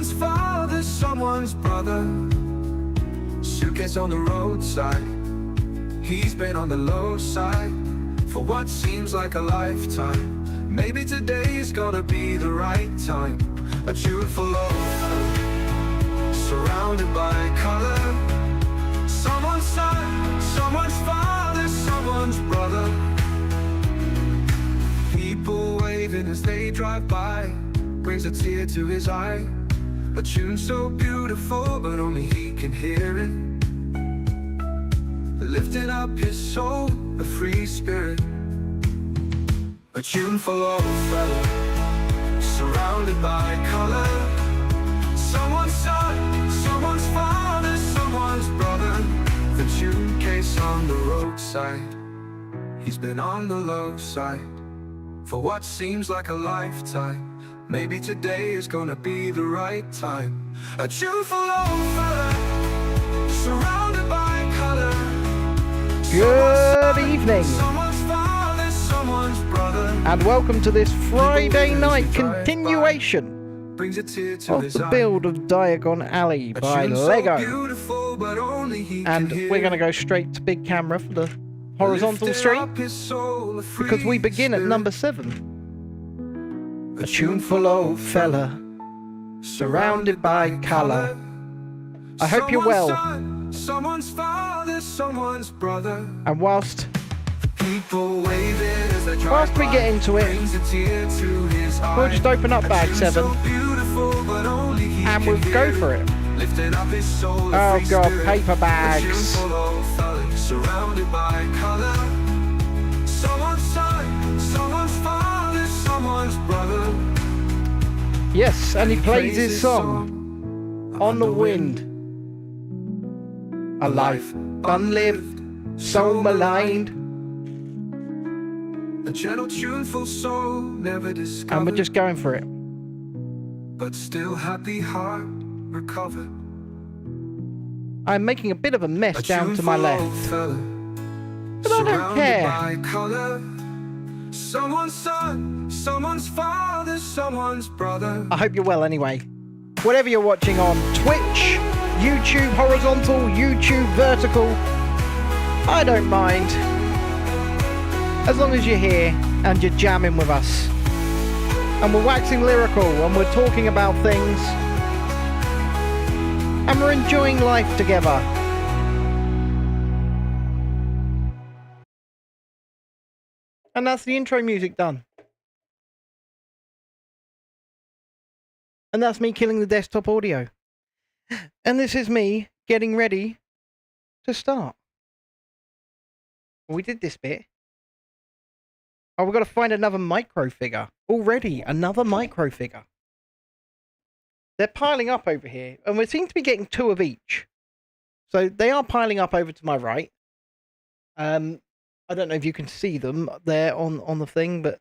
Someone's father, someone's brother. Suitcase on the roadside. He's been on the low side for what seems like a lifetime. Maybe today is gonna be the right time. A beautiful love, surrounded by color. Someone's son, someone's father, someone's brother. People waving as they drive by, brings a tear to his eye. A tune so beautiful, but only he can hear it. Lifting up his soul, a free spirit. A tune for old fella, surrounded by color. Someone's son, someone's father, someone's brother. The tune case on the roadside. He's been on the low side for what seems like a lifetime. Maybe today is gonna be the right time. A tune for old fella, surrounded by color. Good evening, Someone's father, someone's brother. and welcome to this Friday night continuation Brings a tear to of his the eye. build of Diagon Alley A by tune so Lego. beautiful, but only he And can we're going to hear. go straight to big camera for the horizontal Lifted stream, up his soul, a free because we begin at spirit. number 7. A tune for old fella, surrounded by colour. I hope you're well. Someone's father, someone's brother. And whilst People waving as they drive Whilst we by, get into it, brings a tear to his we'll eye. just open up A bag tune 7 so beautiful, but only he and can we'll go hear. for it. Lifting up his soul, Oh a free god, spirit. paper A tune bags. for old fellas, surrounded by color. Someone's son, someone's father, someone's brother. Yes, and he plays his song on the wind. A life unlived, so maligned. A gentle, tuneful soul, never discovered. And we're just going for it. But still happy heart recovered. I'm making a bit of a mess A down to my tuneful old left, fella, but I don't surrounded care. by color. Someone's son, someone's father, someone's brother. I hope you're well anyway. Whatever you're watching on Twitch, YouTube horizontal, YouTube vertical, I don't mind. As long as you're here and you're jamming with us. And we're waxing lyrical and we're talking about things. And we're enjoying life together. And that's the intro music done. And that's me killing the desktop audio. And this is me getting ready to start. We did this bit. Oh, we've got to find another micro figure. Already, another micro figure. They're piling up over here. And we seem to be getting 2 of each. So they are piling up over to my right. I don't know if you can see them there on the thing, but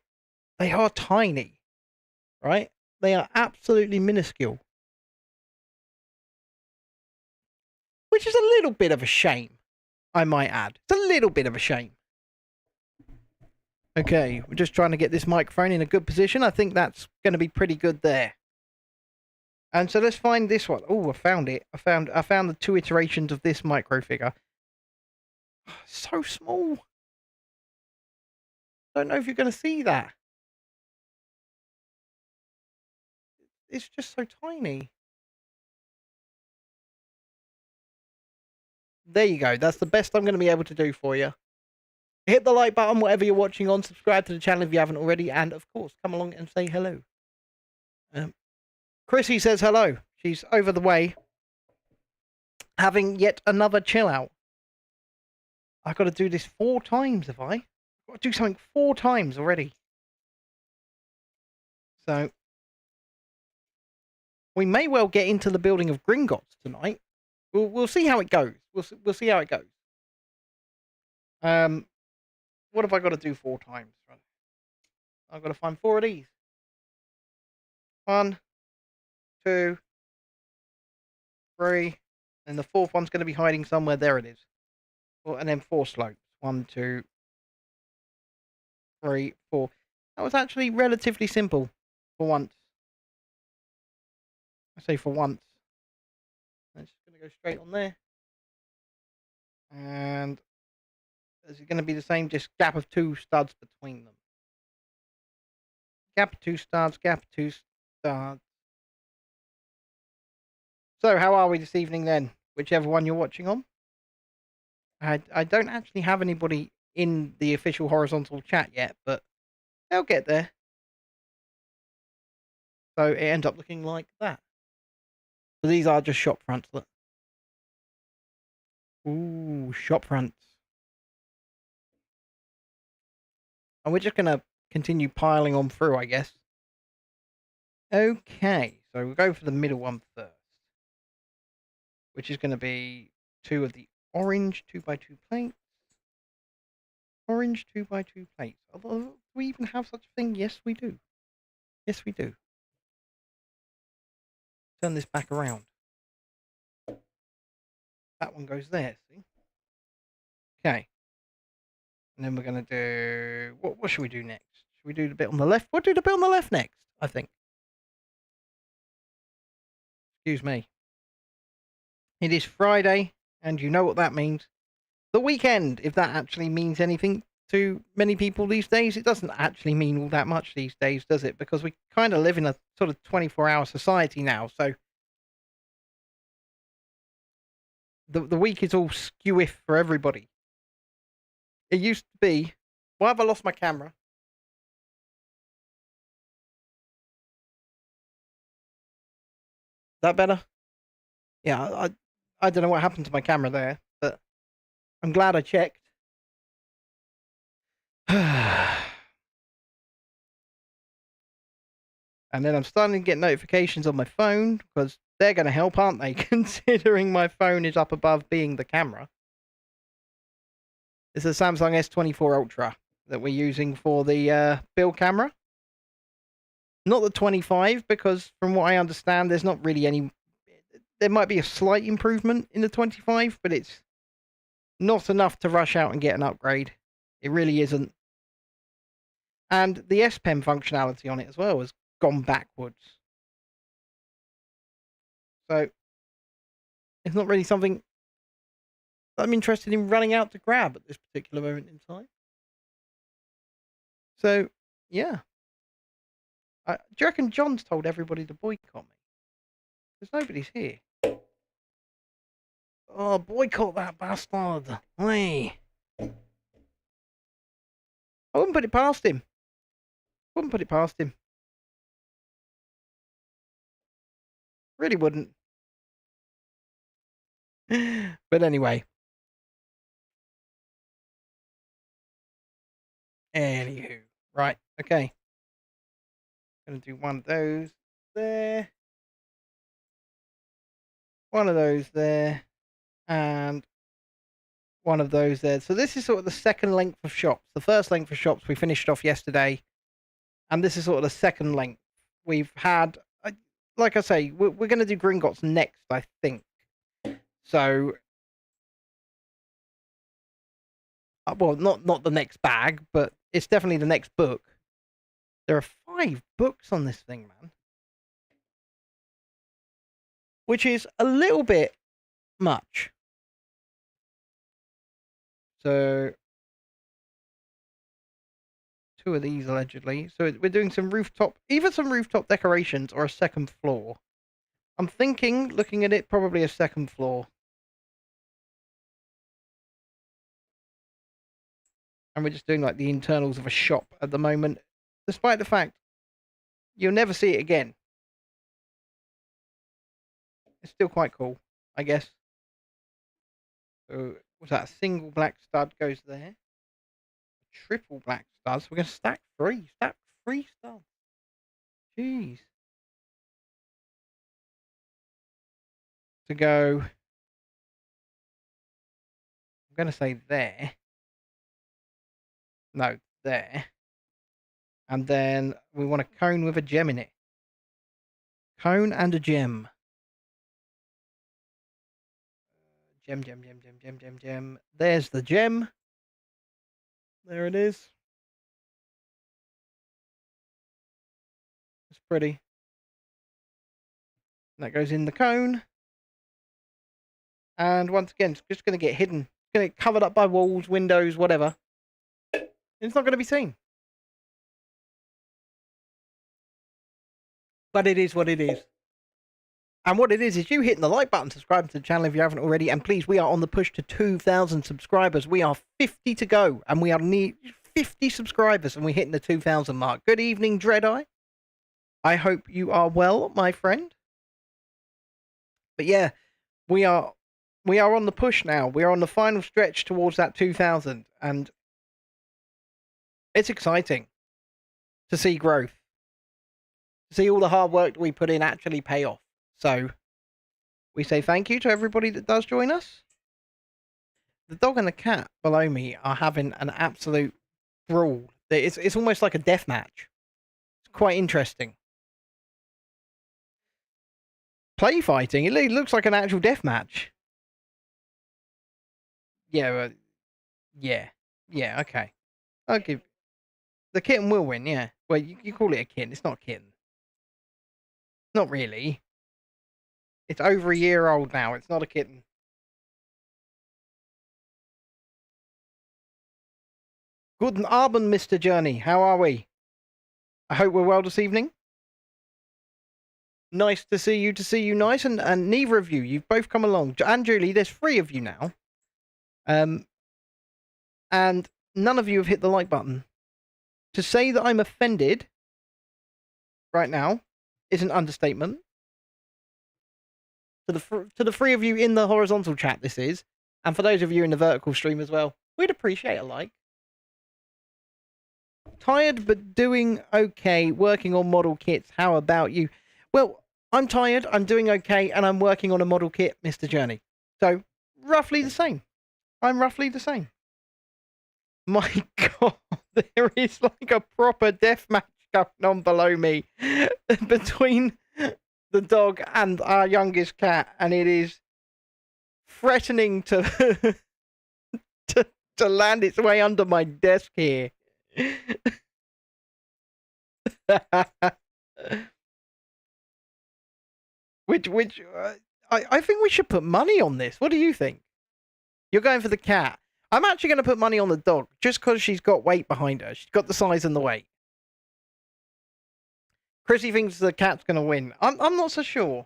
they are tiny. Right? They are absolutely minuscule. Which is a little bit of a shame, I might add. It's a little bit of a shame. Okay, we're just trying to get this microphone in a good position. I think that's going to be pretty good there. And so let's find this one. Oh, I found it. I found the 2 iterations of this micro figure. So small. Don't know if you're going to see that. It's just so tiny. There you go. That's the best I'm going to be able to do for you. Hit the like button, whatever you're watching on. Subscribe to the channel if you haven't already. And, of course, come along and say hello. Chrissy says hello. She's over the way. Having yet another chill out. I've got to do this 4 times, have I? I've got to do something 4 times already. So, we may well get into the building of Gringotts tonight. We'll see how it goes. We'll see how it goes. What have I got to do 4 times? I've got to find 4 of these. 1, 2, 3, and the 4th one's going to be hiding somewhere. There it is. Well, and then 4 slopes. 1, 2, 3, 4. That was actually relatively simple for once. I say for once. It's just going to go straight on there. And is it going to be the same, just gap of 2 studs between them? Gap of 2 studs, gap of 2 studs. So how are we this evening then? Whichever one you're watching on. I don't actually have anybody in the official horizontal chat yet, but they'll get there. So it ends up looking like that. So these are just shop fronts. Look. Ooh, shop fronts. And we're just going to continue piling on through, I guess. Okay, so we'll go for the middle one first. Which is going to be 2 of the orange 2x2 plates. Orange 2x2 plates. Although, do we even have such a thing? Yes, we do. Yes, we do. Turn this back around. That one goes there, see? Okay. And then we're going to do... What should we do next? Should we do the bit on the left? We'll do the bit on the left next, I think. Excuse me. It is Friday, and you know what that means. The weekend, if that actually means anything to many people these days. It doesn't actually mean all that much these days, does it? Because we kind of live in a sort of 24-hour society now, so the week is all skew-if for everybody. It used to be... Why have I lost my camera? Is that better? Yeah, I don't know what happened to my camera there, but I'm glad I checked. And then I'm starting to get notifications on my phone, because they're going to help, aren't they? Considering my phone is up above being the camera. It's a Samsung S24 Ultra that we're using for the build camera. Not the 25, because from what I understand, there's not really any... There might be a slight improvement in the 25, but it's not enough to rush out and get an upgrade. It really isn't. And the S Pen functionality on it as well has gone backwards. So it's not really something I'm interested in running out to grab at this particular moment in time. So, yeah. Do you reckon John's told everybody to boycott me? Because nobody's here. Oh, boycott that bastard. Hey. I wouldn't put it past him. Wouldn't put it past him. Really wouldn't. But anyway. Anywho. Right, okay. Gonna do one of those there. One of those there. And one of those there. So this is sort of the second length of shops. The first length of shops we finished off yesterday. And this is sort of the second length. We've had... Like I say, we're going to do Gringotts next, I think. So... well, not the next bag, but it's definitely the next book. There are 5 books on this thing, man. Which is a little bit much. So 2 of these, allegedly. So we're doing some rooftop... Either some rooftop decorations or a second floor. I'm thinking, looking at it, probably a second floor. And we're just doing like the internals of a shop at the moment. Despite the fact you'll never see it again. It's still quite cool, I guess. So, what's that? A single black stud goes there. A triple black stud. So we're going to stack 3. Stack 3 studs. Jeez. To go... I'm going to say there. No, there. And then we want a cone with a gem in it. Cone and a gem. Gem. There's the gem. There it is. It's pretty. That goes in the cone. And once again, it's just going to get hidden. It's going to get covered up by walls, windows, whatever. It's not going to be seen. But it is what it is. And what it is you hitting the like button, subscribing to the channel if you haven't already. And please, we are on the push to 2,000 subscribers. We are 50 to go. And we are need 50 subscribers. And we're hitting the 2,000 mark. Good evening, Dreadeye. I hope you are well, my friend. But yeah, we are on the push now. We are on the final stretch towards that 2,000. And it's exciting to see growth. To see all the hard work that we put in actually pay off. So, we say thank you to everybody that does join us. The dog and the cat below me are having an absolute brawl. It's almost like a death match. It's quite interesting. Play fighting? It looks like an actual death match. Yeah, yeah, okay. Okay. The kitten will win, yeah. Well, you call it a kitten. It's not a kitten. Not really. It's over a year old now. It's not a kitten. Guten Abend, Mr. Journey. How are we? I hope we're well this evening. Nice to see you nice. And neither of you, you've both come along. And Julie, there's 3 of you now. And none of you have hit the like button. To say that I'm offended right now is an understatement. To the 3 of you in the horizontal chat, this is. And for those of you in the vertical stream as well, we'd appreciate a like. Tired but doing okay, working on model kits. How about you? Well, I'm tired, I'm doing okay, and I'm working on a model kit, Mr. Journey. So, roughly the same. I'm roughly the same. My God, there is like a proper death match going on below me between the dog and our youngest cat, and it is threatening to to land its way under my desk here. I think we should put money on this. What do you think? You're going for the cat. I'm actually going to put money on the dog just because she's got weight behind her. She's got the size and the weight. Chrissy thinks the cat's going to win. I'm not so sure.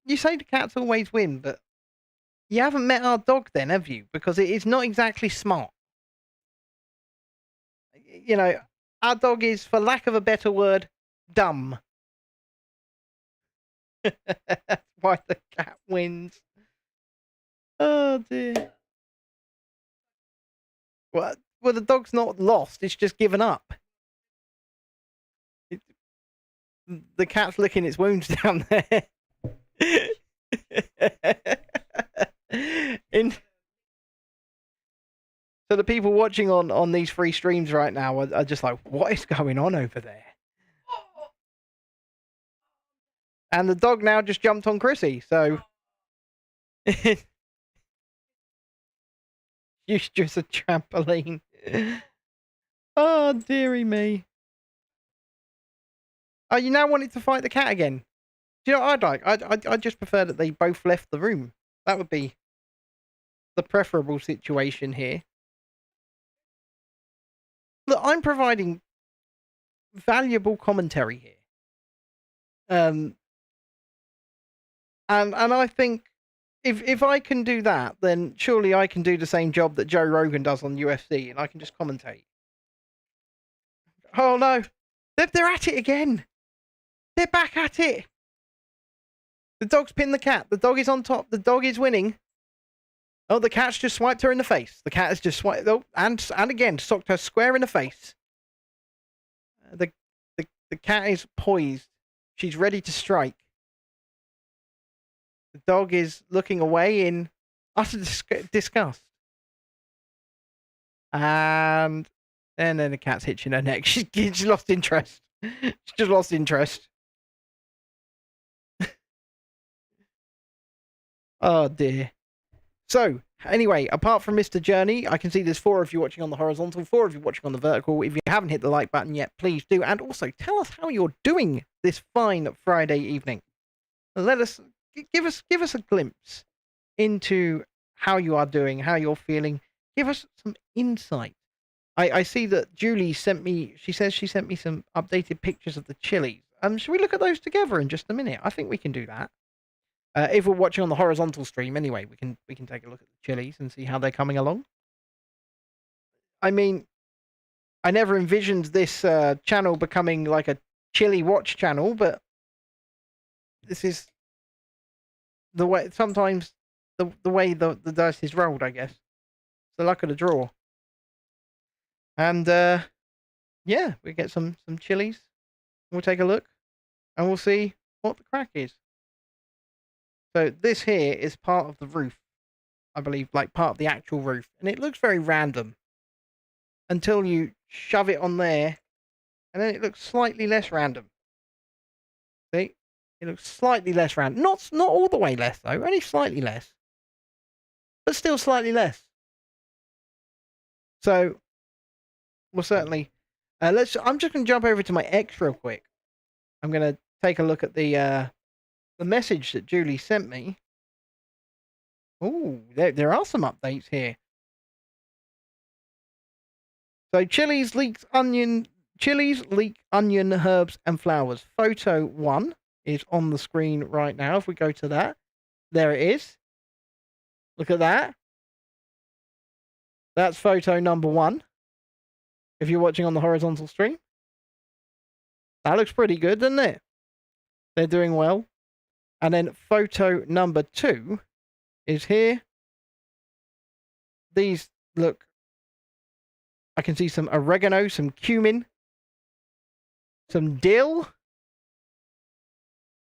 You say the cats always win, but you haven't met our dog then, have you? Because it is not exactly smart. You know, our dog is, for lack of a better word, dumb. That's why the cat wins. Oh dear. Well, the dog's not lost. It's just given up. The cat's licking its wounds down there. So the people watching on these 3 streams right now are just like, what is going on over there? And the dog now just jumped on Chrissy, so she's just a trampoline. Oh, dearie me. Oh, you now wanted to fight the cat again? Do you know what I'd like? I'd just prefer that they both left the room. That would be the preferable situation here. Look, I'm providing valuable commentary here. And I think if I can do that, then surely I can do the same job that Joe Rogan does on UFC, and I can just commentate. Oh no, they're at it again. They're back at it. The dog's pinned the cat. The dog is on top. The dog is winning. Oh, the cat's just swiped her in the face. The cat has just swiped. Oh, and again socked her square in the face. The cat is poised. She's ready to strike. The dog is looking away in utter disgust. And then the cat's hitching her neck. She's lost interest. She's just lost interest. Oh dear. So, Anyway, apart from Mr. Journey, I can see there's 4 of you watching on the horizontal, 4 of you watching on the vertical. If you haven't hit the like button yet, please do. And also, tell us how you're doing this fine Friday evening. Let us give us a glimpse into how you are doing, how you're feeling. Give us some insight. I see that Julie sent me. She says she sent me some updated pictures of the chilies. Should we look at those together in just a minute? I think we can do that. If we're watching on the horizontal stream, anyway, we can take a look at the chilies and see how they're coming along. I mean, I never envisioned this channel becoming like a chili watch channel, but this is the way. Sometimes the way the dice is rolled, I guess. It's the luck of the draw. And yeah, we get some chilies. We'll take a look, and we'll see what the crack is. So this here is part of the roof, I believe, like part of the actual roof. And it looks very random until you shove it on there, and then it looks slightly less random. See? It looks slightly less random. Not all the way less, though. Only slightly less. But still slightly less. So, well, certainly. I'm just going to jump over to my X real quick. I'm going to take a look at the message that Julie sent me. Oh, there are some updates here. So chilies leak onion, herbs and flowers. Photo 1 is on the screen right now. If we go to that, there it is. Look at that. That's photo number 1. If you're watching on the horizontal stream. That looks pretty good, doesn't it? They're doing well. And then photo number 2 is here. These look. I can see some oregano, some cumin, some dill.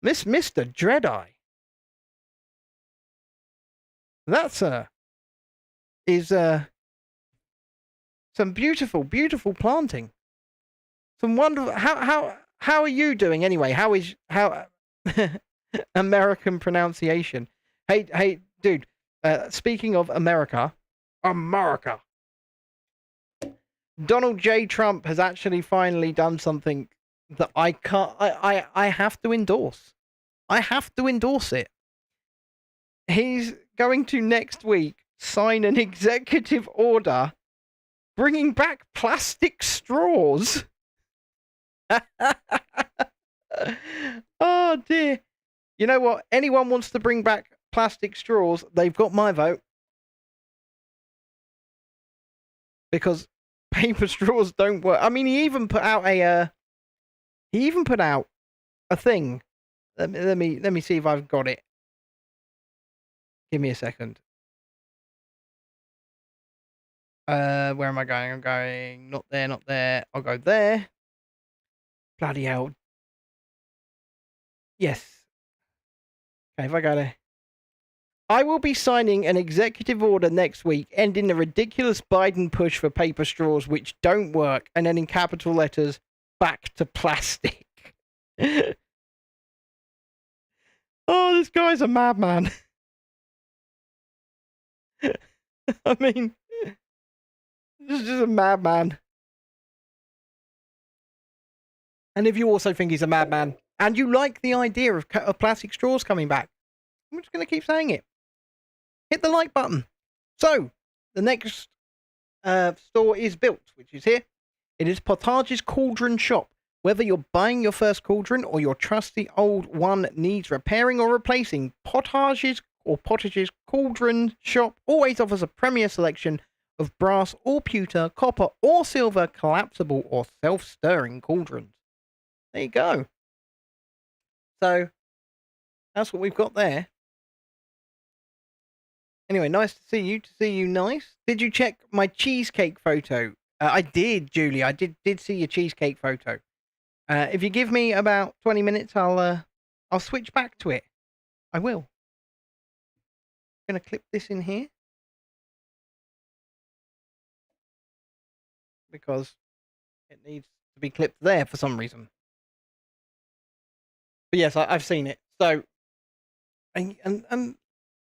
Mr. Dreadeye. That's some beautiful, beautiful planting. Some wonderful. How are you doing anyway? How American pronunciation? Hey, dude. Speaking of America. Donald J. Trump has actually finally done something that I can't. I have to endorse. I have to endorse it. He's going to next week sign an executive order bringing back plastic straws. Oh dear. You know what? Anyone wants to bring back plastic straws, they've got my vote. Because paper straws don't work. I mean, he even put out a thing. Let me see if I've got it. Give me a second. Where am I going? I'm going not there, not there. I'll go there. Bloody hell. Yes. Okay, if I go there. I will be signing an executive order next week ending the ridiculous Biden push for paper straws which don't work, and then in capital letters, back to plastic. Oh, this guy's a madman. I mean, this is just a madman. And if you also think he's a madman, and you like the idea of plastic straws coming back, I'm just going to keep saying it. Hit the like button. So, the next store is built, which is here. It is Potage's Cauldron Shop. Whether you're buying your first cauldron or your trusty old one needs repairing or replacing, Potage's Cauldron Shop always offers a premier selection of brass or pewter, copper or silver, collapsible or self-stirring cauldrons. There you go. So, that's what we've got there. Anyway, nice to see you. Nice. Did you check my cheesecake photo? I did, Julie. I did see your cheesecake photo. If you give me about 20 minutes, I'll switch back to it. I will. I'm gonna clip this in here because it needs to be clipped there for some reason. But yes, I've seen it. So, and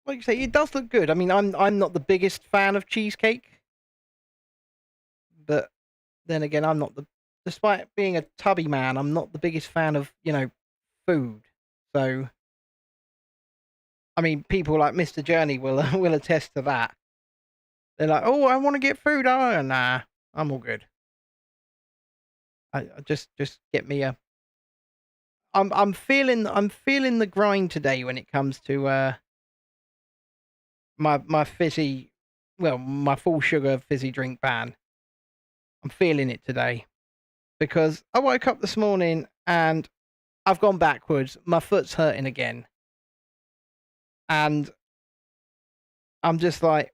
like you say, it does look good. I mean, I'm not the biggest fan of cheesecake, but then again, I'm not the, despite being a tubby man, I'm not the biggest fan of, food. So, I mean, people like Mr. Journey will will attest to that. They're like, "Oh, I want to get food." Oh, nah, I'm all good. I just get me a. I'm feeling the grind today when it comes to my fizzy, well, my full sugar fizzy drink ban. I'm feeling it today because I woke up this morning and I've gone backwards. My foot's hurting again, and I'm just like,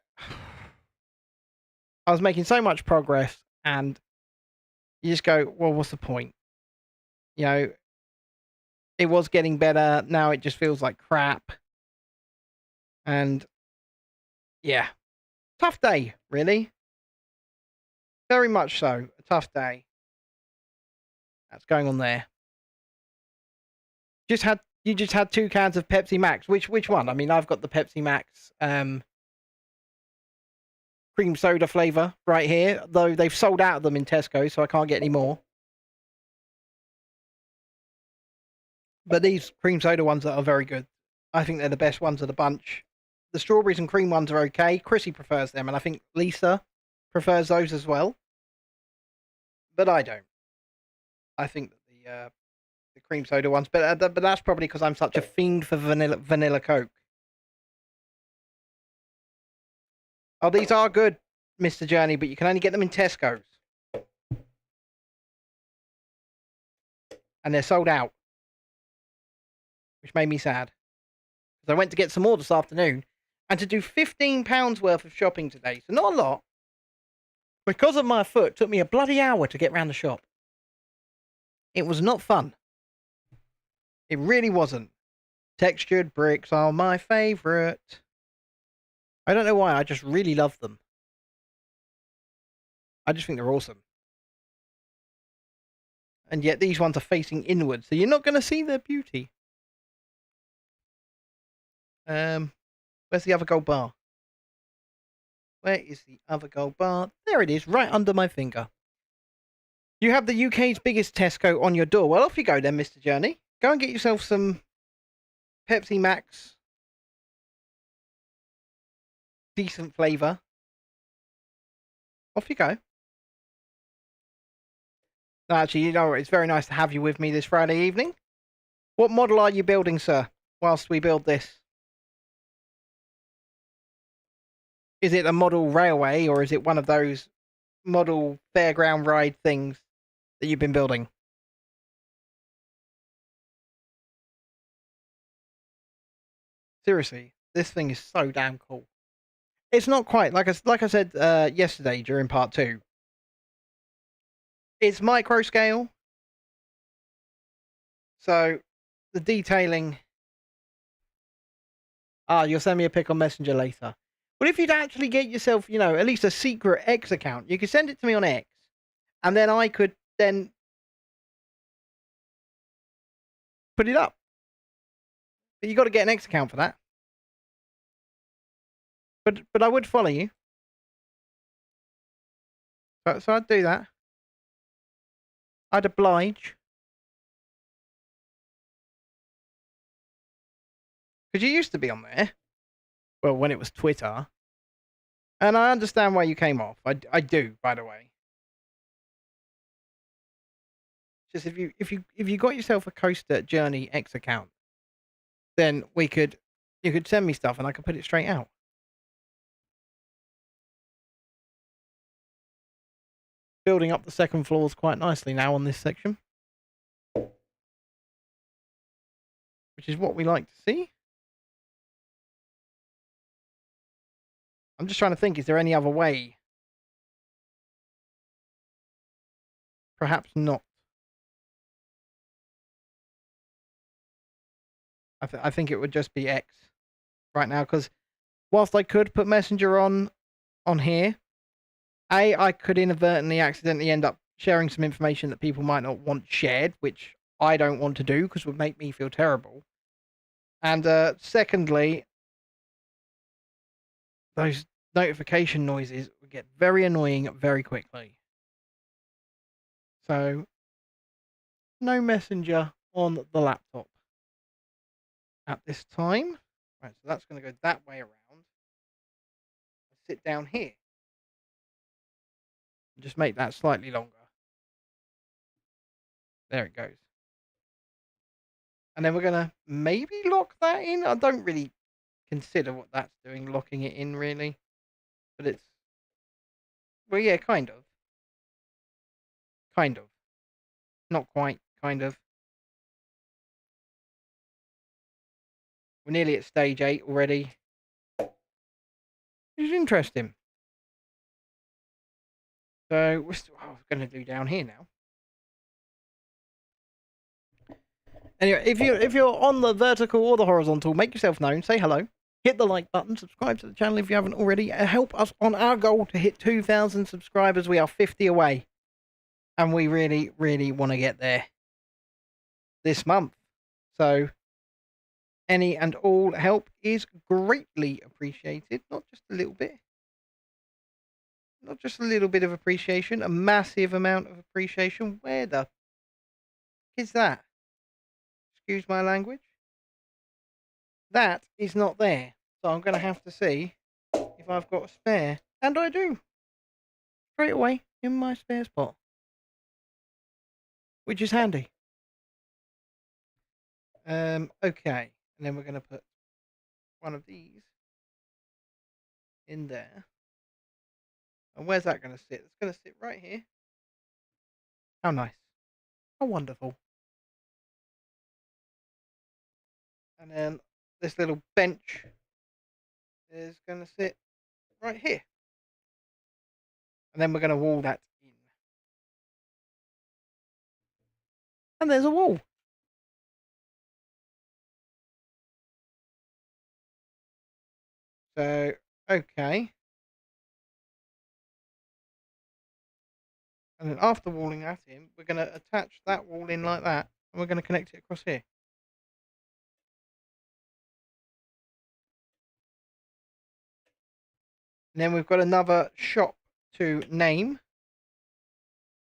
I was making so much progress, and you just go, well, what's the point? You know, it was getting better. Now it just feels like crap, and yeah, tough day, really. Very much so. A tough day. That's going on there. You just had 2 cans of Pepsi Max. Which one? I mean, I've got the Pepsi Max cream soda flavor right here, though they've sold out of them in Tesco, so I can't get any more. But these cream soda ones are very good. I think they're the best ones of the bunch. The strawberries and cream ones are okay. Chrissy prefers them, and I think Lisa prefers those as well. But I don't. I think that the cream soda ones, but that's probably because I'm such a fiend for vanilla Coke. Oh, these are good, Mr. Journey, but you can only get them in Tesco's, and they're sold out, which made me sad. Because I went to get some more this afternoon, and to do £15 worth of shopping today, so not a lot. Because of my foot, it took me a bloody hour to get round the shop. It was not fun. It really wasn't. Textured bricks are my favourite. I don't know why, I just really love them. I just think they're awesome. And yet these ones are facing inwards, so you're not going to see their beauty. Where's the other gold bar? Where is the other gold bar? There it is, right under my finger. You have the UK's biggest Tesco on your door. Well, off you go then, Mr. Journey. Go and get yourself some Pepsi Max. Decent flavour. Off you go. Actually, you know, it's very nice to have you with me this Friday evening. What model are you building, sir, whilst we build this? Is it a model railway, or is it one of those model fairground ride things that you've been building? Seriously, this thing is so damn cool. It's not quite like I said yesterday during part 2. It's micro scale, so the detailing. You'll send me a pic on Messenger later. But if you'd actually get yourself, at least a secret X account, you could send it to me on X, and then I could then put it up. But you got to get an X account for that. But I would follow you. So I'd do that. I'd oblige. Because you used to be on there. Well, when it was Twitter. And I understand why you came off. I do, by the way. Just if you got yourself a Coaster Journey X account, then you could send me stuff and I could put it straight out. Building up the second floors quite nicely now on this section, which is what we like to see. I'm just trying to think, is there any other way? Perhaps not. I think it would just be X right now, because whilst I could put Messenger on here, I could inadvertently, accidentally end up sharing some information that people might not want shared, which I don't want to do because it would make me feel terrible. And secondly, those notification noises would get very annoying very quickly. So, no messenger on the laptop at this time. Right, so that's going to go that way around. Sit down here. Just make that slightly longer. There it goes. And then we're going to maybe lock that in. I don't really consider what that's doing, locking it in really. But it's... well, yeah, kind of. Kind of. Not quite, kind of. We're nearly at stage 8 already. Which is interesting. So, we're going to do down here now. Anyway, if you're on the vertical or the horizontal, make yourself known, say hello, hit the like button, subscribe to the channel if you haven't already, help us on our goal to hit 2,000 subscribers. We are 50 away, and we really, really want to get there this month. So, any and all help is greatly appreciated, not just a little bit. Not just a little bit of appreciation, a massive amount of appreciation. Where the f*** is that? Excuse my language. That is not there. So I'm going to have to see if I've got a spare. And I do. Straight away in my spare spot. Which is handy. Okay. And then we're going to put one of these in there. And where's that going to sit? It's going to sit right here. How nice. How wonderful. And then this little bench is going to sit right here. And then we're going to wall that in. And there's a wall. So, okay. And then after walling that in, we're going to attach that wall in like that. And we're going to connect it across here. And then we've got another shop to name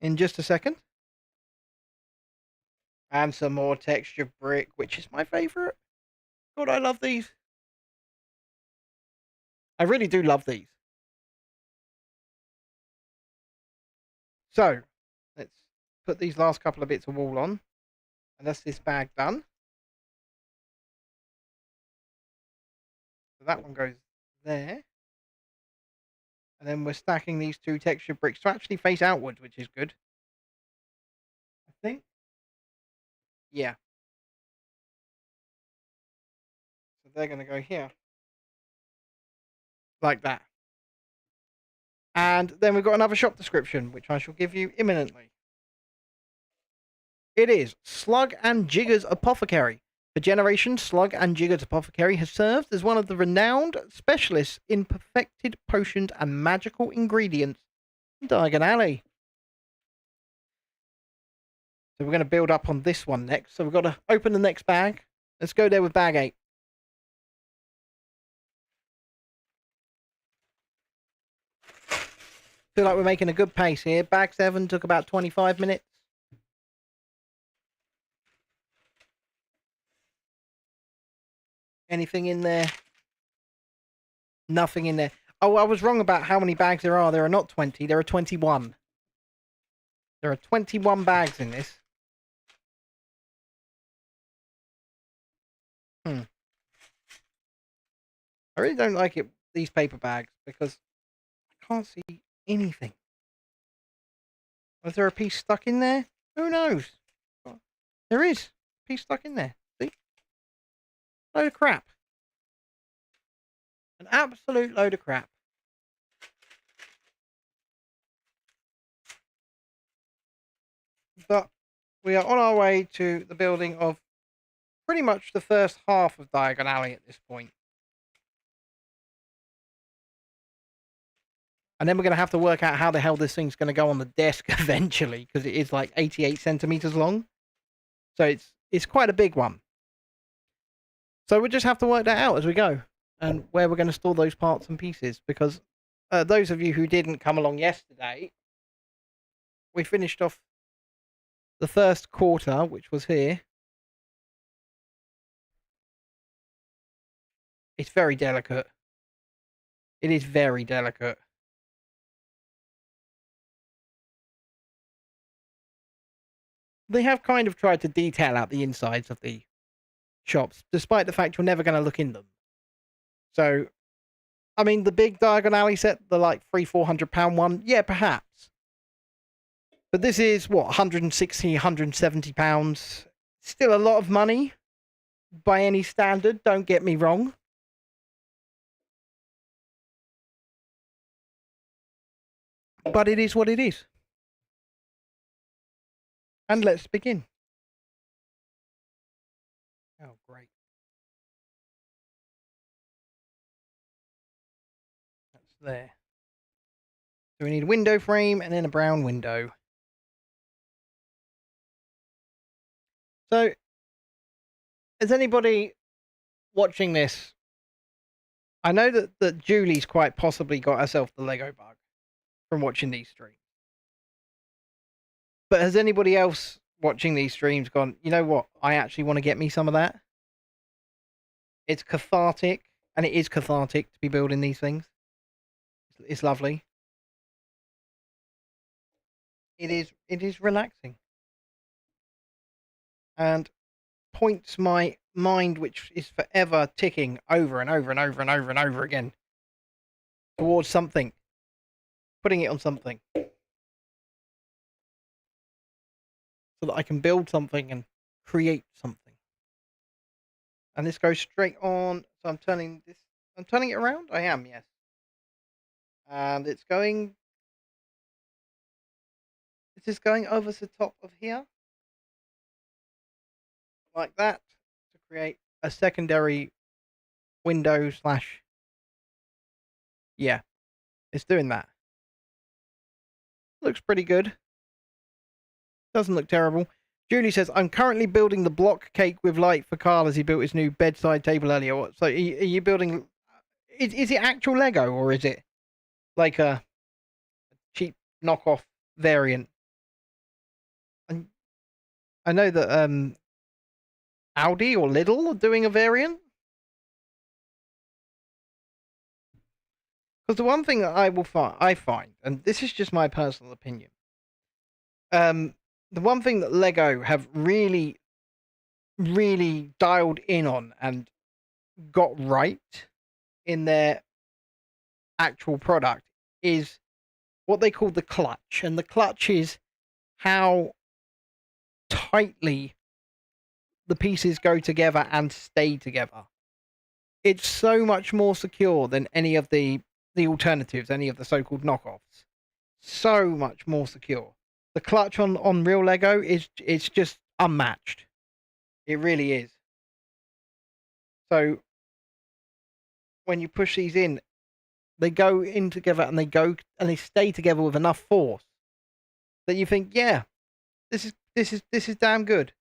in just a second. And some more texture brick, which is my favourite. God, I love these. I really do love these. So, let's put these last couple of bits of wall on. And that's this bag done. So that one goes there. And then we're stacking these two texture bricks to actually face outwards, which is good. I think. Yeah. So they're going to go here. Like that. And then we've got another shop description, which I shall give you imminently. It is Slug and Jigger's Apothecary. For generations, Slug and Jigger's Apothecary has served as one of the renowned specialists in perfected potions and magical ingredients in Diagon Alley. So we're going to build up on this one next. So we've got to open the next bag. Let's go there with bag 8. Feel like we're making a good pace here. Bag 7 took about 25 minutes. Anything in there? Nothing in there. Oh, I was wrong about how many bags there are. There are not 20. There are 21. There are 21 bags in this. I really don't like it, these paper bags, because I can't see anything. Was there a piece stuck in there? Who knows? There is a piece stuck in there. See? Load of crap. An absolute load of crap. But we are on our way to the building of pretty much the first half of Diagon Alley at this point. And then we're going to have to work out how the hell this thing's going to go on the desk eventually, because it is like 88 centimeters long. So it's quite a big one. So we'll just have to work that out as we go. and where we're going to store those parts and pieces. Because those of you who didn't come along yesterday, we finished off the first quarter, which was here. It's very delicate. It is very delicate. They have kind of tried to detail out the insides of the shops, despite the fact you're never going to look in them. So, I mean, the big Diagon Alley set, the like £300-400 one, yeah, perhaps. But this is, what, £160, £170? Still a lot of money by any standard, don't get me wrong. But it is what it is. And let's begin. Oh, great. That's there. So we need a window frame and then a brown window. So, is anybody watching this? I know that Julie's quite possibly got herself the Lego bug from watching these streams. But has anybody else watching these streams gone, you know what, I actually want to get me some of that? It's cathartic, and it is cathartic to be building these things. It's lovely. It is relaxing. And points my mind, which is forever ticking over and over and over and over and over again, towards something. Putting it on something. So that I can build something and create something. And this goes straight on. So I'm turning it around? I am, yes. And it's going... Is this going over the top of here? Like that. To create a secondary window slash... Yeah. It's doing that. Looks pretty good. Doesn't look terrible. Julie says, I'm currently building the block cake with light for Carl as he built his new bedside table earlier. So are you building... Is it actual Lego, or is it like a cheap knockoff variant? And I know that Audi or Lidl are doing a variant. Because the one thing that I find, and this is just my personal opinion, the one thing that Lego have really, really dialed in on and got right in their actual product is what they call the clutch. And the clutch is how tightly the pieces go together and stay together. It's so much more secure than any of the alternatives, any of the so-called knockoffs. So much more secure. The clutch on real Lego it's just unmatched. It really is. So when you push these in, they go in together and they stay together with enough force that you think, yeah, this is damn good.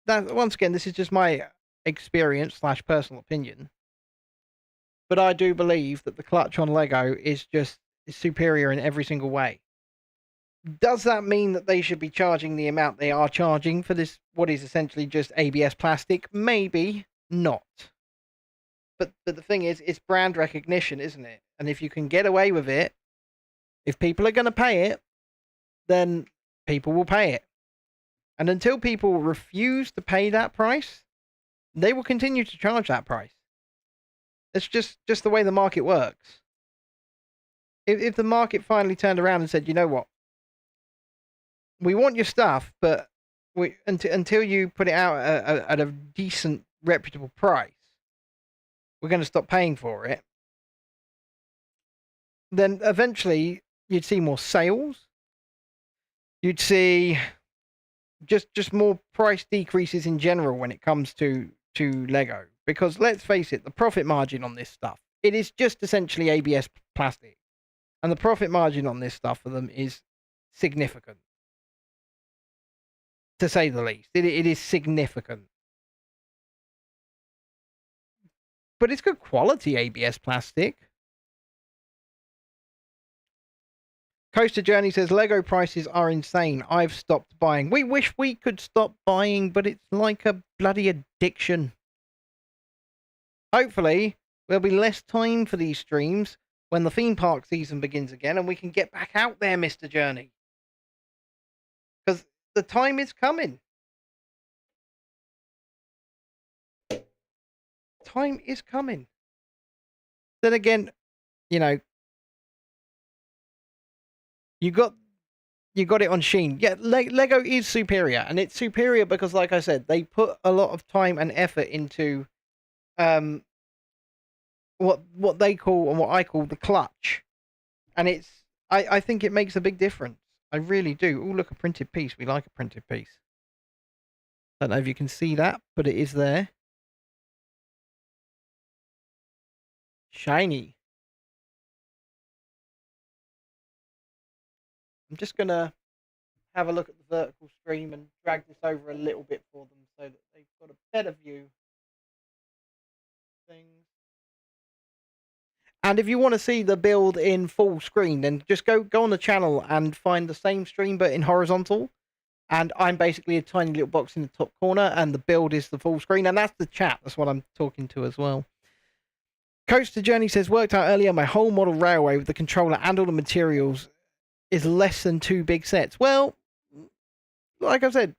That, once again, this is just my experience / personal opinion. But I do believe that the clutch on Lego is superior in every single way. Does that mean that they should be charging the amount they are charging for this, what is essentially just ABS plastic? Maybe not. But the thing is, it's brand recognition, isn't it? And if you can get away with it, if people are going to pay it, then people will pay it. And until people refuse to pay that price, they will continue to charge that price. It's just the way the market works. If the market finally turned around and said, you know what, we want your stuff, but until you put it out at a decent, reputable price, we're going to stop paying for it, then eventually you'd see more sales. You'd see just more price decreases in general when it comes to Lego. Because let's face it, the profit margin on this stuff, it is just essentially ABS plastic. And the profit margin on this stuff for them is significant. To say the least. It is significant. but it's good quality ABS plastic. Coaster Journey says Lego prices are insane. I've stopped buying. We wish we could stop buying, but it's like a bloody addiction. Hopefully, there'll be less time for these streams when the theme park season begins again and we can get back out there, Mr. Journey. Because the time is coming. Time is coming. Then again, you know, you got it on Sheen. Yeah, Lego is superior, and it's superior because, like I said, they put a lot of time and effort into what they call and what I call the clutch, and I think it makes a big difference. I really do. Oh, look, a printed piece. We like a printed piece. Don't know if you can see that, but it is there. Shiny. I'm just gonna have a look at the vertical stream and drag this over a little bit for them so that they've got a better view of things. And if you want to see the build in full screen, then just go on the channel and find the same stream but in horizontal. And I'm basically a tiny little box in the top corner, and the build is the full screen, and that's the chat. That's what I'm talking to as well. Coaster Journey says, worked out earlier, my whole model railway with the controller and all the materials is less than 2 big sets. Well, like I said,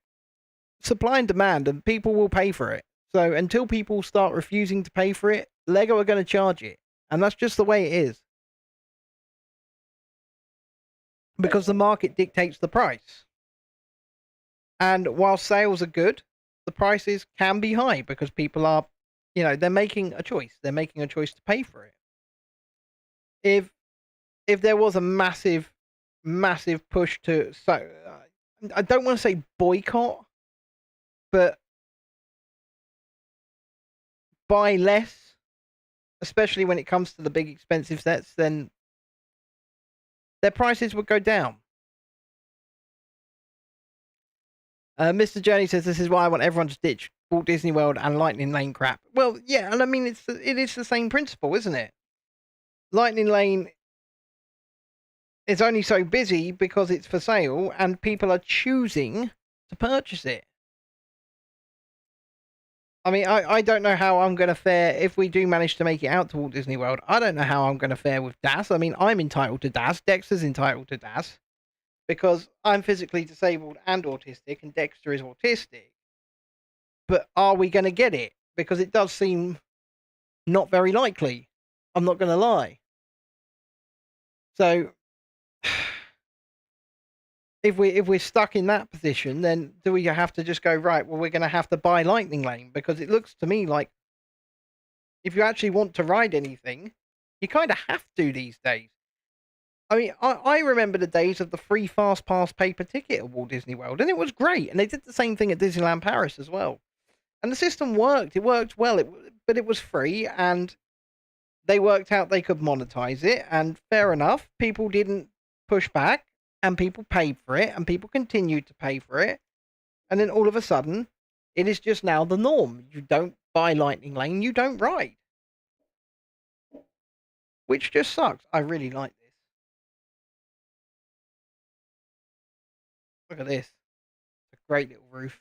supply and demand, and people will pay for it. So until people start refusing to pay for it, Lego are going to charge it. And that's just the way it is. Because the market dictates the price. And while sales are good, the prices can be high because people are, you know, they're making a choice. They're making a choice to pay for it. If there was a massive push to, so I don't want to say boycott, but buy less, especially when it comes to the big expensive sets, then their prices would go down. Mr. Journey says, this is why I want everyone to ditch Walt Disney World and Lightning Lane crap. Well, yeah, and I mean, it is the same principle, isn't it? Lightning Lane is only so busy because it's for sale and people are choosing to purchase it. I mean, I don't know how I'm going to fare if we do manage to make it out to Walt Disney World. I don't know how I'm going to fare with DAS. I mean, I'm entitled to DAS. Dexter's entitled to DAS. Because I'm physically disabled and autistic, and Dexter is autistic. But are we going to get it? Because it does seem not very likely. I'm not going to lie. So, if we're stuck in that position, then do we have to just go, right, well, we're going to have to buy Lightning Lane? Because it looks to me like if you actually want to ride anything, you kind of have to these days. I mean, I remember the days of the free Fast Pass paper ticket at Walt Disney World, and it was great. And they did the same thing at Disneyland Paris as well. And the system worked. It worked well, but it was free, and they worked out they could monetize it. And fair enough, people didn't push back, and people paid for it, and people continued to pay for it. And then all of a sudden, it is just now the norm. You don't buy Lightning Lane, you don't ride. Which just sucks. I really like this. Look at this. It's a great little roof.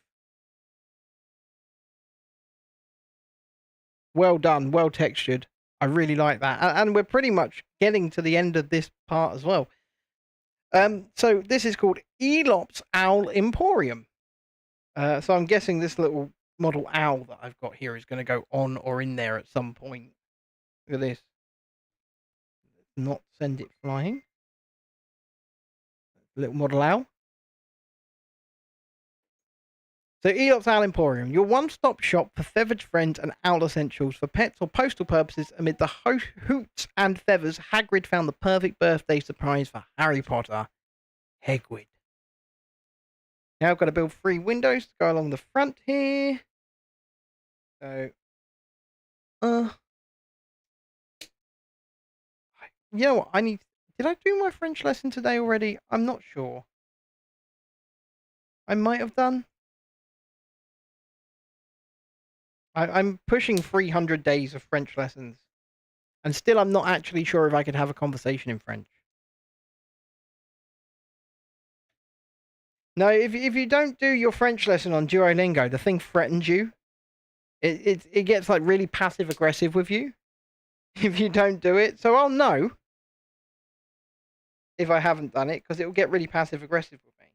Well done, well textured. I really like that. And we're pretty much getting to the end of this part as well. So this is called Elop's Owl Emporium. So I'm guessing this little model owl that I've got here is going to go on or in there at some point. Look at this. Not send it flying. Little model owl. So Elop's Owl Emporium, your one-stop shop for feathered friends and owl essentials for pets or postal purposes. Amid the hoots and feathers, Hagrid found the perfect birthday surprise for Harry Potter. Hagrid. Now I've got to build 3 windows to go along the front here. So, you know what? Did I do my French lesson today already? I'm not sure. I might have done. I'm pushing 300 days of French lessons, and still I'm not actually sure if I could have a conversation in French. No, if you don't do your French lesson on Duolingo, the thing threatens you. It gets like really passive aggressive with you if you don't do it. So I'll know if I haven't done it because it will get really passive aggressive with me.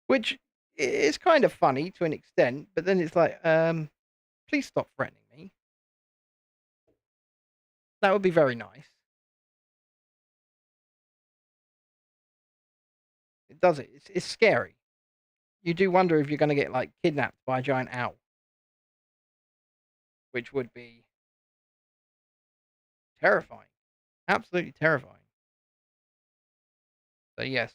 Which is kind of funny to an extent, but then it's like, please stop threatening me. That would be very nice. It does it. It's scary. You do wonder if you're going to get like kidnapped by a giant owl, which would be terrifying, absolutely terrifying. So yes,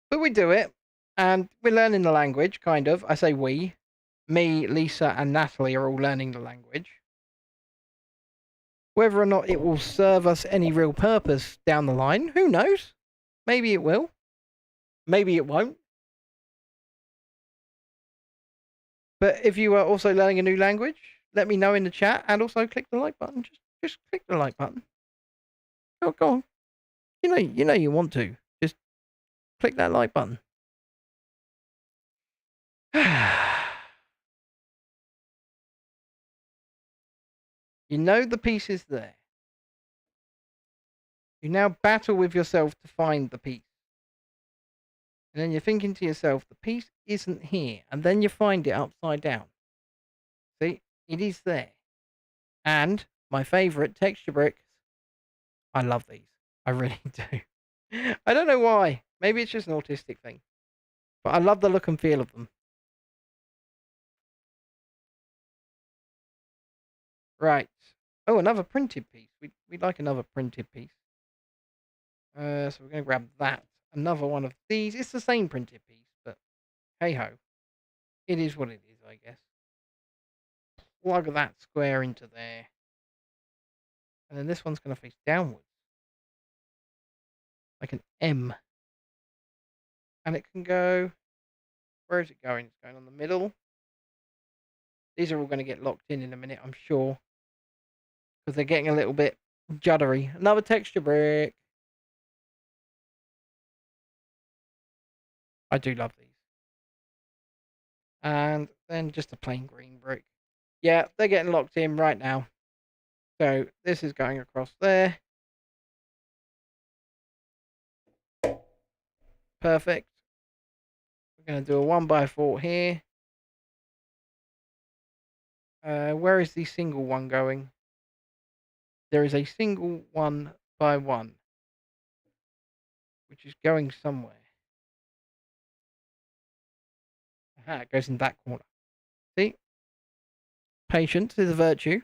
but we do it, and we're learning the language, kind of. I say we, me, Lisa, and Natalie are all learning the language. Whether or not it will serve us any real purpose down the line, who knows? Maybe it will. Maybe it won't. But if you are also learning a new language, let me know in the chat, and also click the like button. Just click the like button. Go on. You know you want to. Just click that like button. You know the piece is there. You now battle with yourself to find the piece. And then you're thinking to yourself, the piece isn't here. And then you find it upside down. See, it is there. And my favourite, texture bricks. I love these. I really do. I don't know why. Maybe it's just an autistic thing. But I love the look and feel of them. Right. Oh, another printed piece. We'd like another printed piece. So we're going to grab that. Another one of these. It's the same printed piece, but hey ho. It is what it is, I guess. Plug that square into there. And then this one's going to face downwards. Like an M. And it can go... Where is it going? It's going on the middle. These are all going to get locked in a minute, I'm sure. Because they're getting a little bit juddery. Another texture brick. I do love these. And then just a plain green brick. Yeah, they're getting locked in right now. So this is going across there. Perfect. We're going to do a 1x4 here. Where is the single one going? There is a single 1x1, which is going somewhere. Aha, it goes in that corner. See? Patience is a virtue.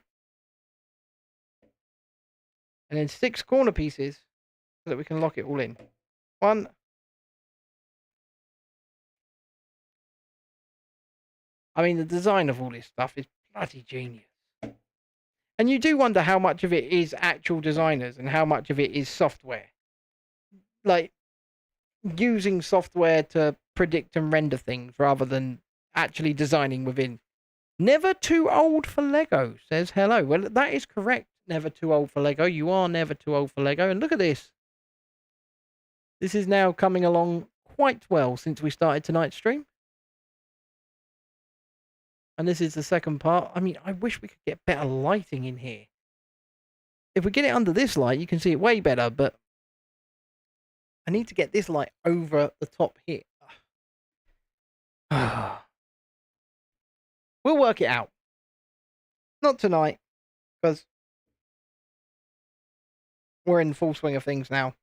And then 6 corner pieces so that we can lock it all in. 1. I mean, the design of all this stuff is bloody genius. And you do wonder how much of it is actual designers and how much of it is software. Like, using software to predict and render things rather than actually designing within. Never too old for Lego, says hello. Well, that is correct. Never too old for Lego. You are never too old for Lego. And look at this. This is now coming along quite well since we started tonight's stream. And this is the second part. I mean, I wish we could get better lighting in here. If we get it under this light, you can see it way better, but I need to get this light over the top here. We'll work it out. Not tonight, because we're in full swing of things now.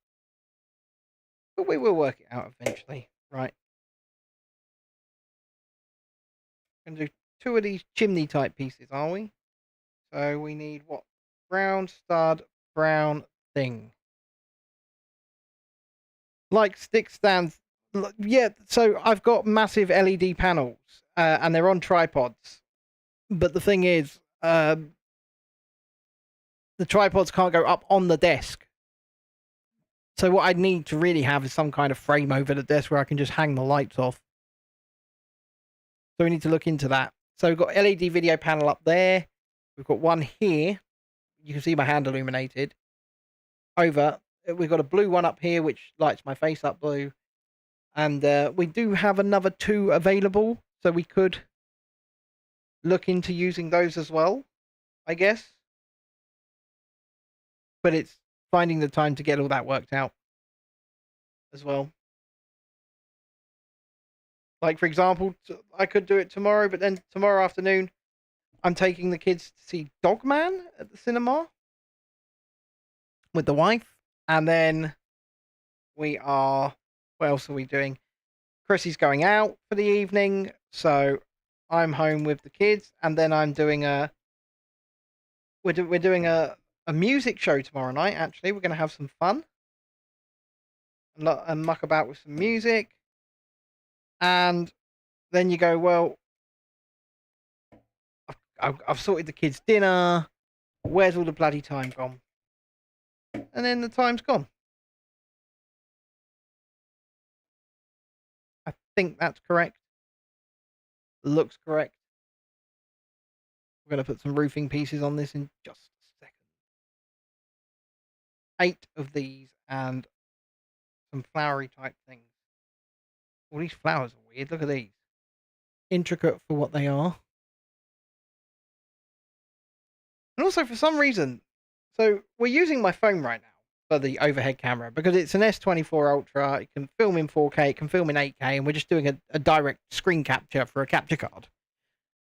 But we will work it out eventually. Right. Going to do 2 of these chimney type pieces, are we? So we need what? Brown stud, brown thing. Like stick stands. Yeah, so I've got massive LED panels, and they're on tripods. But the thing is, the tripods can't go up on the desk. So what I need to really have is some kind of frame over the desk where I can just hang the lights off. So we need to look into that. So we've got LED video panel up there. We've got one here. You can see my hand illuminated. Over, we've got a blue one up here, which lights my face up blue. And we do have another 2 available. So we could look into using those as well, I guess. But it's finding the time to get all that worked out as well. Like, for example, I could do it tomorrow, but then tomorrow afternoon, I'm taking the kids to see Dogman at the cinema with the wife. And then we are... What else are we doing? Chrissy's going out for the evening, so I'm home with the kids. And then I'm doing a... We're doing a music show tomorrow night, actually. We're going to have some fun. And muck about with some music. And then you go, well, I've sorted the kids' dinner. Where's all the bloody time gone? And then the time's gone. I think that's correct. Looks correct. We're going to put some roofing pieces on this in just a second. 8 of these and some flowery type things. All these flowers are weird. Look at these. Intricate for what they are. And also, for some reason, so we're using my phone right now for the overhead camera because it's an S24 Ultra. It can film in 4K, it can film in 8K, and we're just doing a direct screen capture for a capture card.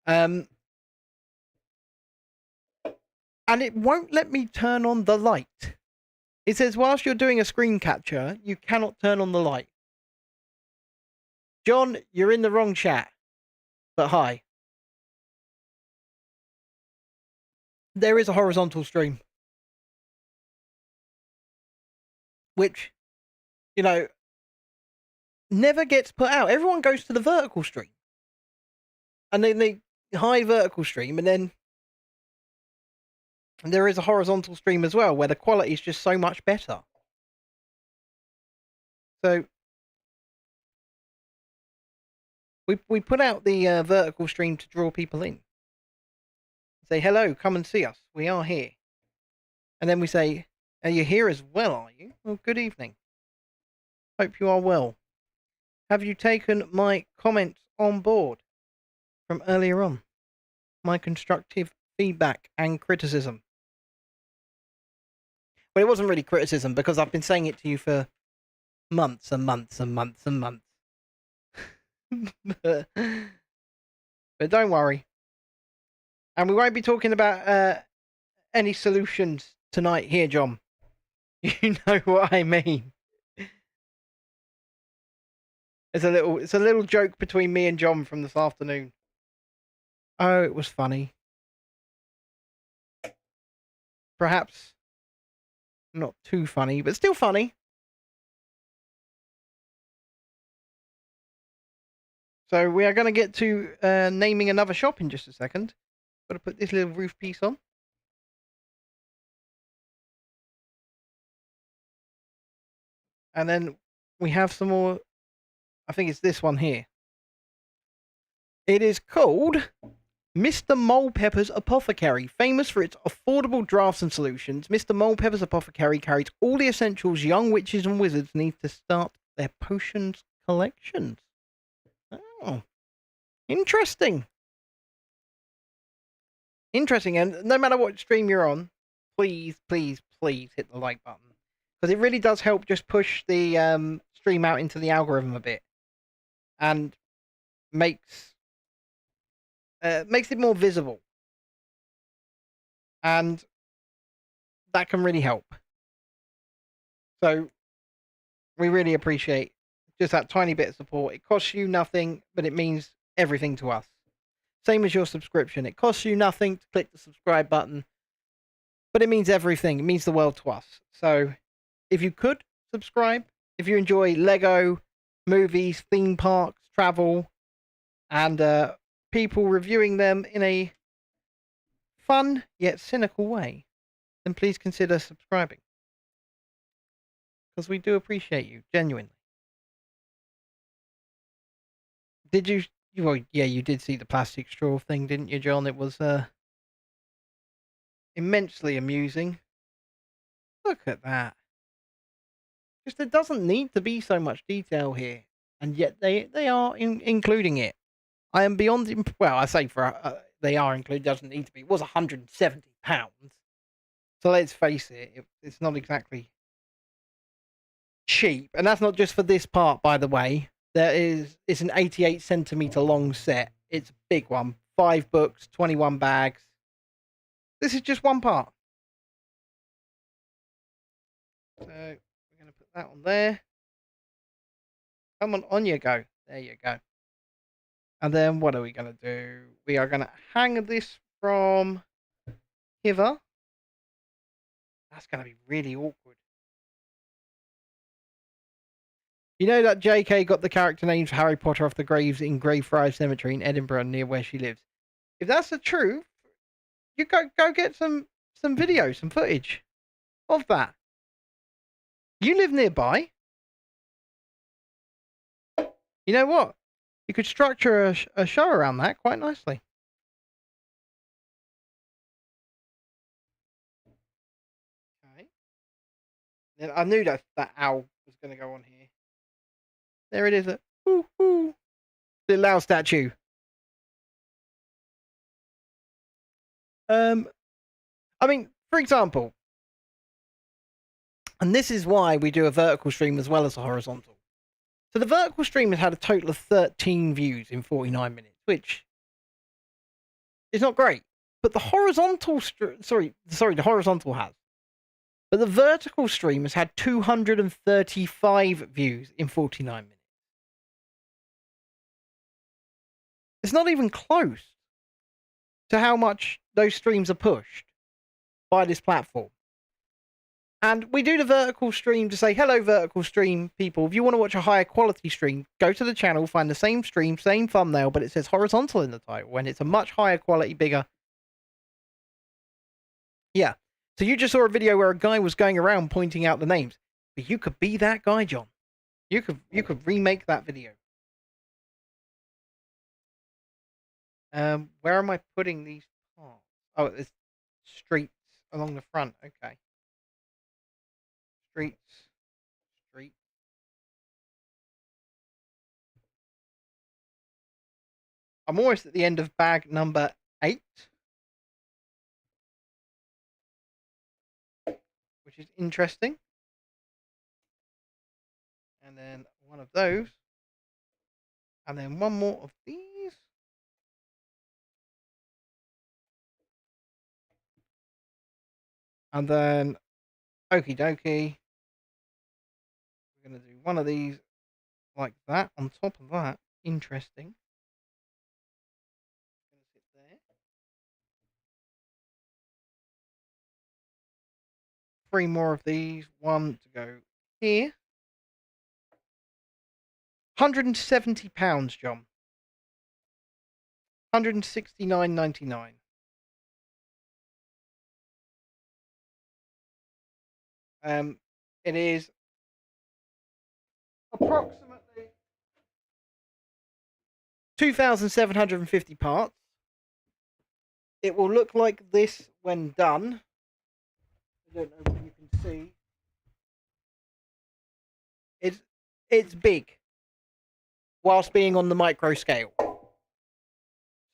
And it won't let me turn on the light. It says, whilst you're doing a screen capture, you cannot turn on the light. John, you're in the wrong chat. But hi. There is a horizontal stream. Which, you know, never gets put out. Everyone goes to the vertical stream. And then the high vertical stream, and then there is a horizontal stream as well, where the quality is just so much better. So we put out the vertical stream to draw people in. Say, hello, come and see us. We are here. And then we say, are you here as well, are you? Well, good evening. Hope you are well. Have you taken my comments on board from earlier on? My constructive feedback and criticism. Well, it wasn't really criticism because I've been saying it to you for months and months and months and months. But don't worry. And we won't be talking about any solutions tonight here, John. You know what I mean. It's a little joke between me and John from this afternoon. Oh, it was funny. Perhaps not too funny, but still funny. So we are going to get to naming another shop in just a second. Got to put this little roof piece on. And then we have some more. I think it's this one here. It is called Mr. Molepepper's Apothecary. Famous for its affordable drafts and solutions, Mr. Molepepper's Apothecary carries all the essentials young witches and wizards need to start their potions collections. Oh, interesting. Interesting. And no matter what stream you're on, please, please, please hit the like button. Because it really does help just push the stream out into the algorithm a bit. And makes it more visible. And that can really help. So we really appreciate just that tiny bit of support. It costs you nothing, but it means everything to us. Same as your subscription. It costs you nothing to click the subscribe button, but it means everything. It means the world to us. So if you could subscribe, if you enjoy Lego, movies, theme parks, travel, and people reviewing them in a fun yet cynical way, then please consider subscribing. because we do appreciate you, genuinely. Did you? Well, yeah, you did see the plastic straw thing, didn't you, John? It was immensely amusing. Look at that. Just there doesn't need to be so much detail here, and yet they are including it. I am beyond well, I say for they are included. Doesn't need to be. It was £170, so let's face it, it's not exactly cheap, and that's not just for this part, by the way. It's an 88 centimeter long set. It's a big one. 5 books, 21 bags. This is just one part. So we're going to put that on there. Come on you go. There you go. And then what are we going to do? We are going to hang this from hither. That's going to be really awkward. You know that J.K. got the character names for Harry Potter off the graves in Greyfriars Cemetery in Edinburgh near where she lives. If that's the truth, you go get some video, some footage of that. You live nearby. You know what? You could structure a show around that quite nicely. Okay. Then I knew that owl was going to go on here. There it is. The little owl statue. I mean, for example, and this is why we do a vertical stream as well as a horizontal. So the vertical stream has had a total of 13 views in 49 minutes, which is not great. But the horizontal, the horizontal has. But the vertical stream has had 235 views in 49 minutes. It's not even close to how much those streams are pushed by this platform. And we do the vertical stream to say, hello, vertical stream people. If you want to watch a higher quality stream, go to the channel, find the same stream, same thumbnail, but it says horizontal in the title, when it's a much higher quality, bigger. Yeah. So you just saw a video where a guy was going around pointing out the names. But you could be that guy, John. You could remake that video. Where am I putting these parts? Oh, it's streets along the front. Okay. Street. I'm almost at the end of bag number 8. Which is interesting. And then one of those. And then one more of these. And then, okie dokie. We're going to do one of these like that on top of that. Interesting. Going to sit there. 3 more of these. 1 to go here. £170, John. £169.99. It is approximately 2,750 parts. It will look like this when done. I don't know if you can see. It's big, whilst being on the micro scale.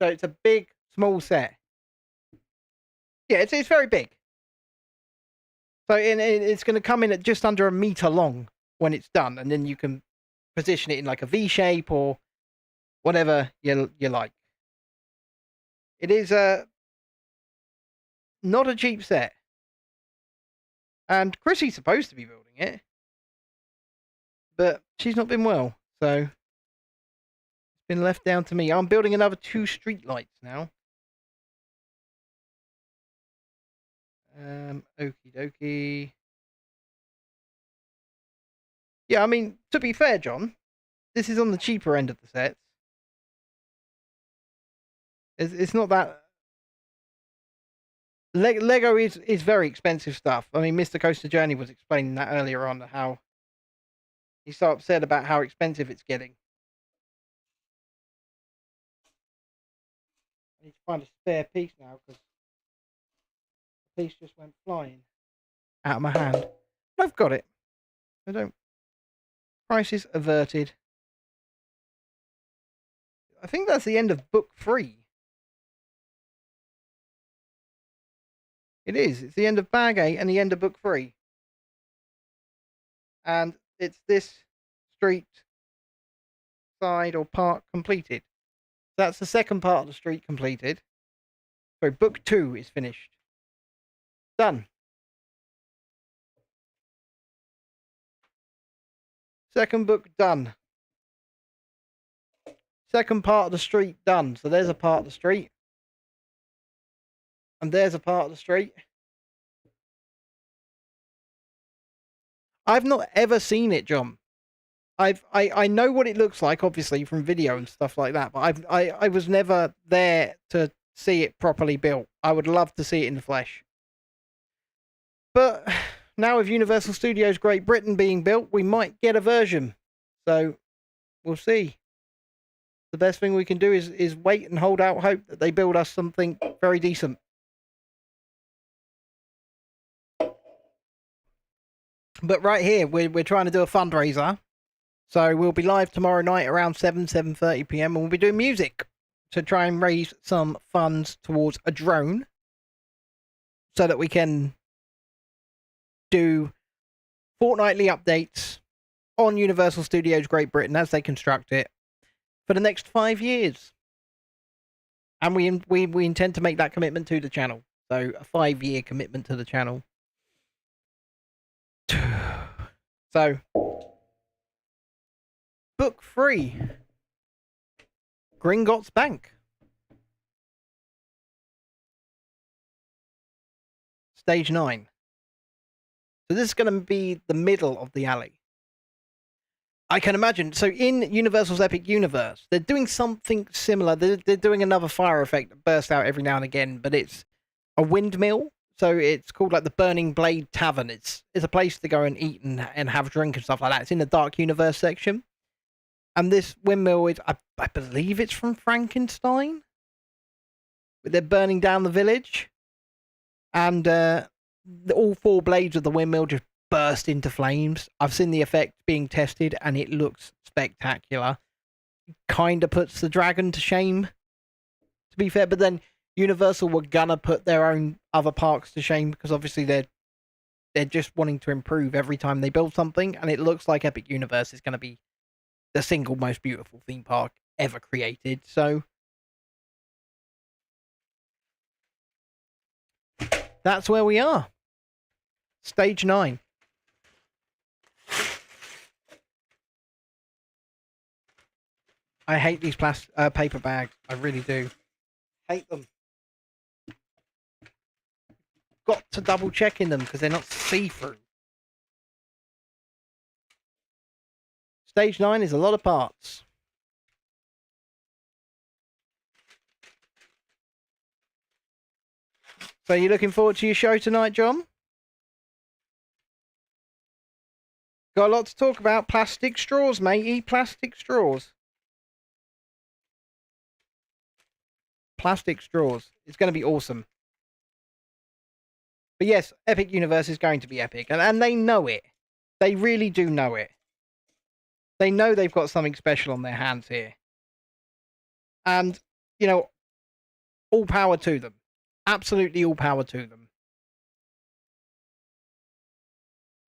So it's a big, small set. Yeah, it's very big. So it's going to come in at just under a meter long when it's done, and then you can position it in like a V shape or whatever you like. It is not a cheap set, and Chrissy's supposed to be building it, but she's not been well, so it's been left down to me. I'm building another 2 street lights now. Okie dokie. Yeah, I mean, to be fair, John, this is on the cheaper end of the sets. It's not that... Lego is very expensive stuff. I mean, Mr. Coaster Journey was explaining that earlier on, how He's so upset about how expensive it's getting. I need to find a spare piece now because the piece just went flying out of my hand. I've got it. I don't. Prices averted. I think that's the end of book 3. It is. It's the end of bag 8 and the end of book 3. And it's this street side or part completed. That's the second part of the street completed. So book 2 is finished. Done. Second book done. Second part of the street done. So there's a part of the street. And there's a part of the street. I've not ever seen it, John. I know what it looks like, obviously, from video and stuff like that, but I was never there to see it properly built. I would love to see it in the flesh. But now with Universal Studios Great Britain being built, we might get a version. So we'll see. The best thing we can do is wait and hold out hope that they build us something very decent. But right here, we're trying to do a fundraiser. So we'll be live tomorrow night around 7:30 p.m. and we'll be doing music to try and raise some funds towards a drone so that we can do fortnightly updates on Universal Studios Great Britain as they construct it for the next 5 years. And we intend to make that commitment to the channel. So a 5-year commitment to the channel. So book 3, Gringotts Bank. Stage 9. So this is going to be the middle of the alley. I can imagine. So in Universal's Epic Universe, they're doing something similar. They're doing another fire effect that bursts out every now and again, but it's a windmill. So it's called like the Burning Blade Tavern. It's a place to go and eat and have a drink and stuff like that. It's in the Dark Universe section. And this windmill is, I believe it's from Frankenstein. But they're burning down the village. And all 4 blades of the windmill just burst into flames. I've seen the effect being tested and it looks spectacular. Kind of puts the dragon to shame, to be fair. But then Universal were gonna put their own other parks to shame because obviously they're just wanting to improve every time they build something. And it looks like Epic Universe is going to be the single most beautiful theme park ever created. So that's where we are. Stage 9. I hate these paper bags. I really do. Hate them. Got to double check in them because they're not see-through. Stage 9 is a lot of parts. So you looking forward to your show tonight, John? Got a lot to talk about. Plastic straws, matey. Plastic straws. Plastic straws. It's going to be awesome. But yes, Epic Universe is going to be epic. And they know it. They really do know it. They know they've got something special on their hands here. And, you know, all power to them. Absolutely all power to them.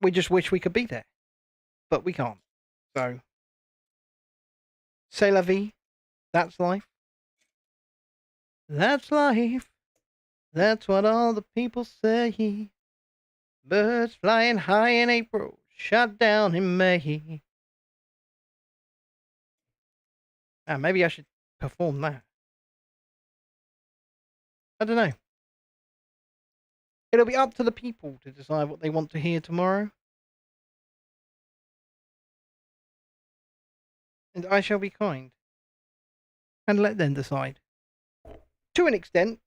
We just wish we could be there. But we can't. So, c'est la vie. That's life. That's life. That's what all the people say. Birds flying high in April, shot down in May. Ah, maybe I should perform that. I don't know. It'll be up to the people to decide what they want to hear tomorrow. And I shall be kind. And let them decide. To an extent.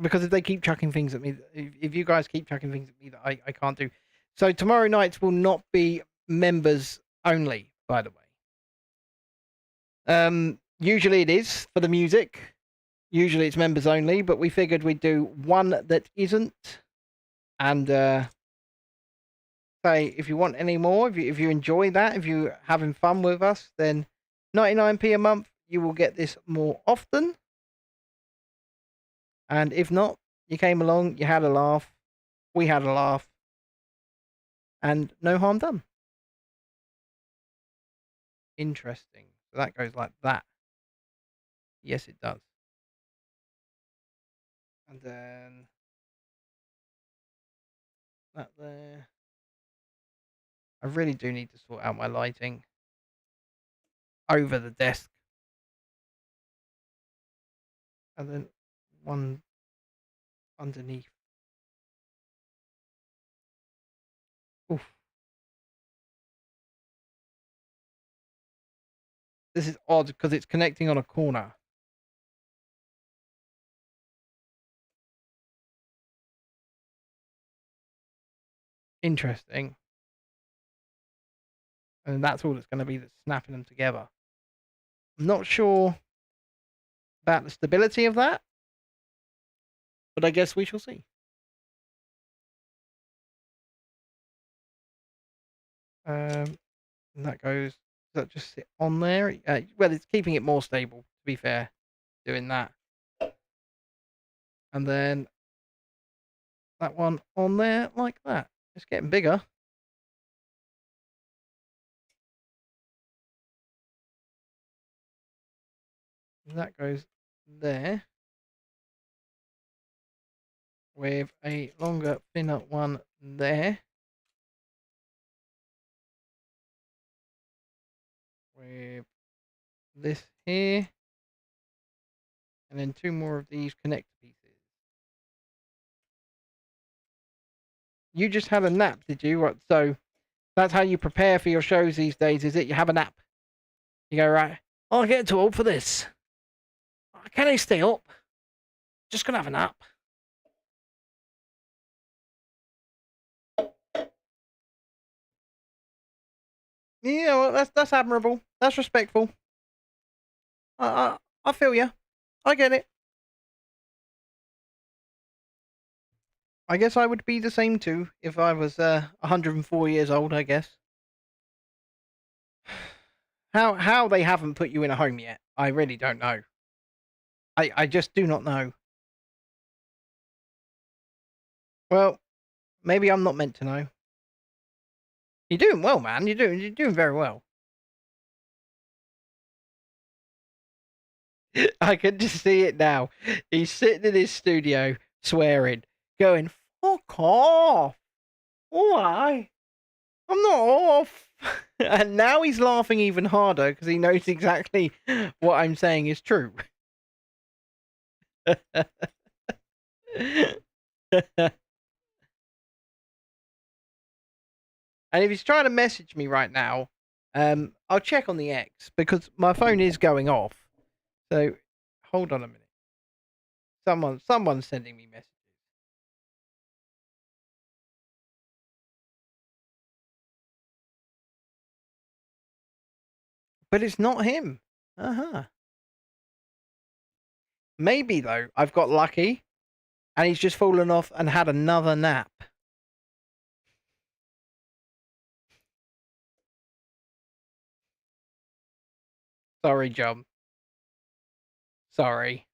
Because if they keep chucking things at me, if you guys keep chucking things at me that I can't do. So tomorrow nights will not be members only, by the way. Usually it is for the music. Usually it's members only, but we figured we'd do one that isn't. And say if you want any more, if you enjoy that, if you're having fun with us, then 99p a month, you will get this more often. And if not, you came along, you had a laugh, we had a laugh, and no harm done. Interesting. So that goes like that. Yes, it does. And then that there. I really do need to sort out my lighting over the desk. And then one underneath. Oof. This is odd because it's connecting on a corner. Interesting. And that's all it's going to be, that's snapping them together. I'm not sure about the stability of that, but I guess we shall see. And that goes, does that just sit on there? Well, it's keeping it more stable, to be fair, doing that. And then that one on there like that. It's getting bigger. That goes there with a longer, thinner one there. With this here. And then two more of these connector pieces. You just had a nap, did you? What? So that's how you prepare for your shows these days, is it? You have a nap. You go, right, I'll get too old for this. Can I stay up? Just gonna have a nap. Yeah, well, that's admirable. That's respectful. I feel you. I get it. I guess I would be the same too if I was 104 years old, I guess. How they haven't put you in a home yet, I really don't know. I just do not know. Well, maybe I'm not meant to know. You're doing well, man. You're doing very well. I can just see it now. He's sitting in his studio swearing, going, "Fuck off! Why? I'm not off." And now he's laughing even harder because he knows exactly what I'm saying is true. And if he's trying to message me right now, I'll check on the X because my phone is going off. So hold on a minute. Someone's sending me messages. But it's not him. Maybe though, I've got lucky and he's just fallen off and had another nap. Sorry, John. Sorry.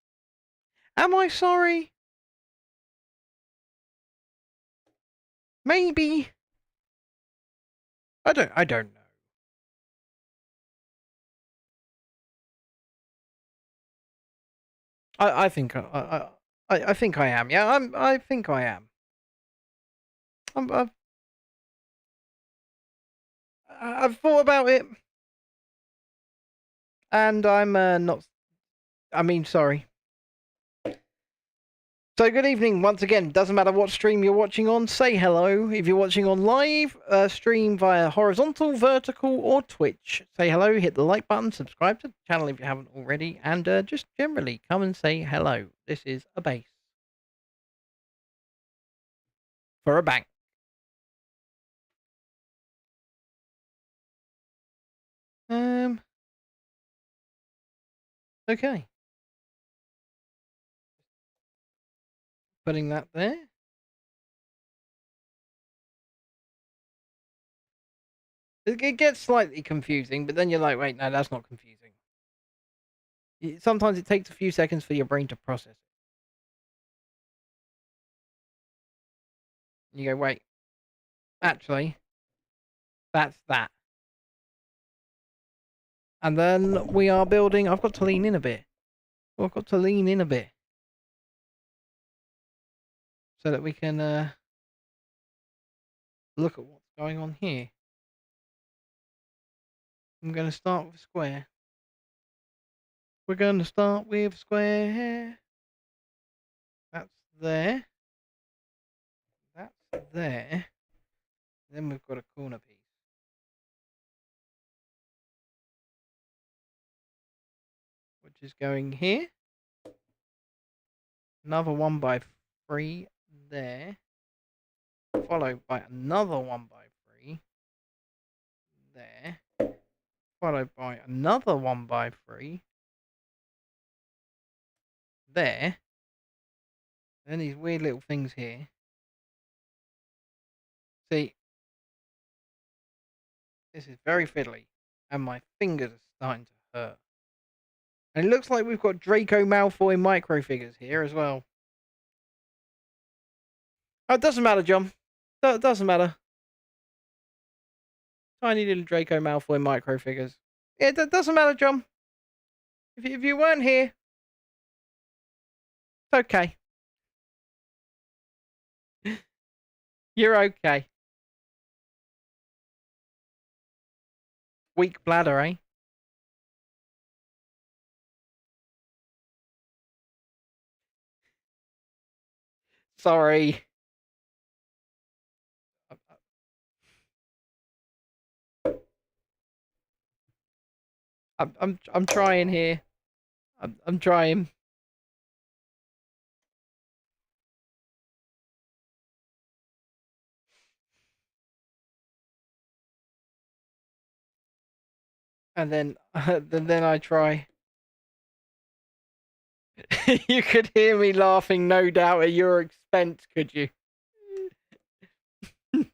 Am I sorry? Maybe. I don't know. I think I think I am. Yeah, I think I am. I've thought about it, and I'm not. I mean, sorry. So good evening once again. Doesn't matter what stream you're watching on. Say hello if you're watching on live stream via horizontal, vertical, or Twitch. Say hello. Hit the like button. Subscribe to the channel if you haven't already, and just generally come and say hello. This is a base. for a bank. Okay. Putting that there. It gets slightly confusing, but then you're like, wait, no, that's not confusing. Sometimes it takes a few seconds for your brain to process it. You go, wait, actually, that's that. And then we are building. I've got to lean in a bit. I've got to lean in a bit. So that we can look at what's going on here. I'm going to start with square. We're going to start with square. That's there. That's there. Then we've got a corner piece. Which is going here. Another 1x3 there. Followed by another 1x3 there. Followed by another 1x3 there. And then these weird little things here. See, this is very fiddly, and my fingers are starting to hurt. And it looks like we've got Draco Malfoy micro figures here as well. Oh, it doesn't matter, John. It doesn't matter. Tiny little Draco Malfoy micro figures. Yeah, that doesn't matter, John. If you weren't here, it's okay. You're okay. Weak bladder, eh? Sorry. I'm trying here. I'm trying. And then then I try. You could hear me laughing, no doubt, at your expense, could you?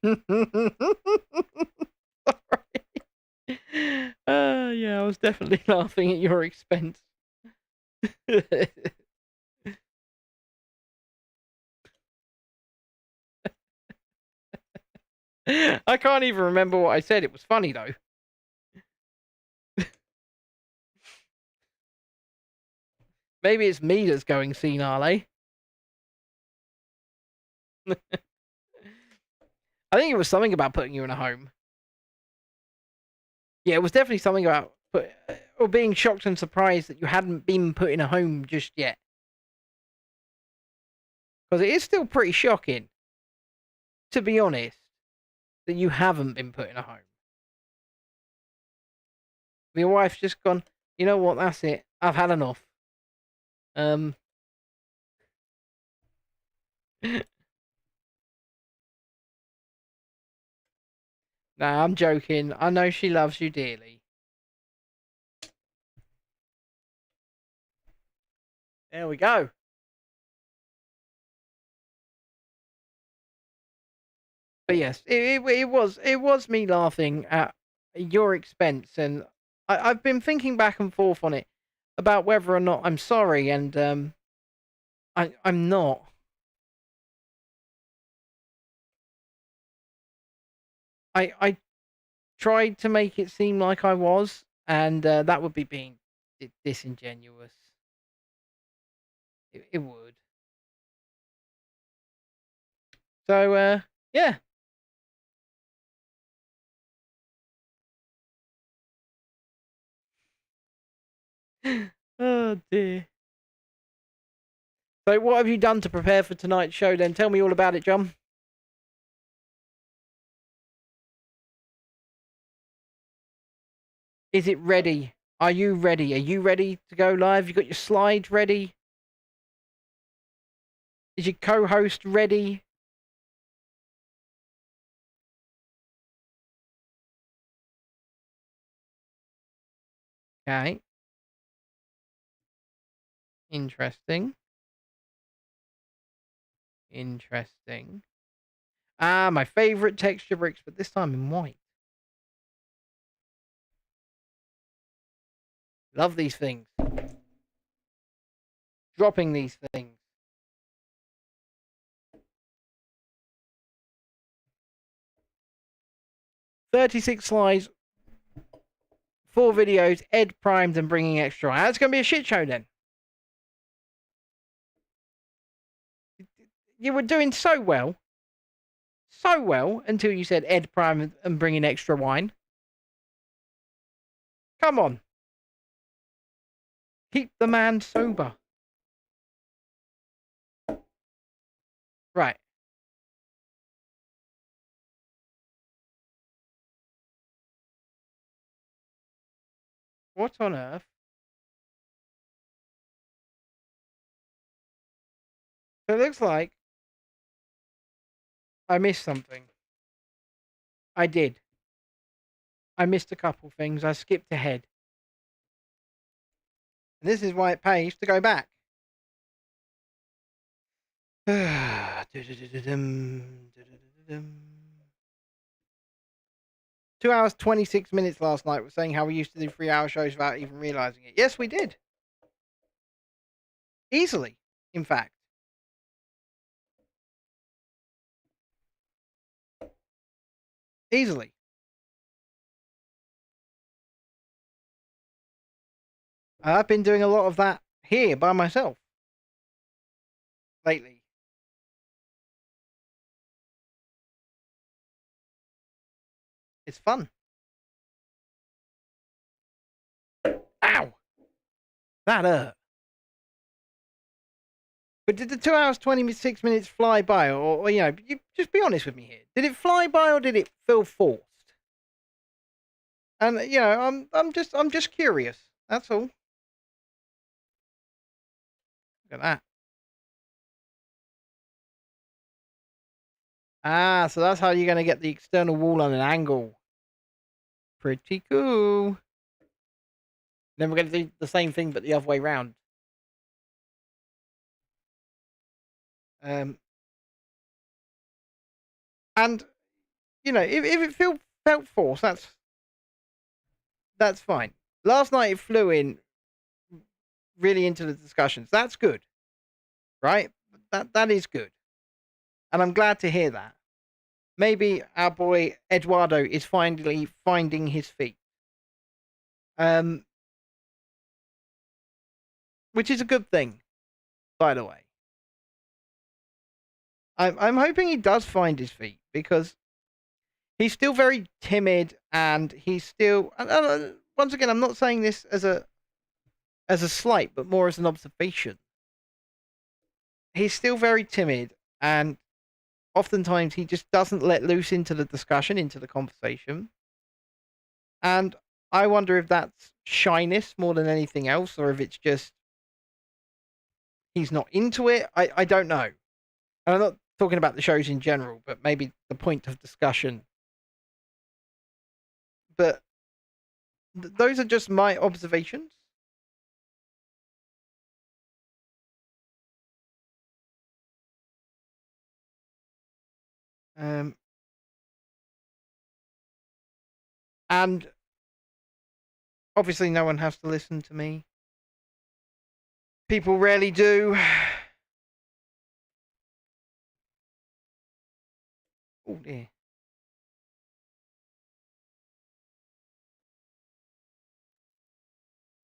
Sorry. Yeah, I was definitely laughing at your expense. I can't even remember what I said. It was funny, though. Maybe it's me that's going senile, eh? I think it was something about putting you in a home. Yeah, it was definitely something about or being shocked and surprised that you hadn't been put in a home just yet. Because it is still pretty shocking, to be honest, that you haven't been put in a home. Your wife's just gone, you know what, that's it. I've had enough. No, I'm joking. I know she loves you dearly. There we go. But yes, it was me laughing at your expense, and I've been thinking back and forth on it about whether or not I'm sorry, and I'm not. I tried to make it seem like I was, and that would be being disingenuous. It would. So yeah. Oh dear. So what have you done to prepare for tonight's show then? Tell me all about it, John. Is it ready? Are you ready? Are you ready to go live? You got your slides ready? Is your co-host ready? Okay. Interesting. Interesting. Ah, my favorite texture bricks, but this time in white. Love these things. Dropping these things. "36 slides, 4 videos, Ed primed and bringing extra. That's going to be a shit show then. You were doing so well until you said Ed prime and bringing extra wine. Come on. Keep the man sober. Right. What on earth? It looks like I missed something. I did. I missed a couple things. I skipped ahead. And this is why it pays to go back. 2 hours, 26 minutes last night was saying how we used to do 3-hour shows without even realizing it. Yes, we did. Easily, in fact. Easily. I've been doing a lot of that here by myself lately. It's fun. Ow! That hurt. But did the 2 hours, 26 minutes fly by? Or you know, you just be honest with me here. Did it fly by or did it feel forced? And you know, I'm just curious. That's all. Look at that. Ah, so that's how you're going to get the external wall on an angle. Pretty cool. Then we're going to do the same thing, but the other way round. And you know, if it felt forced, that's fine. Last night it flew in really into the discussions. That's good, right? That is good, and I'm glad to hear that. Maybe our boy Eduardo is finally finding his feet. Which is a good thing, by the way. I'm hoping he does find his feet because he's still very timid and he's still. Once again, I'm not saying this as a slight, but more as an observation. He's still very timid and oftentimes he just doesn't let loose into the discussion, into the conversation. And I wonder if that's shyness more than anything else, or if it's just he's not into it. I don't know. And I'm not talking about the shows in general, but maybe the point of discussion. But those are just my observations. And obviously no one has to listen to me. People rarely do. Oh dear.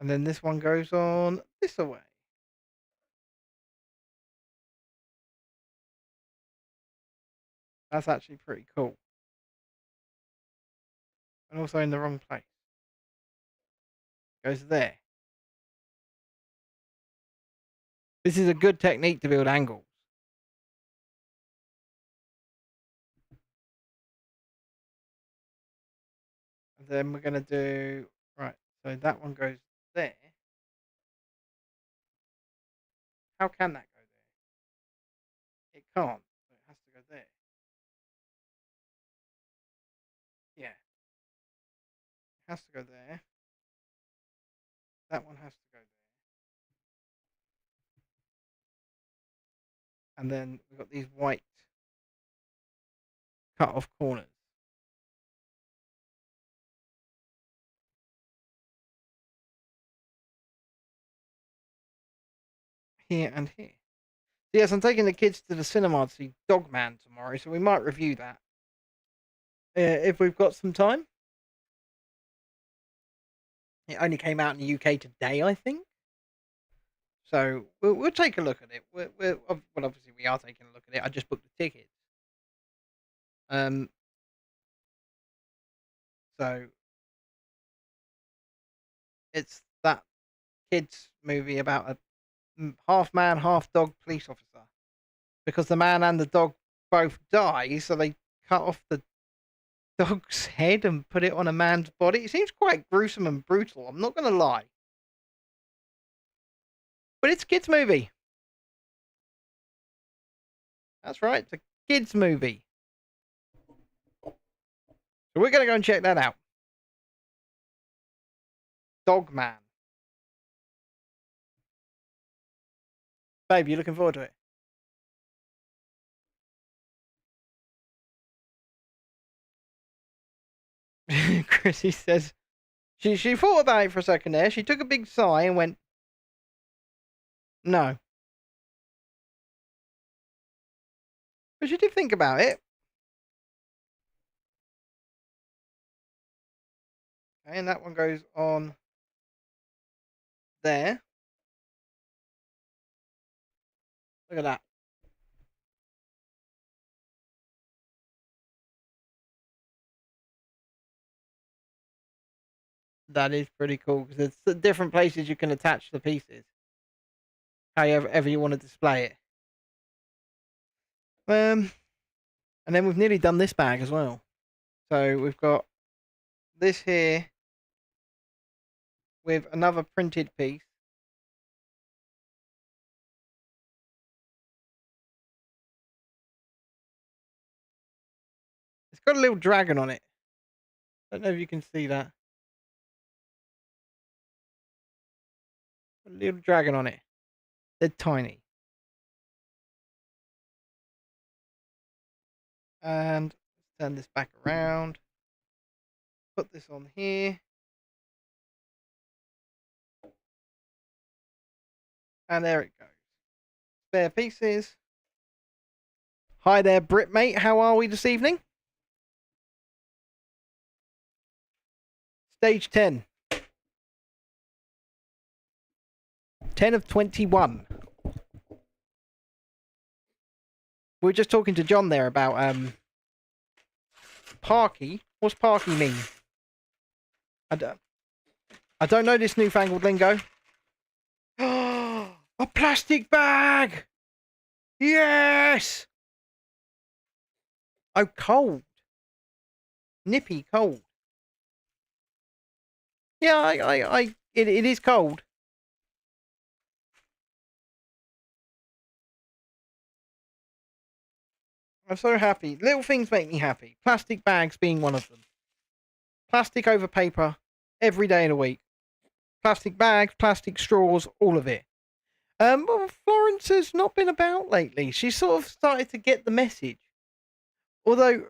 And then this one goes on this way. That's actually pretty cool. And also in the wrong place. Goes there. This is a good technique to build angles. And then we're going to do... Right, so that one goes there. How can that go there? It can't. So it has to go there. Yeah. It has to go there. That one has to go there. And then we've got these white cut off corners. Here and here. So yes, I'm taking the kids to the cinema to see Dogman tomorrow, so we might review that. If we've got some time. It only came out in the UK today, I think. So we'll take a look at it. Well, obviously we are taking a look at it. I just booked the tickets. So it's that kids movie about a half man, half dog police officer. Because the man and the dog both die, so they cut off the dog's head and put it on a man's body. It seems quite gruesome and brutal, I'm not going to lie. But it's a kids' movie. That's right, it's a kids' movie. So we're going to go and check that out. Dogman. Babe, you looking forward to it? Chrissy says she thought about it for a second there. She took a big sigh and went, no. But she did think about it. Okay, and that one goes on there. Look at that. That is pretty cool because there's different places you can attach the pieces. However you want to display it. And then we've nearly done this bag as well. So we've got this here with another printed piece. It's got a little dragon on it. Don't know if you can see that. A little dragon on it. They're tiny. And turn this back around. Put this on here. And there it goes. Spare pieces. Hi there, Britmate. How are we this evening? Stage 10. 10 of 21. We were just talking to John there about Parky. What's Parky mean? I don't know this newfangled lingo. A plastic bag! Yes! Oh, cold. Nippy cold. Yeah, it is cold. I'm so happy. Little things make me happy. Plastic bags being one of them. Plastic over paper every day of the week. Plastic bags, plastic straws, all of it. Well, Florence has not been about lately. She sort of started to get the message. Although,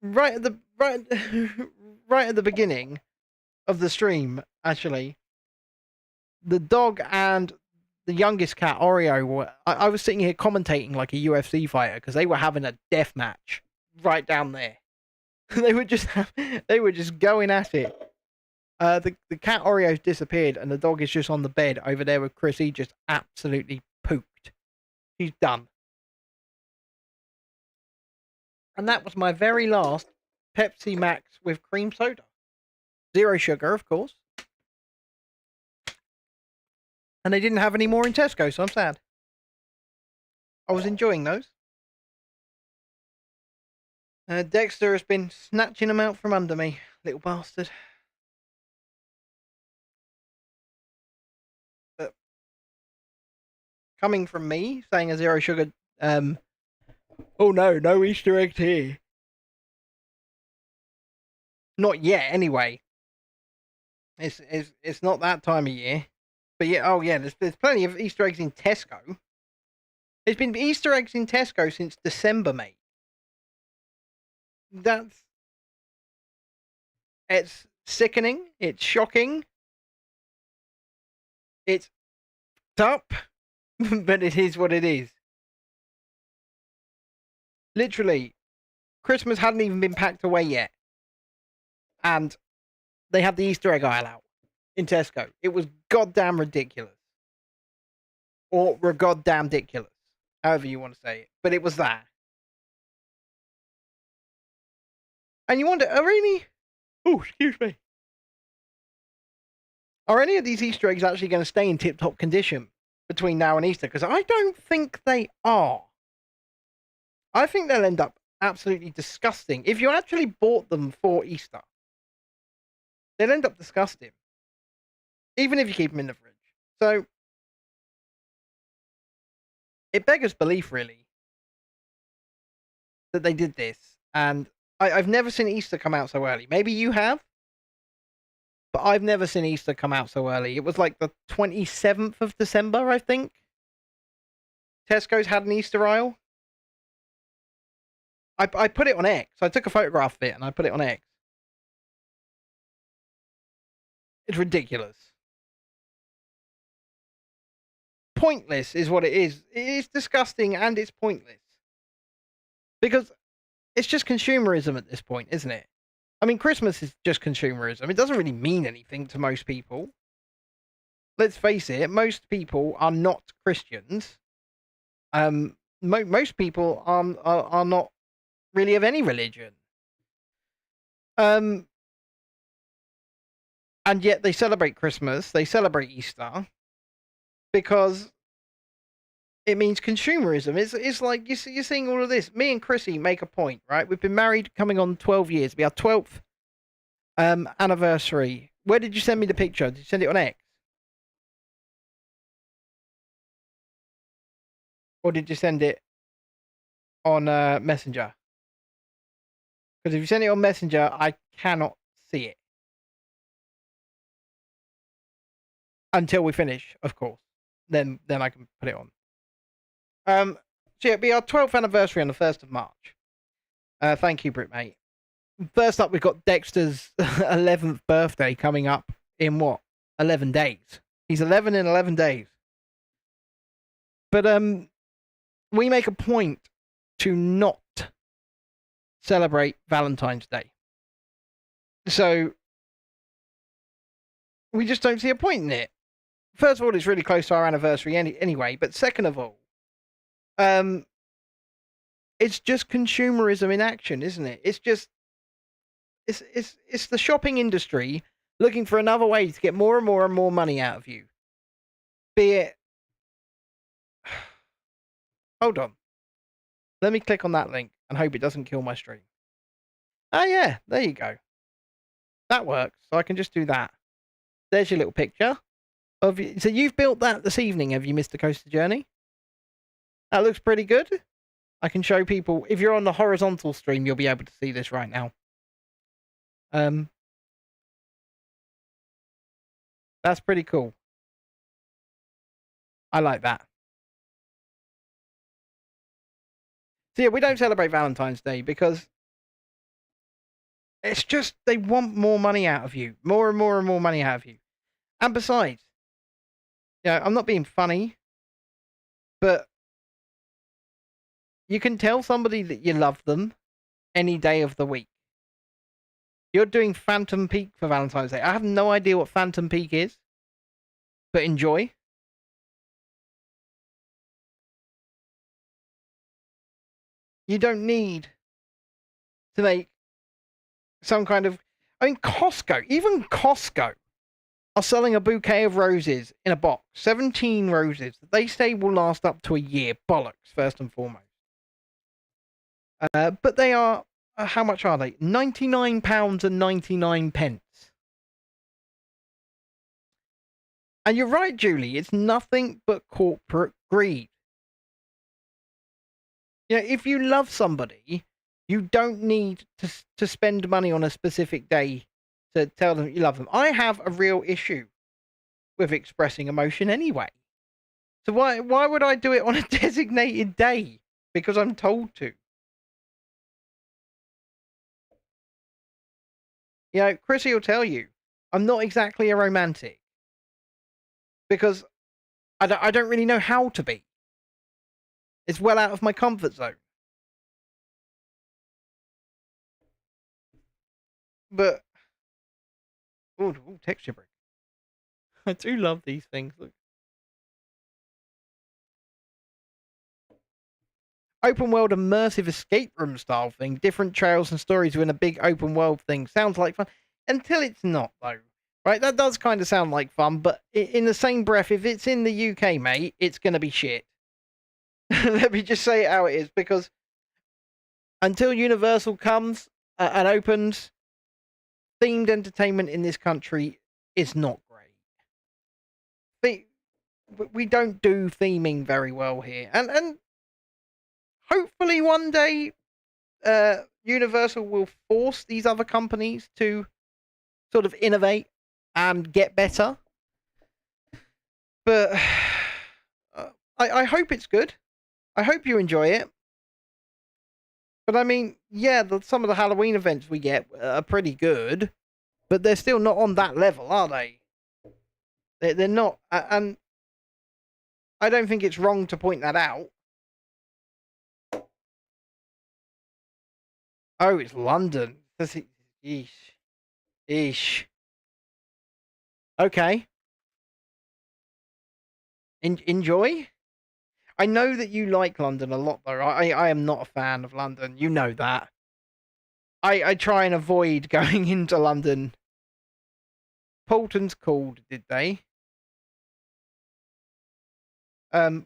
right at the beginning of the stream, actually, the dog and the youngest cat, Oreo, I was sitting here commentating like a UFC fighter because they were having a death match right down there. they were just going at it. The cat Oreo's disappeared and the dog is just on the bed over there with Chrissy, just absolutely pooped. She's done. And that was my very last Pepsi Max with cream soda. 0 sugar, of course. And they didn't have any more in Tesco, so I'm sad. I was enjoying those. Dexter has been snatching them out from under me, little bastard. But coming from me, saying a 0 sugar, oh no Easter eggs here. Not yet, anyway. It's not that time of year. But yeah, oh yeah, there's plenty of Easter eggs in Tesco. There's been Easter eggs in Tesco since December, mate. It's sickening. It's shocking. It's up, but it is what it is. Literally, Christmas hadn't even been packed away yet, and they had the Easter egg aisle out in Tesco. It was goddamn ridiculous, or goddamn ridiculous, however you want to say it. But it was that, and you wonder, are any? Oh, excuse me. Are any of these Easter eggs actually going to stay in tip-top condition between now and Easter? Because I don't think they are. I think they'll end up absolutely disgusting. If you actually bought them for Easter, they'll end up disgusting. Even if you keep them in the fridge. So, it beggars belief, really, that they did this. And I've never seen Easter come out so early. Maybe you have. But I've never seen Easter come out so early. It was like the 27th of December, I think. Tesco's had an Easter aisle. I put it on X. I took a photograph of it and I put it on X. It's ridiculous. Pointless is what it is. It is disgusting and it's pointless. Because it's just consumerism at this point, isn't it? I mean, Christmas is just consumerism. It doesn't really mean anything to most people. Let's face it, most people are not Christians. Most people are not really of any religion. And yet they celebrate Christmas, they celebrate Easter, because it means consumerism. It's like you're seeing all of this. Me and Chrissy make a point, right? We've been married coming on 12 years. It'll be our 12th anniversary. Where did you send me the picture? Did you send it on X? Or did you send it on Messenger? Because if you send it on Messenger, I cannot see it. Until we finish, of course. Then I can put it on. So yeah, it'll be our 12th anniversary on the 1st of March. Thank you, Brit, mate. First up, we've got Dexter's 11th birthday coming up in what? 11 days. He's 11 in 11 days. But we make a point to not celebrate Valentine's Day. So we just don't see a point in it. First of all, it's really close to our anniversary anyway, but second of all, it's just consumerism in action, isn't it? It's just it's the shopping industry looking for another way to get more and more and more money out of you. Be it hold on. Let me click on that link and hope it doesn't kill my stream. Oh yeah, there you go. That works. So I can just do that. There's your little picture of you. So you've built that this evening, have you, Mr. Coaster Journey? That looks pretty good. I can show people. If you're on the horizontal stream, you'll be able to see this right now. That's pretty cool. I like that. So yeah, we don't celebrate Valentine's Day because it's just they want more money out of you. More and more and more money out of you. And besides, yeah, I'm not being funny, but you can tell somebody that you love them any day of the week. You're doing Phantom Peak for Valentine's Day. I have no idea what Phantom Peak is, but enjoy. You don't need to make some kind of... I mean, even Costco are selling a bouquet of roses in a box. 17 roses that they say will last up to a year. Bollocks, first and foremost. But they are... how much are they? £99.99. And you're right, Julie. It's nothing but corporate greed. You know, if you love somebody, you don't need to spend money on a specific day to tell them you love them. I have a real issue with expressing emotion anyway. So why would I do it on a designated day? Because I'm told to. You know, Chrissy will tell you, I'm not exactly a romantic. Because I don't really know how to be. It's well out of my comfort zone. But, texture break. I do love these things. Look. Open world immersive escape room style thing. Different trails and stories within a big open world thing. Sounds like fun. Until it's not, though. Right? That does kind of sound like fun, but in the same breath, if it's in the UK, mate, it's going to be shit. Let me just say it how it is, because until Universal comes and opens, themed entertainment in this country is not great. We don't do theming very well here. And hopefully one day Universal will force these other companies to sort of innovate and get better. But I hope it's good. I hope you enjoy it. But I mean, yeah, some of the Halloween events we get are pretty good, but they're still not on that level, are they? They're not, and I don't think it's wrong to point that out. Oh, it's London. Eesh. Eesh. Okay. Enjoy? I know that you like London a lot, though. I am not a fan of London. You know that. I try and avoid going into London. Paulton's called, did they?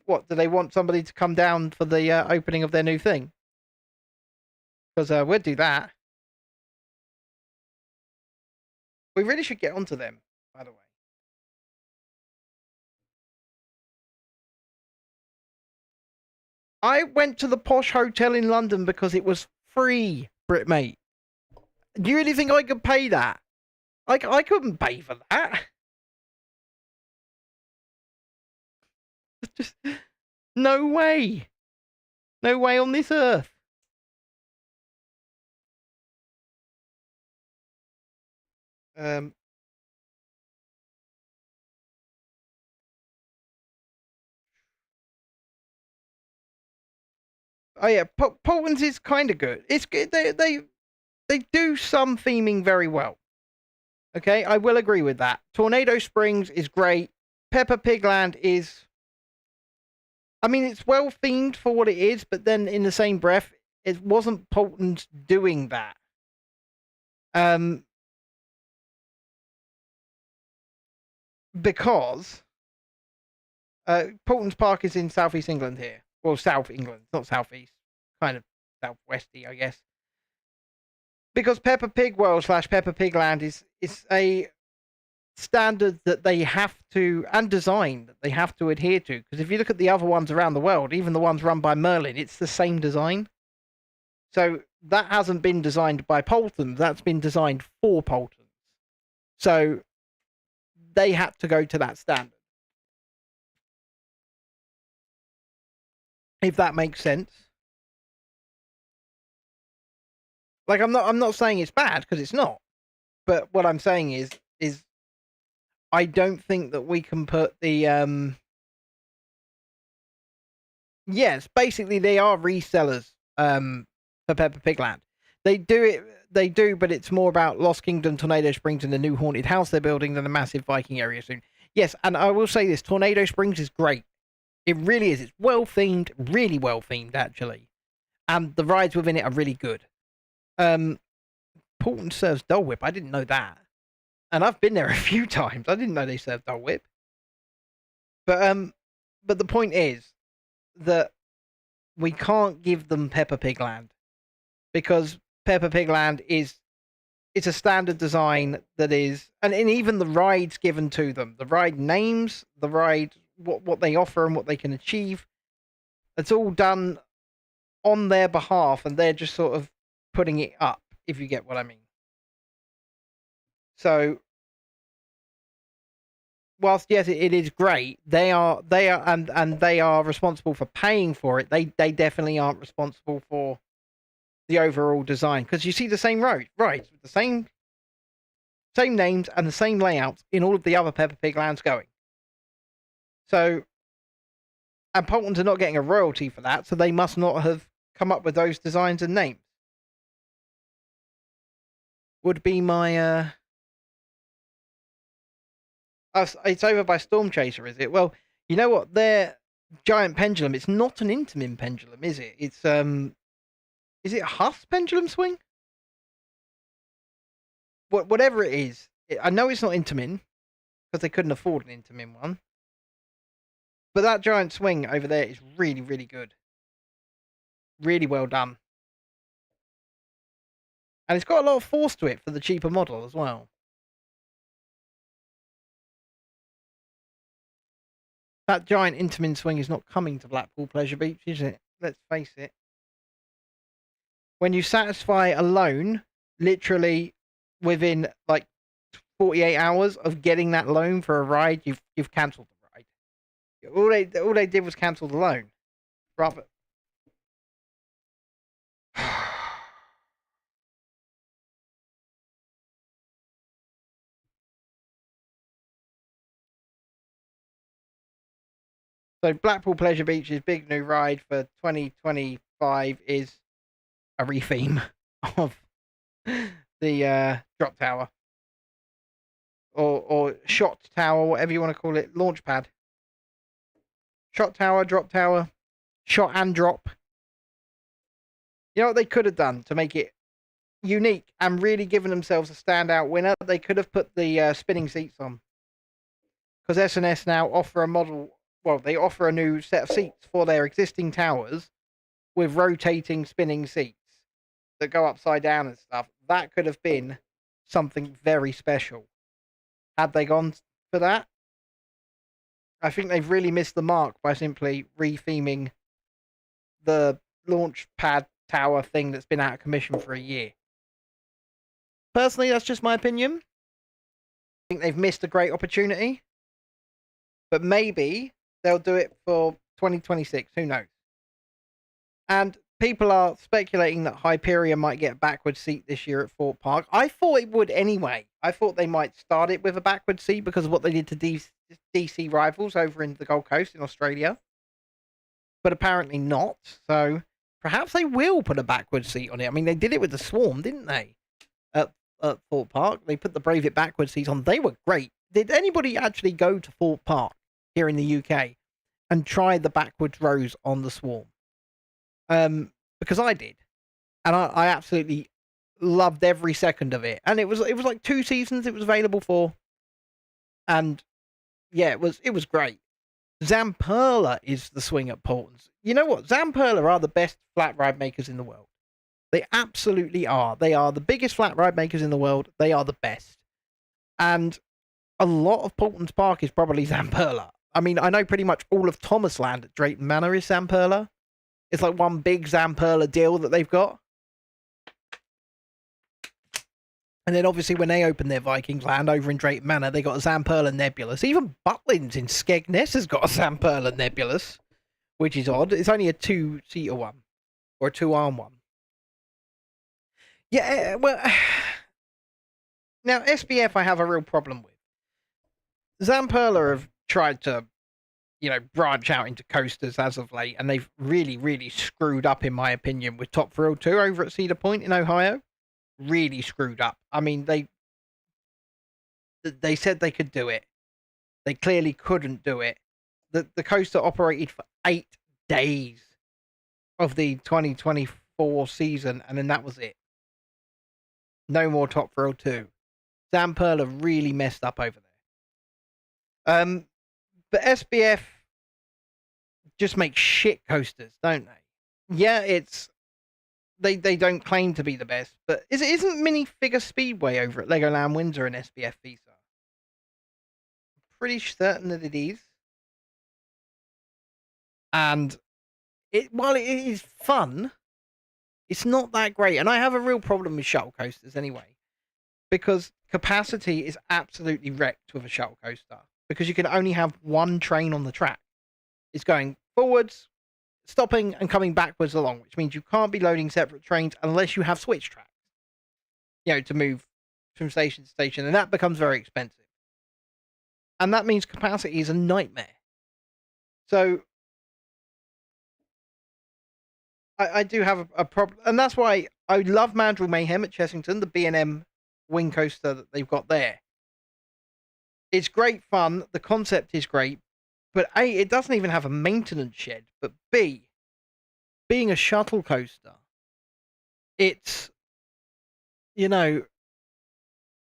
What, do they want somebody to come down for the opening of their new thing? Because we'll do that. We really should get onto them, by the way. I went to the posh hotel in London because it was free, Britmate. Do you really think I could pay that? I couldn't pay for that. Just no way. No way on this earth. Oh yeah, Polton's is kind of good. It's good. They do some theming very well. Okay, I will agree with that. Tornado Springs is great. Peppa Pig Land is, I mean, it's well themed for what it is, but then in the same breath, it wasn't Polton's doing that. Because Polton's Park is in southeast England here. Well, South England, not southeast. Kind of southwesty, I guess. Because Peppa Pig World / Peppa Pig Land is a standard that they have to, and design that they have to adhere to. Because if you look at the other ones around the world, even the ones run by Merlin, it's the same design. So that hasn't been designed by Polton. That's been designed for Polton. So they had to go to that standard. If that makes sense. Like, I'm not saying it's bad, because it's not. But what I'm saying is I don't think that we can put the yes, basically they are resellers for Peppa Pig Land. They do, but it's more about Lost Kingdom, Tornado Springs, and the new haunted house they're building than a massive Viking area soon. Yes, and I will say this, Tornado Springs is great. It really is. It's well themed, really well themed actually. And the rides within it are really good. Portland serves Dole Whip. I didn't know that. And I've been there a few times. I didn't know they served Dole Whip. But the point is that we can't give them Peppa Pig Land, because Peppa Pig Land it's a standard design that is, and even the rides given to them, the ride names, the ride, what they offer and what they can achieve, it's all done on their behalf, and they're just sort of putting it up, if you get what I mean. So whilst yes, it is great, they are and they are responsible for paying for it. They definitely aren't responsible for the overall design, because you see the same rides with the same names and the same layouts in all of the other Peppa Pig lands going. So, and Poltons are not getting a royalty for that, so they must not have come up with those designs and names. Would be my it's over by Storm Chaser, is it? Well, you know what? Their giant pendulum, it's not an Intamin pendulum, is it? It's is it a Huss pendulum swing? Whatever it is, I know it's not Intamin, because they couldn't afford an Intamin one. But that giant swing over there is really, really good. Really well done. And it's got a lot of force to it for the cheaper model as well. That giant Intamin swing is not coming to Blackpool Pleasure Beach, is it? Let's face it. When you satisfy a loan, literally within like 48 hours of getting that loan for a ride, you've cancelled the ride. All they did was cancel the loan. Rather. So Blackpool Pleasure Beach's big new ride for 2025 is a retheme of the drop tower. Or shot tower, whatever you want to call it, launch pad. Shot tower, drop tower, shot and drop. You know what they could have done to make it unique and really given themselves a standout winner? They could have put the spinning seats on. Because S&S now offer a model, well, they offer a new set of seats for their existing towers with rotating spinning seats that go upside down and stuff. That could have been something very special. Had they gone for that? I think they've really missed the mark by simply retheming the launch pad tower thing that's been out of commission for a year. Personally, that's just my opinion. I think they've missed a great opportunity. But maybe they'll do it for 2026. Who knows? And people are speculating that Hyperion might get a backward seat this year at Fort Park. I thought it would anyway. I thought they might start it with a backward seat because of what they did to DC rivals over in the Gold Coast in Australia. But apparently not. So perhaps they will put a backward seat on it. I mean, they did it with the Swarm, didn't they? At Fort Park. They put the Brave It backward seats on. They were great. Did anybody actually go to Fort Park here in the UK and try the backwards rows on the Swarm? Because I did. And I absolutely loved every second of it. And it was like 2 seasons it was available for. And yeah, it was great. Zamperla is the swing at Portons. You know what? Zamperla are the best flat ride makers in the world. They absolutely are. They are the biggest flat ride makers in the world. They are the best. And a lot of Portons Park is probably Zamperla. I mean, I know pretty much all of Thomasland at Drayton Manor is Zamperla. It's like one big Zamperla deal that they've got. And then obviously when they opened their Vikings land over in Drayton Manor, they got a Zamperla Nebulous. Even Butlins in Skegness has got a Zamperla Nebulous, which is odd. It's only a 2-seater one, or a 2-arm one. Yeah, well, now SBF I have a real problem with. Zamperla have tried to, branch out into coasters as of late, and they've really, really screwed up, in my opinion, with Top Thrill 2 over at Cedar Point in Ohio. Really screwed up. I mean, they said they could do it. They clearly couldn't do it. The coaster operated for 8 days of the 2024 season, and then that was it. No more Top Thrill 2. Zamperla really messed up over there. But SBF just make shit coasters, don't they? Yeah, they don't claim to be the best, but isn't Minifigure Speedway over at Legoland Windsor an SBF visa? I'm pretty certain that it is. And while it is fun, it's not that great. And I have a real problem with shuttle coasters anyway, because capacity is absolutely wrecked with a shuttle coaster. because you can only have one train on the track. It's going forwards, stopping, and coming backwards along, which means you can't be loading separate trains unless you have switch tracks, to move from station to station, and that becomes very expensive. And that means capacity is a nightmare. So I do have a problem, and that's why I love Mandrill Mayhem at Chessington, the B&M wing coaster that they've got there. It's great fun, the concept is great, but A, it doesn't even have a maintenance shed, but B, being a shuttle coaster, it's,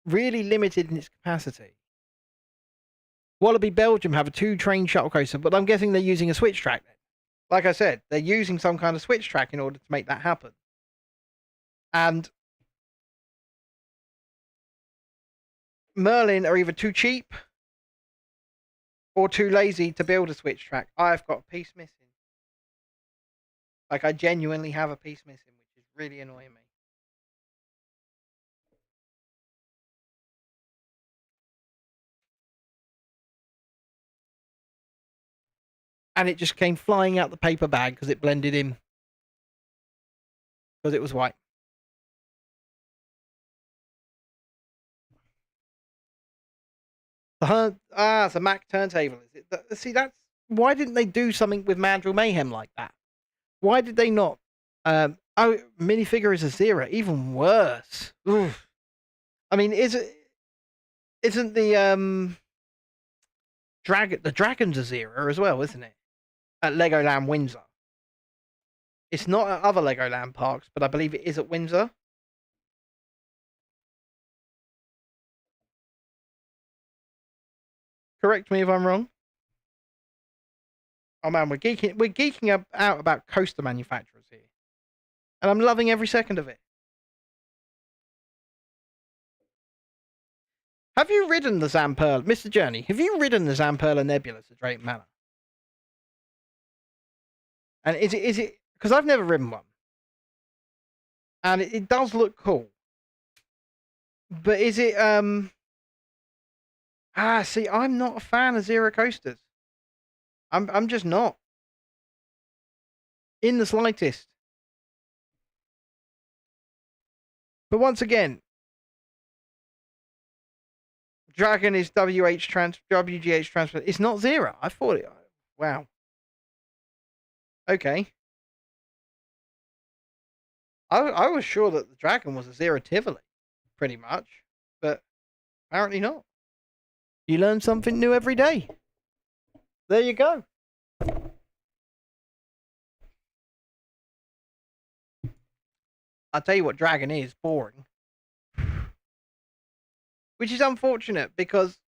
really limited in its capacity. Wallaby Belgium have a 2-train shuttle coaster, but I'm guessing they're using a switch track then. Like I said, they're using some kind of switch track in order to make that happen. And Merlin are either too cheap or too lazy to build a switch track. I've got a piece missing. Like, I genuinely have a piece missing, which is really annoying me. And it just came flying out the paper bag because it blended in. Because it was white. It's a Mac turntable. Is it? See, that's... Why didn't they do something with Mandrill Mayhem like that? Why did they not... minifigure is a Zero. Even worse. Oof. I mean, isn't the... the Dragon's a Zero as well, isn't it? At Legoland Windsor. It's not at other Legoland parks, but I believe it is at Windsor. Correct me if I'm wrong. Oh man, we're geeking out about coaster manufacturers here. And I'm loving every second of it. Have you ridden the Zamperla, Mr. Journey? Have you ridden the Zamperla Nebulous at Drayton Manor? And is it? Because I've never ridden one, and it does look cool. But is it? See, I'm not a fan of Zero coasters. I'm just not. In the slightest. But once again, Dragon is WGH transfer. It's not Zero. I thought it. Wow. Okay. I was sure that the Dragon was a Zero Tivoli, pretty much, but apparently not. You learn something new every day. There you go. I'll tell you what Dragon is, boring. Which is unfortunate because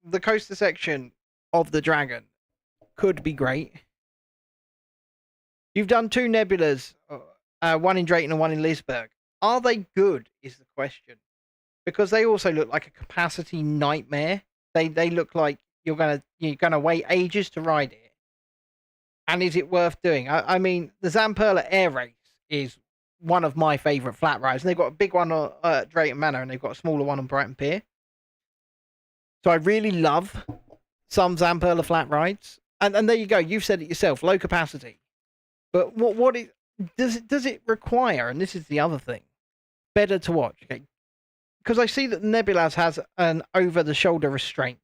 the coaster section of the Dragon could be great. You've done 2 Nebulas, one in Drayton and one in Lisburg. Are they good is the question. Because they also look like a capacity nightmare. They look like you're gonna wait ages to ride it. And is it worth doing? I mean, the Zamperla Air Race is one of my favourite flat rides. And they've got a big one at Drayton Manor and they've got a smaller one on Brighton Pier. So I really love some Zamperla flat rides. And there you go. You've said it yourself. Low capacity. But what does it require? And this is the other thing. Better to watch. Okay. Because I see that the Nebulas has an over-the-shoulder restraint.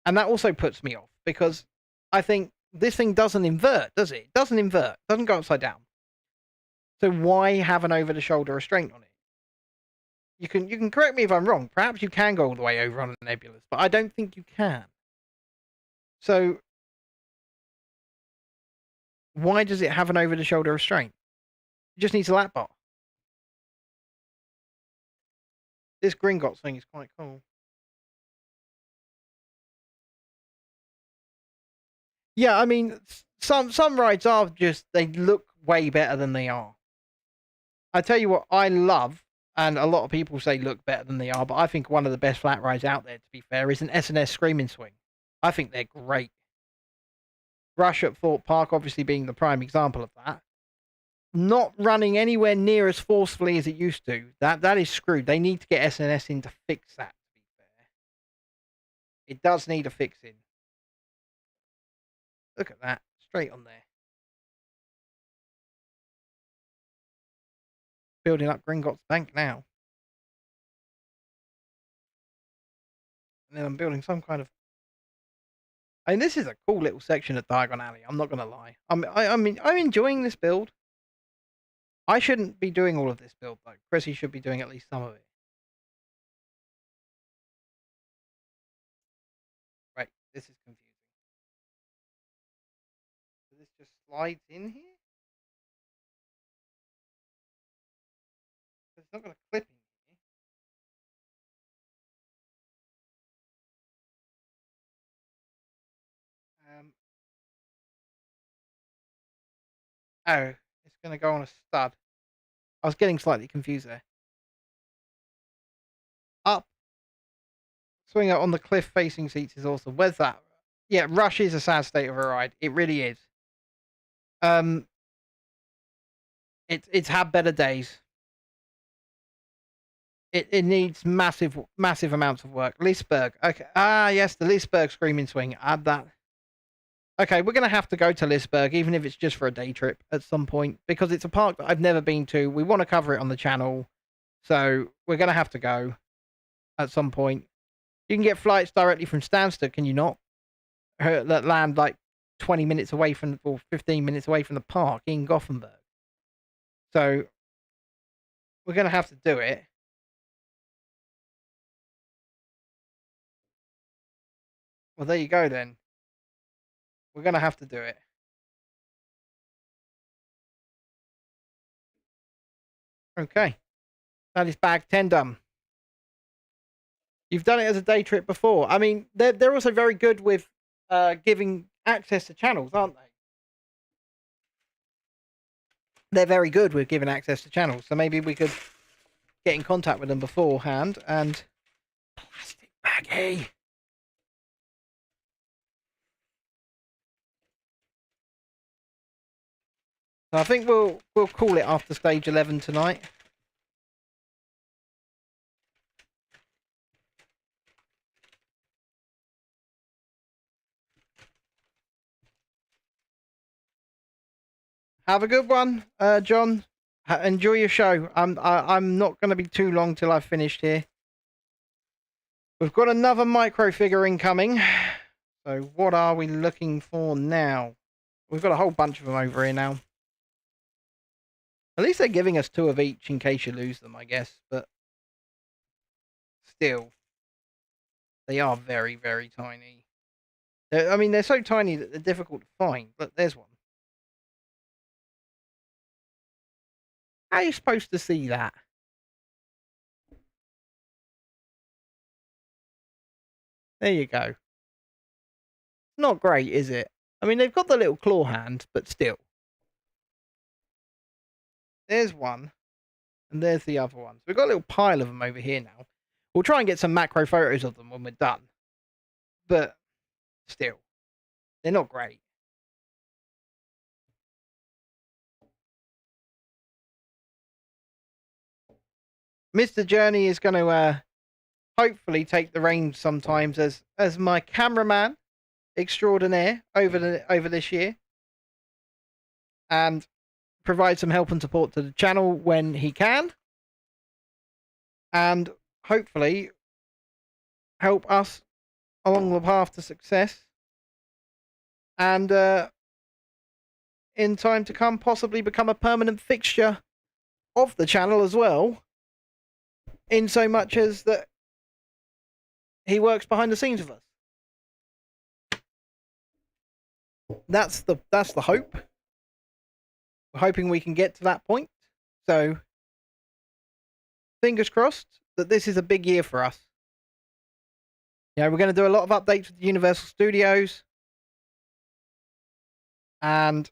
And that also puts me off. Because I think this thing doesn't invert, does it? It doesn't invert. It doesn't go upside down. So why have an over-the-shoulder restraint on it? You can correct me if I'm wrong. Perhaps you can go all the way over on the Nebulas. But I don't think you can. So why does it have an over-the-shoulder restraint? It just needs a lap bar. This Gringotts thing is quite cool. Yeah, I mean, some rides are just, they look way better than they are. I tell you what, I love, and a lot of people say look better than they are, but I think one of the best flat rides out there, to be fair, is an S&S Screaming Swing. I think they're great. Rush at Thorpe Park obviously being the prime example of that. Not running anywhere near as forcefully as it used to. That is screwed. They need to get S&S in to fix that, to be fair. It does need a fixing. Look at that. Straight on there. Building up Gringotts Bank now. And then I'm building some kind of... I mean, this is a cool little section of Diagon Alley. I'm not going to lie. I'm enjoying this build. I shouldn't be doing all of this build, though. Chrissy should be doing at least some of it. Right, this is confusing. So this just slides in here? It's not going to clip in here. Oh, it's going to go on a stud. I was getting slightly confused there. Up. Swing out on the cliff facing seats is awesome. Where's that? Yeah, Rush is a sad state of a ride. It really is. It's had better days. It needs massive amounts of work. Lisberg. Okay. Ah, yes, the Lisberg screaming swing. Add that. Okay, we're going to have to go to Lisberg, even if it's just for a day trip at some point, because it's a park that I've never been to. We want to cover it on the channel, so we're going to have to go at some point. You can get flights directly from Stansted, can you not? That land like 20 minutes away from, or 15 minutes away from the park in Gothenburg. So we're going to have to do it. Well, there you go then. We're going to have to do it. Okay. That is bag 10 done. You've done it as a day trip before. I mean, they're also very good with giving access to channels, aren't they? They're very good with giving access to channels. So maybe we could get in contact with them beforehand and... Plastic baggy! So I think we'll call it after stage 11 tonight. Have a good one, John. Enjoy your show. I'm not going to be too long till I've finished here. We've got another micro figure incoming. So what are we looking for now? We've got a whole bunch of them over here now. At least they're giving us 2 of each in case you lose them, I guess. But still, they are very, very tiny. I mean, they're so tiny that they're difficult to find. Look, there's one. How are you supposed to see that? There you go. Not great, is it? I mean, they've got the little claw hand, but still. There's one. And there's the other one. So we've got a little pile of them over here now. We'll try and get some macro photos of them when we're done. But still, they're not great. Mr. Journey is going to hopefully take the reins sometimes as my cameraman extraordinaire over this year, and provide some help and support to the channel when he can, and hopefully help us along the path to success, and in time to come possibly become a permanent fixture of the channel as well, in so much as that he works behind the scenes with us. That's the hope. We're hoping we can get to that point. So fingers crossed that this is a big year for us. Yeah, we're going to do a lot of updates with the Universal Studios and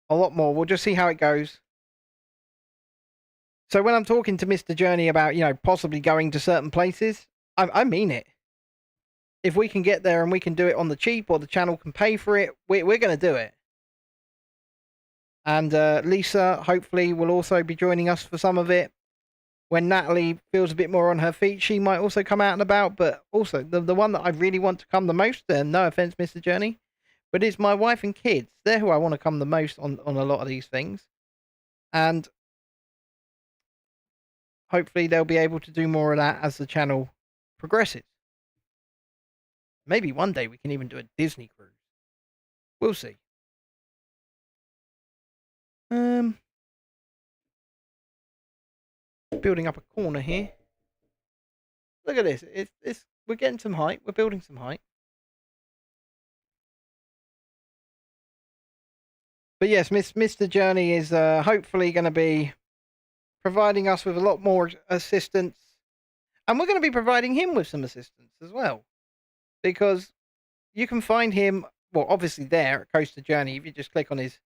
a lot more. We'll just see how it goes. So when I'm talking to Mr. Journey about, you know, possibly going to certain places, I mean it. If we can get there and we can do it on the cheap, or the channel can pay for it, we're going to do it. And Lisa, hopefully, will also be joining us for some of it. when Natalie feels a bit more on her feet, she might also come out and about. But also, the one that I really want to come the most, and no offense, Mr. Journey, but it's my wife and kids. They're who I want to come the most on a lot of these things. And hopefully they'll be able to do more of that as the channel progresses. Maybe one day we can even do a Disney cruise. We'll see. Building up a corner here. Look at this. We're getting some height. We're building some height. But yes, Mr. Journey is hopefully going to be providing us with a lot more assistance. And we're going to be providing him with some assistance as well. Because you can find him, well, obviously there at Coaster Journey, if you just click on his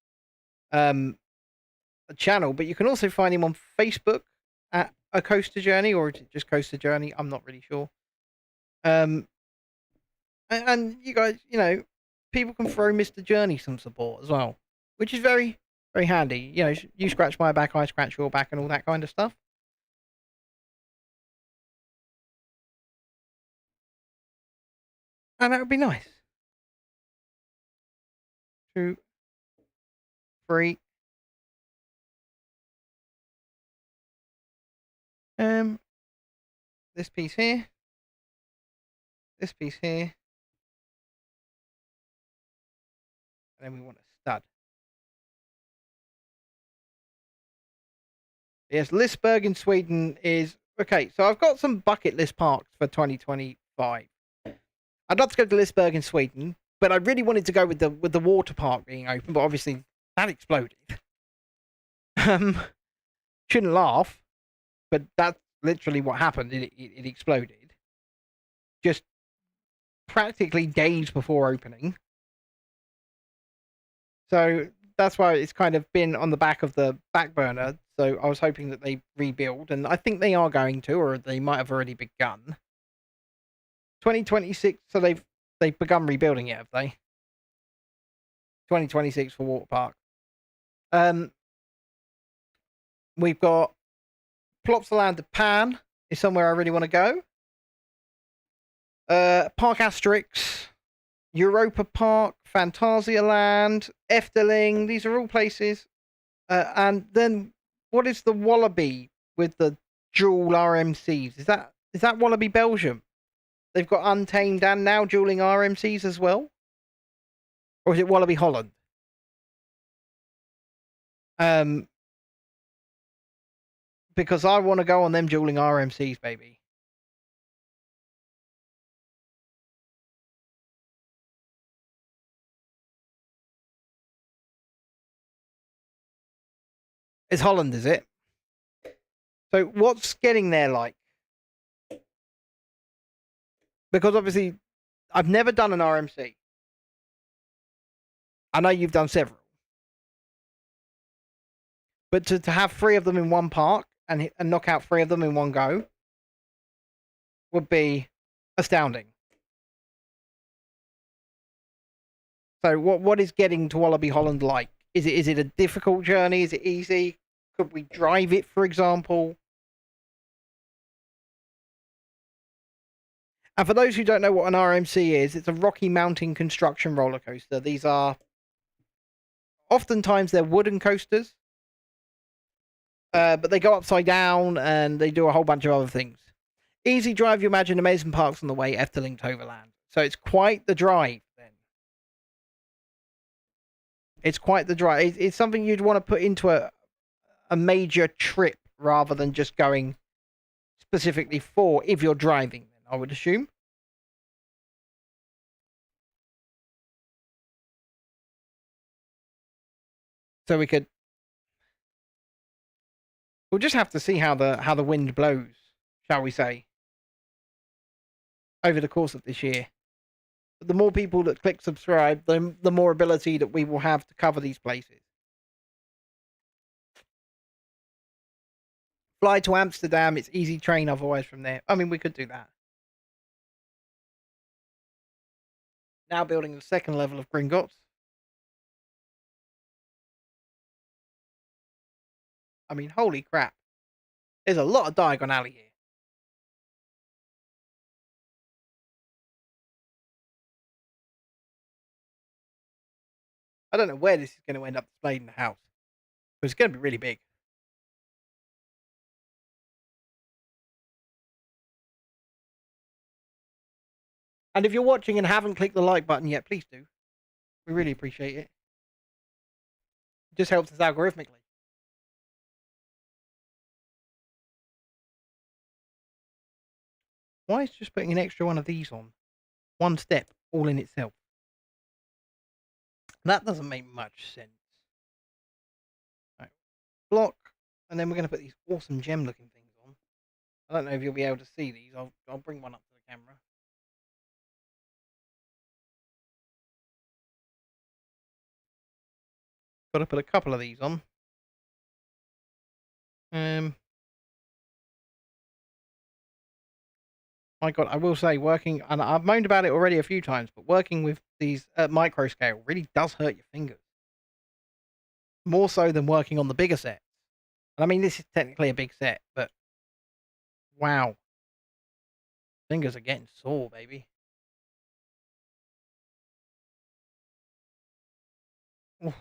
channel. But you can also find him on Facebook at A Coaster Journey, or is it just Coaster Journey? I'm not really sure. And you guys, you know, people can throw Mr. Journey some support as well, which is very, very handy. You know, you scratch my back, I scratch your back, and all that kind of stuff. And that would be nice. 2, 3. This piece here. This piece here. And then we want a stud. Yes, Liseberg in Sweden is... Okay, so I've got some bucket list parks for 2025. I'd love to go to Liseberg in Sweden, but I really wanted to go with the water park being open, but obviously that exploded. Shouldn't laugh, but that's literally what happened. It exploded. Just practically days before opening. So that's why it's kind of been on the back of the back burner. So I was hoping that they rebuild, and I think they are going to, or they might have already begun. 2026, so they've begun rebuilding it, have they? 2026 for water park. We've got Plopsaland de Pan is somewhere I really want to go. Park Asterix, Europa Park, Phantasialand, Efteling. These are all places. And then what is the Wallaby with the dual RMCs? Is that Wallaby Belgium? They've got Untamed and now dueling RMCs as well? Or is it Wallaby Holland? Because I want to go on them dueling RMCs, baby. It's Holland, is it? So what's getting there like? Because obviously, I've never done an RMC. I know you've done several. But to have 3 of them in one park and knock out 3 of them in one go would be astounding. So what is getting to Wallaby Holland like? Is it a difficult journey? Is it easy? Could we drive it, for example? And for those who don't know what an RMC is, it's a Rocky Mountain construction roller coaster. These are oftentimes they're wooden coasters, but they go upside down and they do a whole bunch of other things. Easy drive, you imagine amazing parks on the way, Efteling to Overland. So it's quite the drive then. It's quite the drive. It's something you'd want to put into a major trip rather than just going specifically for, if you're driving, then I would assume. So we'll just have to see how the wind blows, shall we say, over the course of this year. But the more people that click subscribe, the more ability that we will have to cover these places. Fly to Amsterdam, it's easy train otherwise from there. I mean, we could do that. Now building the second level of Gringotts. I mean, holy crap. There's a lot of Diagon Alley here. I don't know where this is going to end up displayed in the house, but it's going to be really big. And if you're watching and haven't clicked the like button yet, please do. We really appreciate it. It just helps us algorithmically. Why is just putting an extra one of these on? One step, all in itself. That doesn't make much sense. Right. Block, and then we're going to put these awesome gem looking things on. I don't know if you'll be able to see these. I'll bring one up to the camera. Got to put a couple of these on. My God, I will say, working, and I've moaned about it already a few times, but working with these at micro scale really does hurt your fingers. More so than working on the bigger sets. And I mean, this is technically a big set, but wow. Fingers are getting sore, baby. Oof.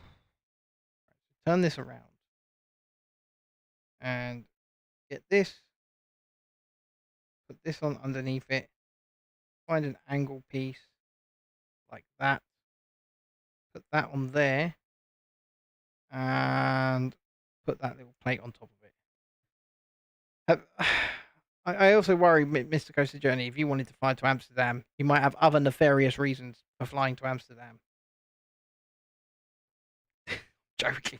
Turn this around. And get this. Put this on underneath it. Find an angle piece like that. Put that on there. And put that little plate on top of it. I also worry, Mr. Coaster Journey, if you wanted to fly to Amsterdam, you might have other nefarious reasons for flying to Amsterdam. Joking.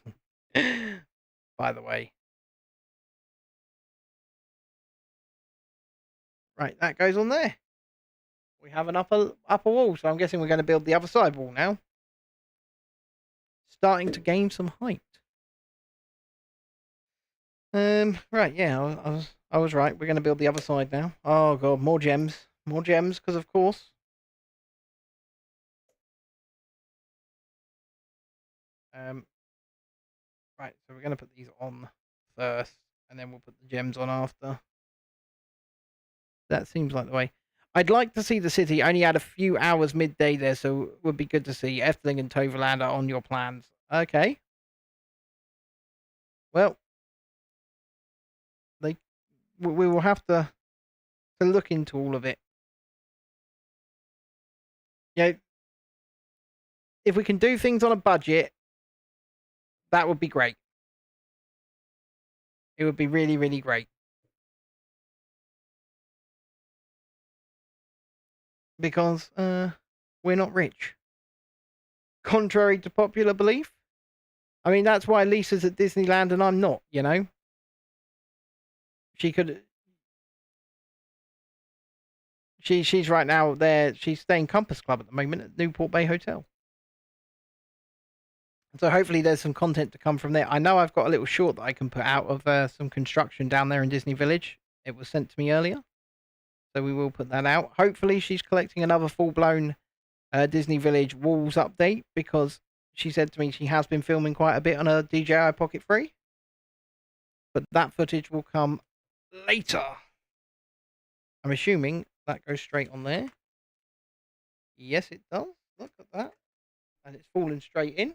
By the way. Right, that goes on there. We have an upper wall, so I'm guessing we're going to build the other side wall now. Starting to gain some height. Right, yeah, I was right. We're going to build the other side now. Oh God, more gems. More gems, because of course. Right, so we're going to put these on first, and then we'll put the gems on after. That seems like the way. I'd like to see the city. Only had a few hours midday there, so it would be good to see. Efteling and Toverland are on your plans. Okay. Well, we will have to look into all of it. You know, if we can do things on a budget, that would be great. It would be really, really great. Because we're not rich. Contrary to popular belief. I mean, that's why Lisa's at Disneyland and I'm not, you know? She could... She's right now there. She's staying Compass Club at the moment at Newport Bay Hotel. So hopefully there's some content to come from there. I know I've got a little short that I can put out of some construction down there in Disney Village. It was sent to me earlier. So we will put that out. Hopefully she's collecting another full-blown Disney Village walls update, because she said to me she has been filming quite a bit on her DJI Pocket 3. But that footage will come later. I'm assuming that goes straight on there. Yes, it does. Look at that. And it's falling straight in.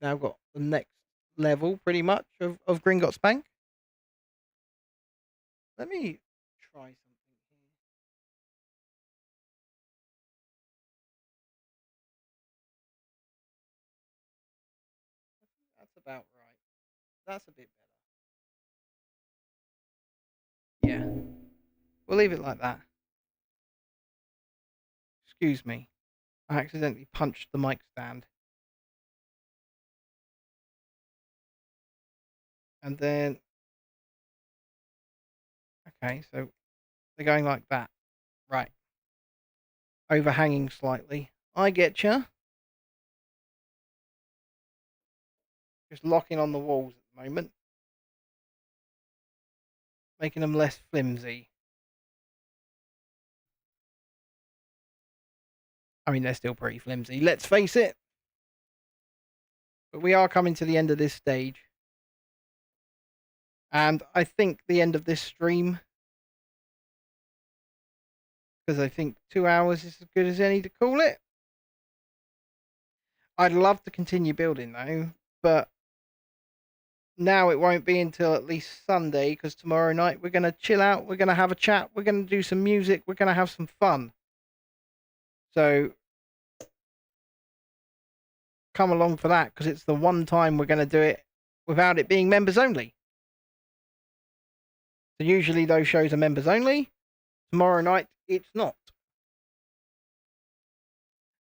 Now I've got the next level, pretty much, of Gringotts Bank. Let me try something here. That's about right. That's a bit better. Yeah. We'll leave it like that. Excuse me. I accidentally punched the mic stand. And then... Okay, so they're going like that. Right. Overhanging slightly. I get you. Just locking on the walls at the moment. Making them less flimsy. I mean, they're still pretty flimsy. Let's face it. But we are coming to the end of this stage. And I think the end of this stream, because I think 2 hours is as good as any to call it. I'd love to continue building though, but now it won't be until at least Sunday, because tomorrow night we're going to chill out, we're going to have a chat, we're going to do some music, we're going to have some fun. So come along for that, because it's the one time we're going to do it without it being members only. So usually those shows are members only. Tomorrow night it's not.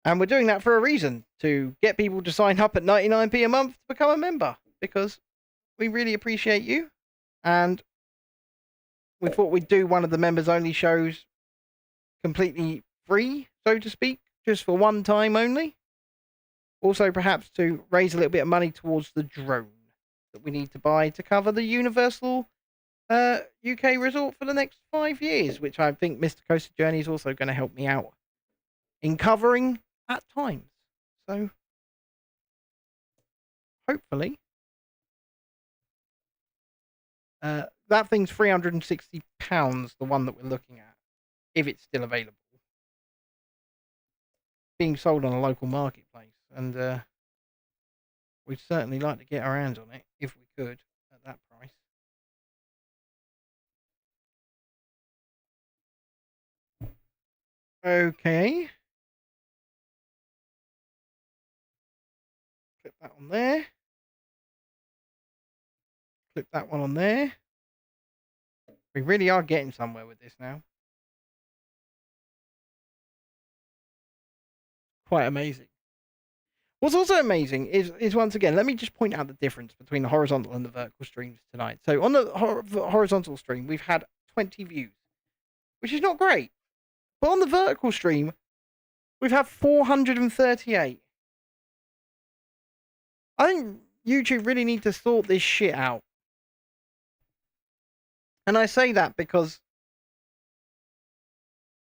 And we're doing that for a reason, to get people to sign up at 99p a month to become a member, because we really appreciate you. And we thought we'd do one of the members only shows completely free, so to speak, just for one time only. Also, perhaps to raise a little bit of money towards the drone that we need to buy to cover the Universal UK resort for the next 5 years, which I think Mr. Coaster Journey is also going to help me out in covering at times. So, hopefully, that thing's £360, the one that we're looking at, if it's still available. Being sold on a local marketplace, and we'd certainly like to get our hands on it if we could at that price. Okay. Clip that on there. Clip that one on there. We really are getting somewhere with this now. Quite amazing. What's also amazing is once again, let me just point out the difference between the horizontal and the vertical streams tonight. So on the horizontal stream, we've had 20 views, which is not great. But on the vertical stream, we've had 438. I think YouTube really need to sort this shit out. And I say that because,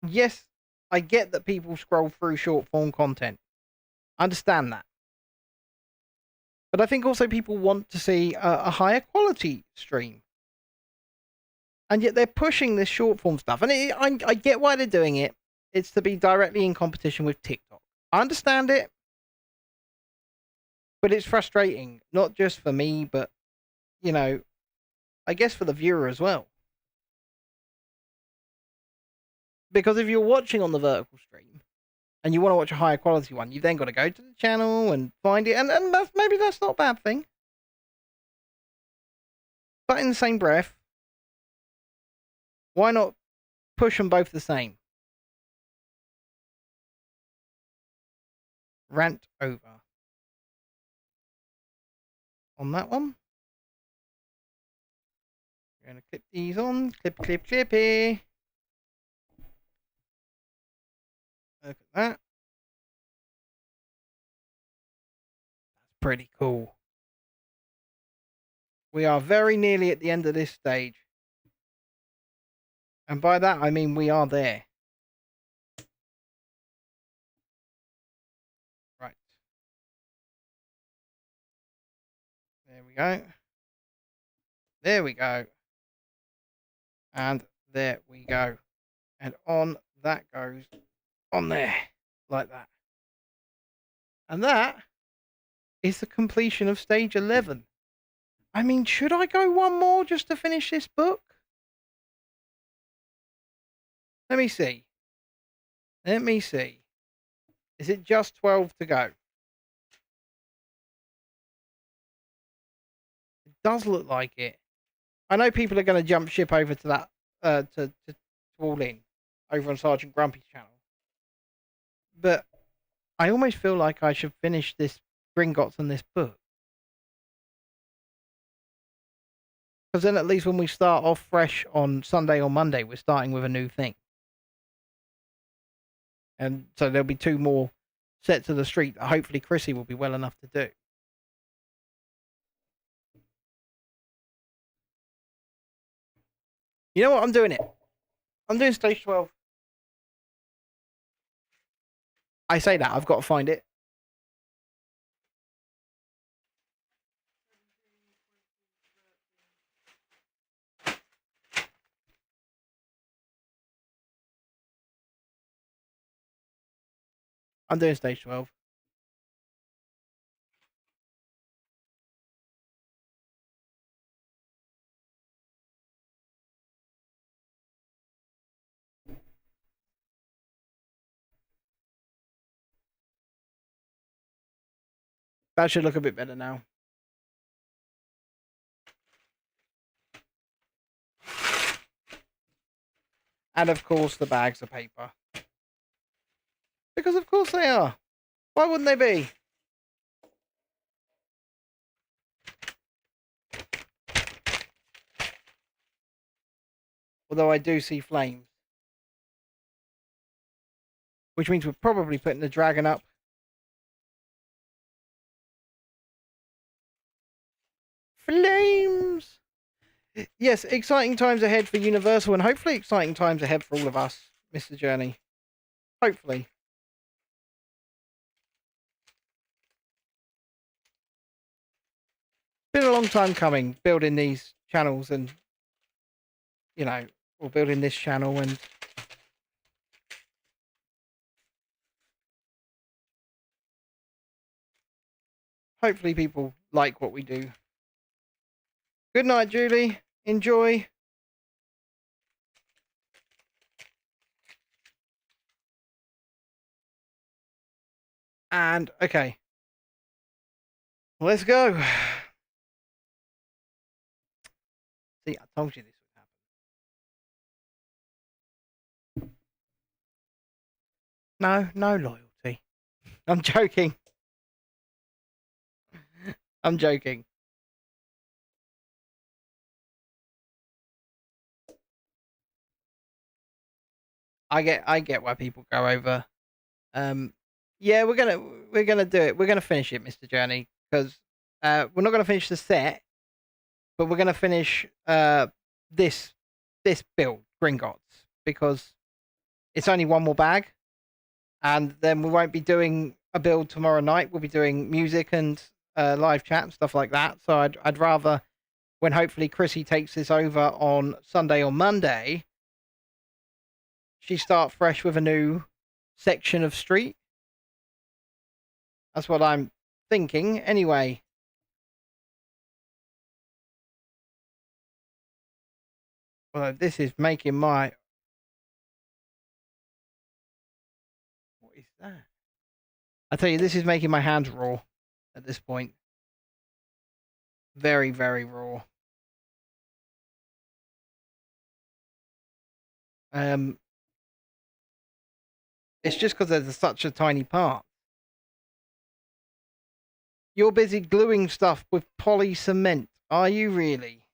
yes, I get that people scroll through short form content. I understand that. But I think also people want to see a higher quality stream. And yet they're pushing this short form stuff. And I get why they're doing it. It's to be directly in competition with TikTok. I understand it. But it's frustrating. Not just for me, but, you know, I guess for the viewer as well. Because if you're watching on the vertical stream and you want to watch a higher quality one, you've then got to go to the channel and find it. And maybe that's not a bad thing. But in the same breath, why not push them both the same? Rant over. On that one. We're going to clip these on. Clippy. Look at that. That's pretty cool. We are very nearly at the end of this stage. And by that, I mean we are there. Right. There we go. There we go. And there we go. And on that goes on there. Like that. And that is the completion of stage 11. I mean, should I go one more just to finish this book? Let me see. Is it just 12 to go? It does look like it. I know people are going to jump ship over to that, to All In, over on Sergeant Grumpy's channel. But I almost feel like I should finish this Gringotts and this book. Because then at least when we start off fresh on Sunday or Monday, we're starting with a new thing. And so there'll be 2 more sets of the street that hopefully Chrissy will be well enough to do. You know what? I'm doing it. I'm doing stage 12. I say that. I've got to find it. I'm doing stage 12. That should look a bit better now. And of course the bags of paper. Because of course they are. Why wouldn't they be? Although I do see flames. Which means we're probably putting the dragon up. Flames! Yes, exciting times ahead for Universal and hopefully exciting times ahead for all of us, Mr. Journey. Hopefully. Been a long time coming, building these channels and, you know, or building this channel and hopefully people like what we do. Good night, Julie. Enjoy. And, okay. Let's go. See, I told you this would happen. No, no loyalty. I'm joking. I'm joking. I get why people go over. Yeah, we're gonna do it. We're gonna finish it, Mr. Journey, because we're not gonna finish the set, but we're gonna finish this build, Gringotts, because it's only one more bag, and then we won't be doing a build tomorrow night. We'll be doing music and live chat and stuff like that. So I'd rather, when hopefully Chrissy takes this over on Sunday or Monday, she start fresh with a new section of street. That's what I'm thinking. Anyway. Well, this is making my... What is that? I tell you, this is making my hands raw at this point. Very, very raw. It's just because there's such a tiny part. You're busy gluing stuff with poly cement. Are you really?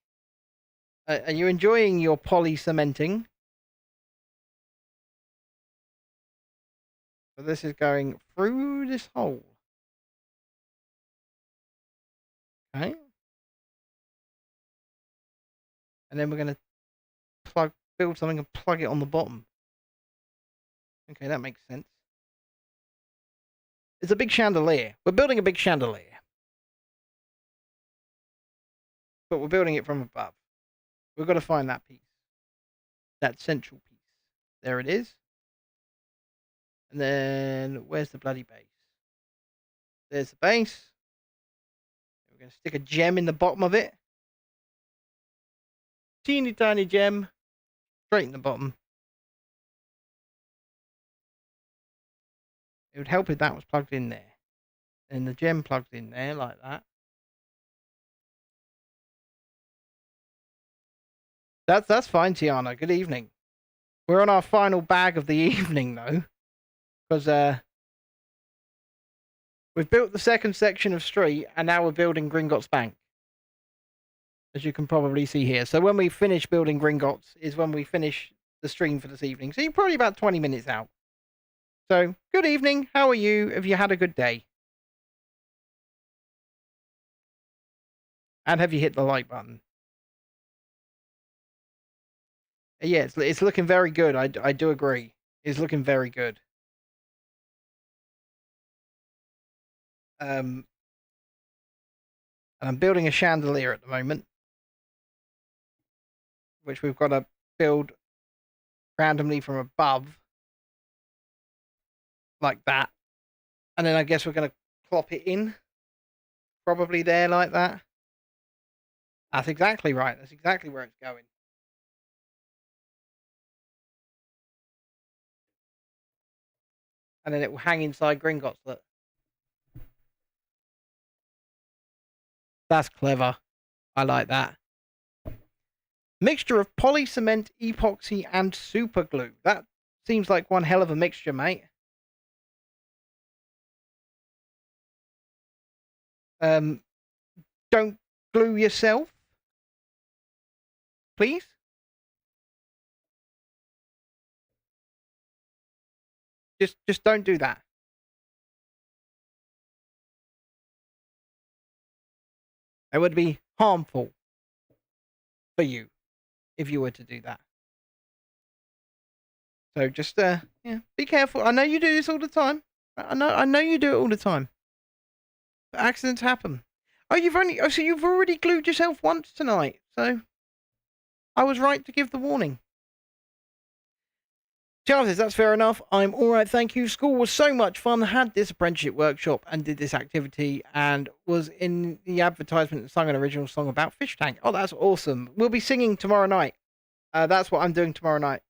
Are you enjoying your poly cementing? So this is going through this hole. Okay. And then we're going to build something and plug it on the bottom. Okay, that makes sense. It's a big chandelier. We're building a big chandelier. But we're building it from above. We've got to find that piece. That central piece. There it is. And then, where's the bloody base? There's the base. We're going to stick a gem in the bottom of it. Teeny tiny gem. Straight in the bottom. It would help if that was plugged in there. And the gem plugged in there like that. That's fine, Tiana. Good evening. We're on our final bag of the evening, though. Because we've built the second section of street, and now we're building Gringotts Bank. As you can probably see here. So when we finish building Gringotts is when we finish the stream for this evening. So you're probably about 20 minutes out. So, good evening. How are you? Have you had a good day? And have you hit the like button? Yeah, it's looking very good. I do agree. It's looking very good. And I'm building a chandelier at the moment, which we've got to build randomly from above, like that, And then I guess we're going to plop it in. Probably there like that. That's exactly right. That's exactly where it's going. And then it will hang inside Gringotts. Look. That's clever. I like that. Mixture of poly cement, epoxy, and super glue. That seems like one hell of a mixture, mate. Don't glue yourself, please. Just don't do that. It would be harmful for you if you were to do that. So just yeah, be careful. I know you do this all the time. I know you do it all the time. But accidents happen. Oh, so you've already glued yourself once tonight. So I was right to give the warning. Charles, that's fair enough. I'm all right, thank you. School was so much fun. Had this apprenticeship workshop and did this activity and was in the advertisement and sung an original song about fish tank. Oh, that's awesome. We'll be singing tomorrow night. That's what I'm doing tomorrow night.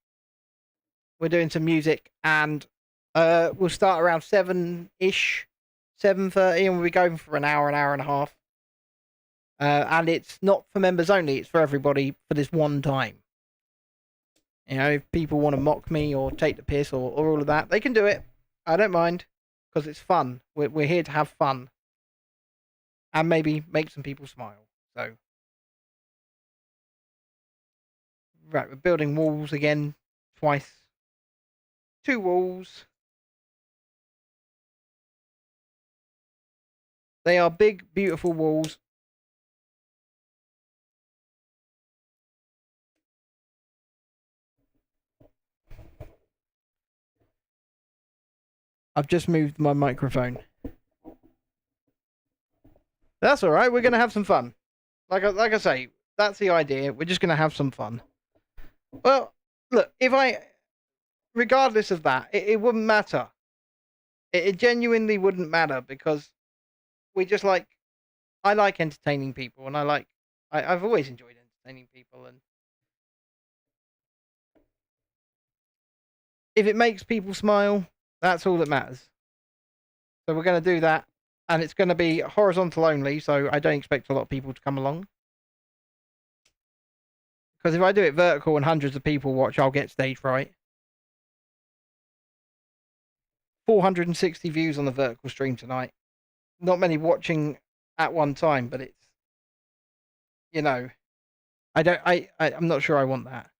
We're doing some music and we'll start around 7-ish, 7:30, and we'll be going for an hour and a half. And it's not for members only, it's for everybody for this one time. You know, if people want to mock me or take the piss or all of that, they can do it. I don't mind, because it's fun. We're here to have fun. And maybe make some people smile. So, right, we're building walls again, twice. 2 walls. They are big, beautiful walls. I've just moved my microphone. That's all right. We're going to have some fun. Like I say, that's the idea. We're just going to have some fun. Well, look, regardless of that, it wouldn't matter. It genuinely wouldn't matter because I like entertaining people, and I've always enjoyed entertaining people, and if it makes people smile, that's all that matters. So we're going to do that, and it's going to be horizontal only, so I don't expect a lot of people to come along. Because if I do it vertical and hundreds of people watch, I'll get stage fright. 460 views on the vertical stream tonight. Not many watching at one time, but it's, you know, I'm not sure I want that.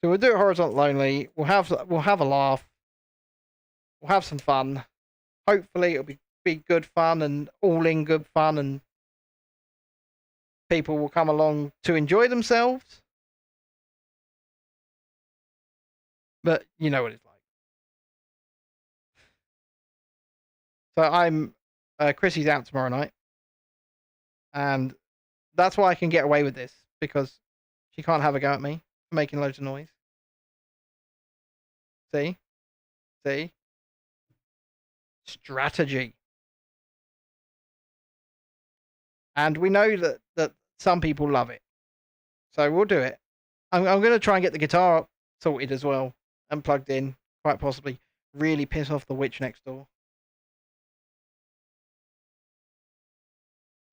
So we'll do it horizontal only. We'll have a laugh. We'll have some fun. Hopefully it'll be good fun and all in good fun, and people will come along to enjoy themselves. But you know what it's like. So Chrissy's out tomorrow night, and that's why I can get away with this, because she can't have a go at me for making loads of noise. See? Strategy. And we know that some people love it. So we'll do it. I'm going to try and get the guitar sorted as well and plugged in, quite possibly. Really piss off the witch next door.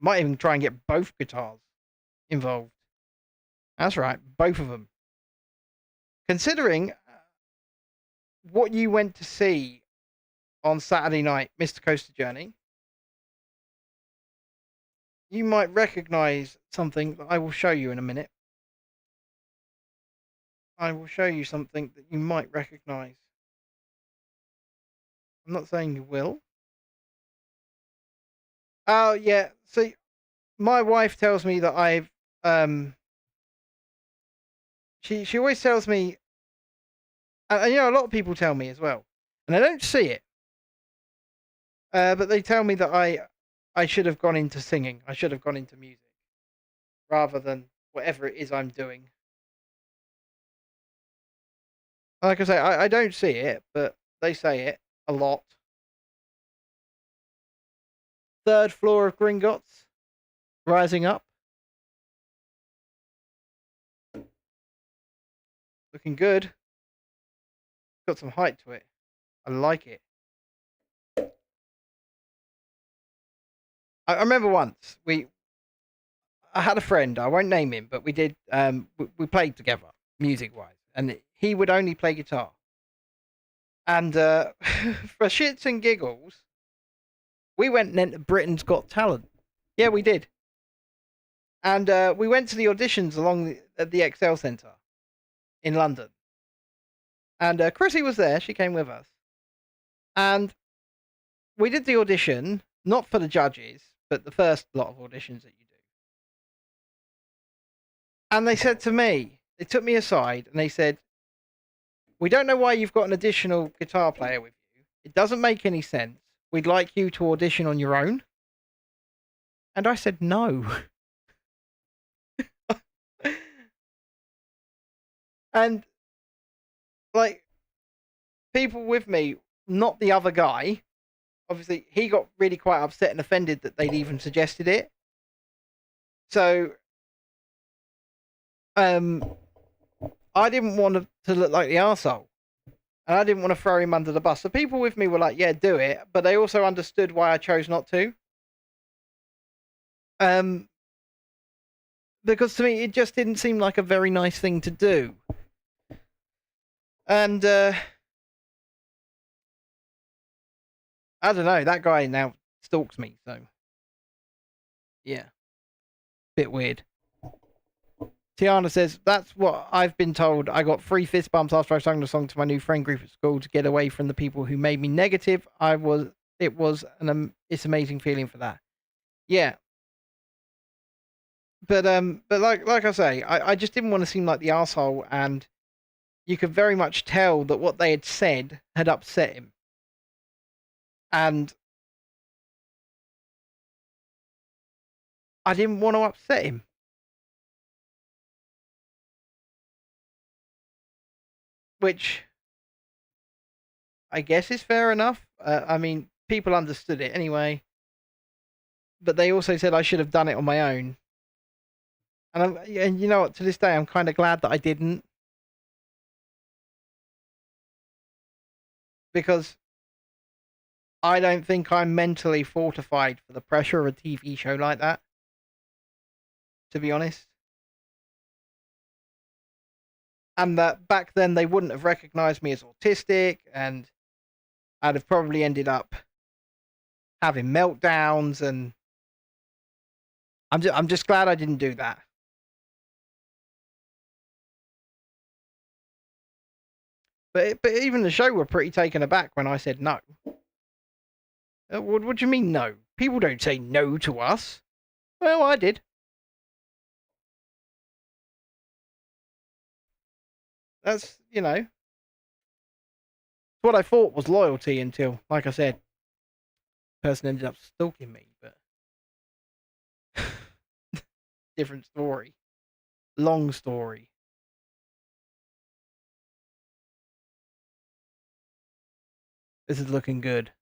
Might even try and get both guitars involved. That's right, both of them. Considering what you went to see on Saturday night, Mr. Coaster Journey, you might recognize something that I will show you in a minute. I will show you something that you might recognize. I'm not saying you will. Oh, yeah. See, my wife tells me that I've, she always tells me, and you know, a lot of people tell me as well, and I don't see it. But they tell me that I should have gone into singing. I should have gone into music rather than whatever it is I'm doing. Like I say, I don't see it, but they say it a lot. third floor of Gringotts, rising up. Looking good. Got some height to it. I like it. I remember once I had a friend. I won't name him, but we did. We played together, music wise, and he would only play guitar. And for shits and giggles, we went and entered Britain's Got Talent. Yeah, we did. And we went to the auditions at the Excel Centre in London. And Chrissy was there. She came with us. And we did the audition, not for the judges, but the first lot of auditions that you do. And they said to me, they took me aside and they said, "We don't know why you've got an additional guitar player with you. It doesn't make any sense. We'd like you to audition on your own." And I said, "No." And like, people with me, not the other guy, obviously he got really quite upset and offended that they'd even suggested it. So I didn't want to look like the arsehole. And I didn't want to throw him under the bus. So people with me were like, yeah, do it. But they also understood why I chose not to. Because to me, it just didn't seem like a very nice thing to do. And I don't know, that guy now stalks me, so yeah. Bit weird. Tiana says, "That's what I've been told. I got 3 fist bumps after I sung the song to my new friend group at school to get away from the people who made me negative. It's amazing feeling for that." Yeah. But like I say, I just didn't want to seem like the arsehole, and you could very much tell that what they had said had upset him. And I didn't want to upset him. Which I guess is fair enough. I mean, people understood it anyway. But they also said I should have done it on my own. And you know what? To this day, I'm kind of glad that I didn't. Because I don't think I'm mentally fortified for the pressure of a TV show like that. To be honest. And that back then they wouldn't have recognized me as autistic, and I'd have probably ended up having meltdowns, and I'm just glad I didn't do that. But even the show were pretty taken aback when I said no. What do you mean no? People don't say no to us. Well, I did. That's, what I thought was loyalty until, like I said, the person ended up stalking me, but different story. Long story. This is looking good.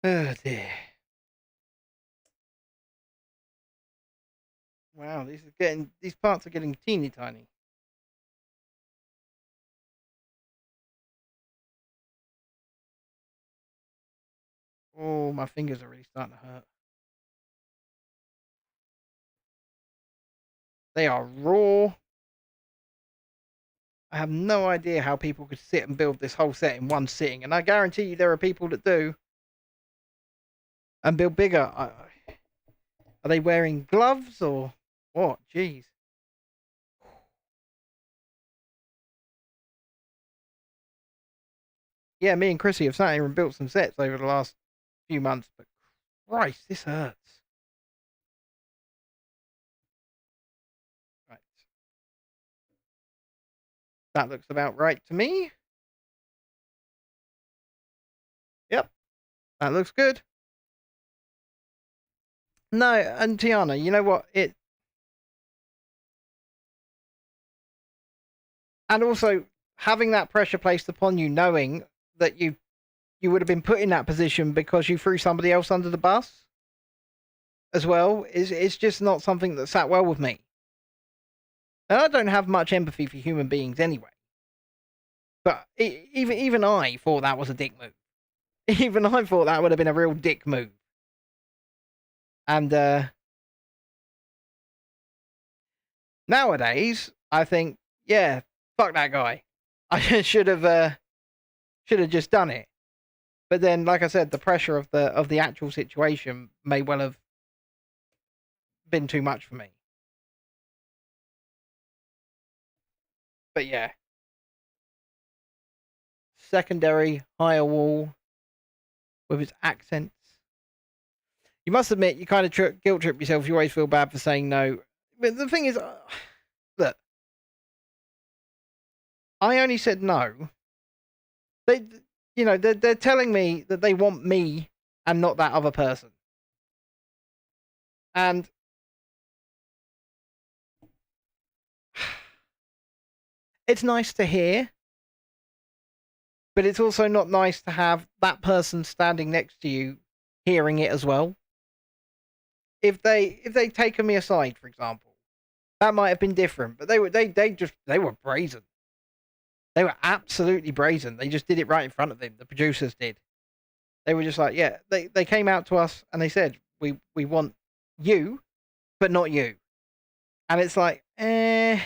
Oh dear. Wow, these parts are getting teeny tiny. Oh, my fingers are really starting to hurt. They are raw. I have no idea how people could sit and build this whole set in one sitting, and I guarantee you there are people that do. And build bigger. Are they wearing gloves or what? Jeez. Yeah, me and Chrissy have sat here and built some sets over the last few months, but Christ, this hurts. Right. That looks about right to me. Yep. That looks good. No, and Tiana, you know what? And also having that pressure placed upon you, knowing that you would have been put in that position because you threw somebody else under the bus as well, is just not something that sat well with me. And I don't have much empathy for human beings anyway. But even I thought that was a dick move. Even I thought that would have been a real dick move. And nowadays, I think, yeah, fuck that guy. I should have just done it. But then, like I said, the pressure of the actual situation may well have been too much for me. But yeah, secondary higher wall with its accents. You must admit, you kind of guilt trip yourself. You always feel bad for saying no. But the thing is, look, I only said no. They, they're telling me that they want me and not that other person. And it's nice to hear, but it's also not nice to have that person standing next to you hearing it as well. If they'd taken me aside, for example, that might have been different. But they were brazen. They were absolutely brazen. They just did it right in front of them. The producers did. They were just like, yeah. They came out to us and they said, we want you, but not you. And it's like, yeah.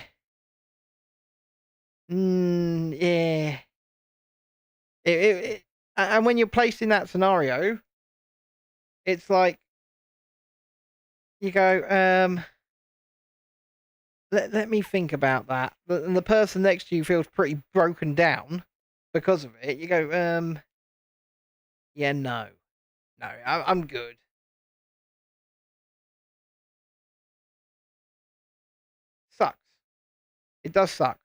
And when you're placed in that scenario, it's like you go, let me think about that. And the person next to you feels pretty broken down because of it. You go, yeah, no, I'm good. Sucks. It does suck.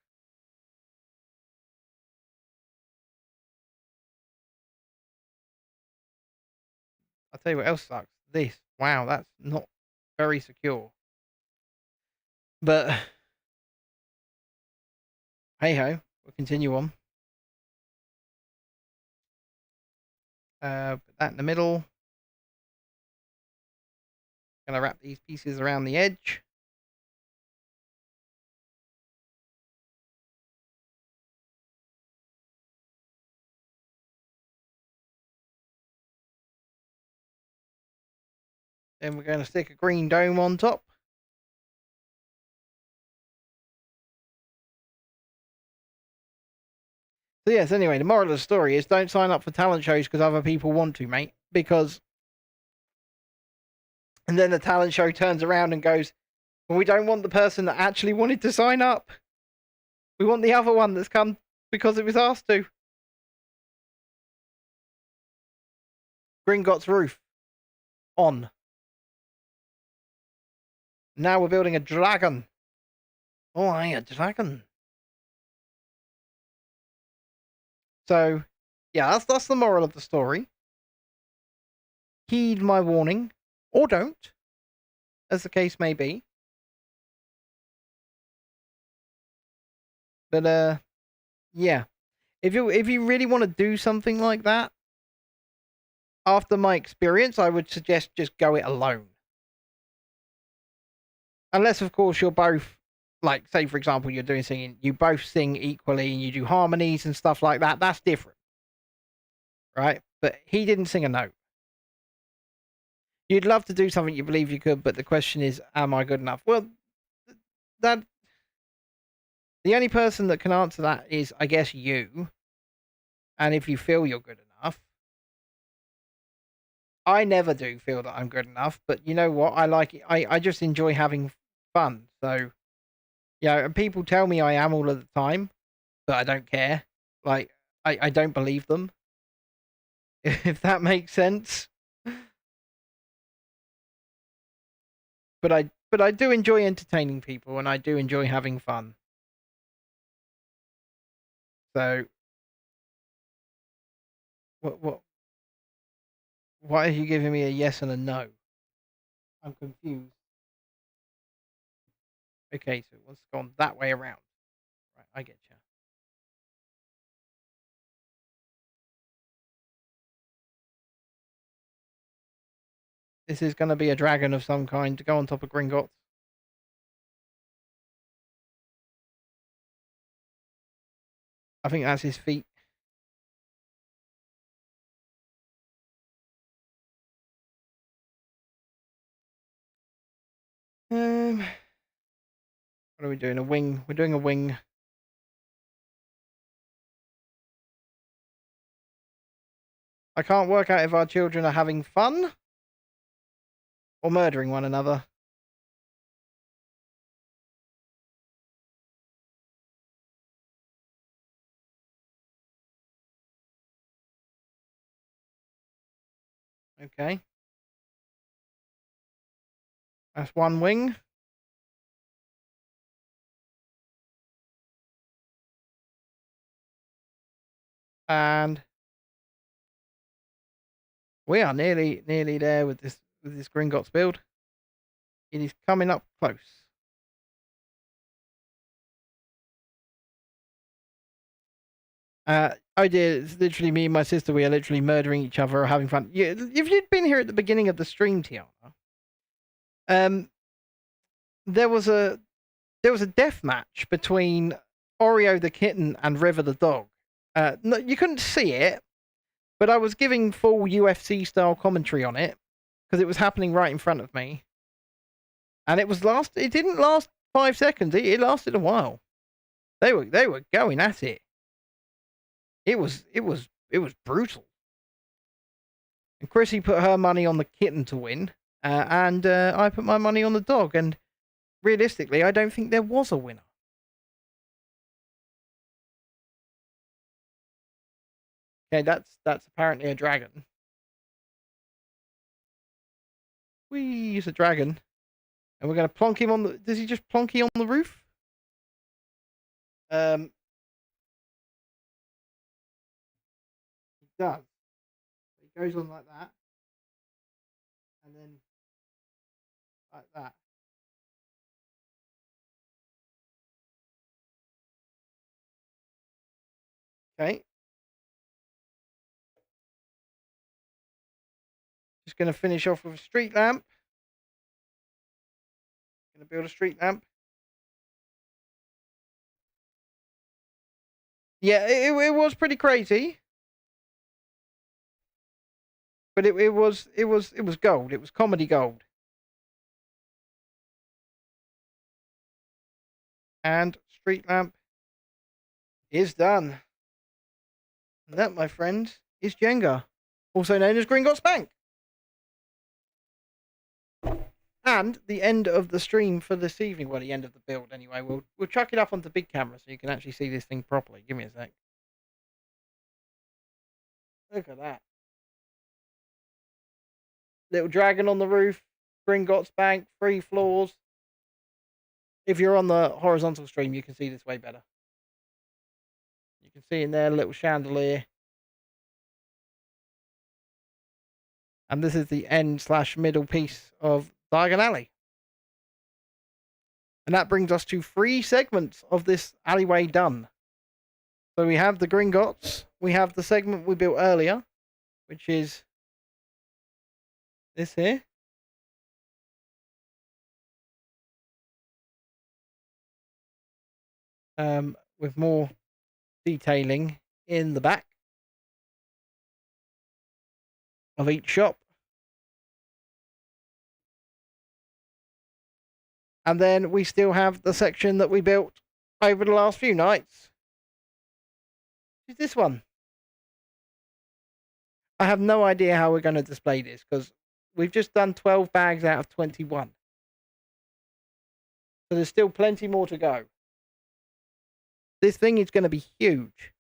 I'll tell you what else sucks. This. Wow, that's not very secure. But hey ho, we'll continue on. Put that in the middle. Gonna wrap these pieces around the edge. Then we're going to stick a green dome on top. So yes, anyway, the moral of the story is don't sign up for talent shows because other people want to, mate. Because and then the talent show turns around and goes, well, we don't want the person that actually wanted to sign up. We want the other one that's come because it was asked to. Gringotts roof. On. Now we're building a dragon. Oh, a dragon. So, yeah, that's the moral of the story. Heed my warning, or don't, as the case may be. But yeah, if you really want to do something like that, after my experience, I would suggest just go it alone. Unless, of course, you're both, like, say, for example, you're doing singing, you both sing equally and you do harmonies and stuff like that. That's different. Right? But he didn't sing a note. You'd love to do something you believe you could, but the question is, am I good enough? Well, that the only person that can answer that is, I guess, you. And if you feel you're good enough, I never do feel that I'm good enough. But you know what? I like it. I just enjoy having fun. So, yeah, and people tell me I am all of the time, but I don't care. Like, I don't believe them. If that makes sense. But I do enjoy entertaining people and I do enjoy having fun. So what why are you giving me a yes and a no? I'm confused. Okay, so it was gone that way around. Right, I get you. This is going to be a dragon of some kind to go on top of Gringotts. I think that's his feet. What are we doing? A wing. We're doing a wing. I can't work out if our children are having fun or murdering one another. Okay. That's one wing. And we are nearly there with this Gringotts build. It is coming up close. Oh dear, it's literally me and my sister. We are literally murdering each other or having fun. If you'd been here at the beginning of the stream, Tiana, there was a death match between Oreo the kitten and River the dog. No, you couldn't see it, but I was giving full UFC style commentary on it because it was happening right in front of me, and it didn't last 5 seconds. It lasted a while. They were going at it. It was brutal. And Chrissy put her money on the kitten to win, and I put my money on the dog. And realistically, I don't think there was a winner. Okay, that's apparently a dragon. He's a dragon, and we're going to plonk him on the. Does he just plonk you on the roof? He does. He goes on like that, and then like that. Okay. Just going to finish off with a street lamp. Going to build a street lamp. Yeah, it was pretty crazy, but it was gold. It was comedy gold. And street lamp is done. And that, my friend, is Jenga, also known as Gringotts Bank. And the end of the stream for this evening. Well, the end of the build, anyway. We'll chuck it up onto big camera so you can actually see this thing properly. Give me a sec. Look at that. Little dragon on the roof. Gringotts Bank. 3 floors. If you're on the horizontal stream, you can see this way better. You can see in there a little chandelier. And this is the end/middle piece of Diagon Alley. And that brings us to 3 segments of this alleyway done. So we have the Gringotts. We have the segment we built earlier, which is this here. With more detailing in the back of each shop. And then we still have the section that we built over the last few nights. Is this one? I have no idea how we're going to display this because we've just done 12 bags out of 21. So there's still plenty more to go. This thing is going to be huge.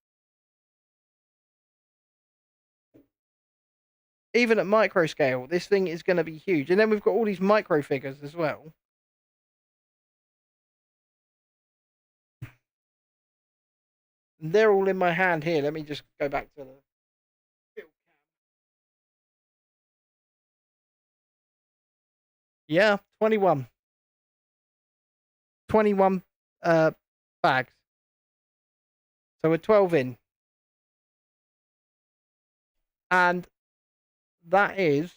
Even at micro scale, this thing is going to be huge. And then we've got all these micro figures as well. And they're all in my hand here. Let me just go back to the build cam. Yeah, 21. 21 bags. So we're 12 in. And that is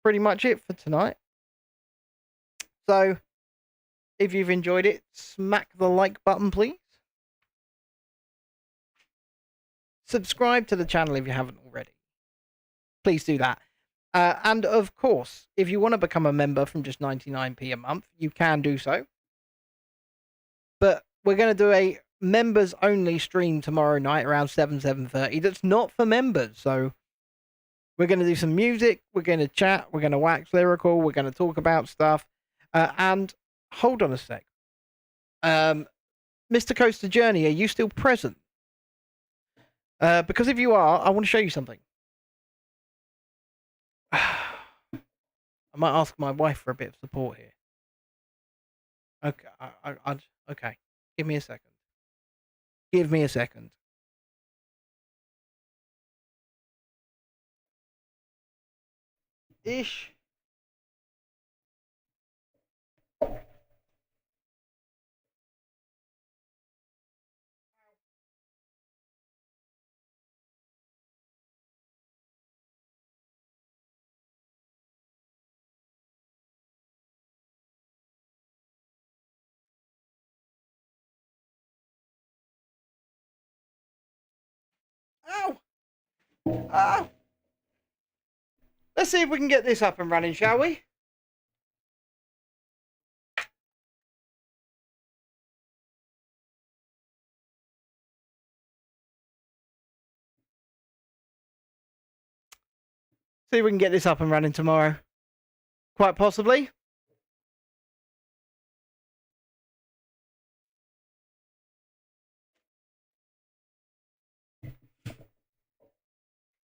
pretty much it for tonight. So if you've enjoyed it, smack the like button, please. Subscribe to the channel if you haven't already. Please do that. And of course, if you want to become a member from just 99p a month, you can do so. But we're going to do a members only stream tomorrow night around 7:30. That's not for members. So we're going to do some music. We're going to chat. We're going to wax lyrical. We're going to talk about stuff. And hold on a sec. Mr. Coaster Journey, are you still present? Because if you are, I want to show you something. I might ask my wife for a bit of support here. Okay, okay. Give me a second. Give me a second. Ish. Ow! Ow! Let's see if we can get this up and running, shall we? See if we can get this up and running tomorrow. Quite possibly.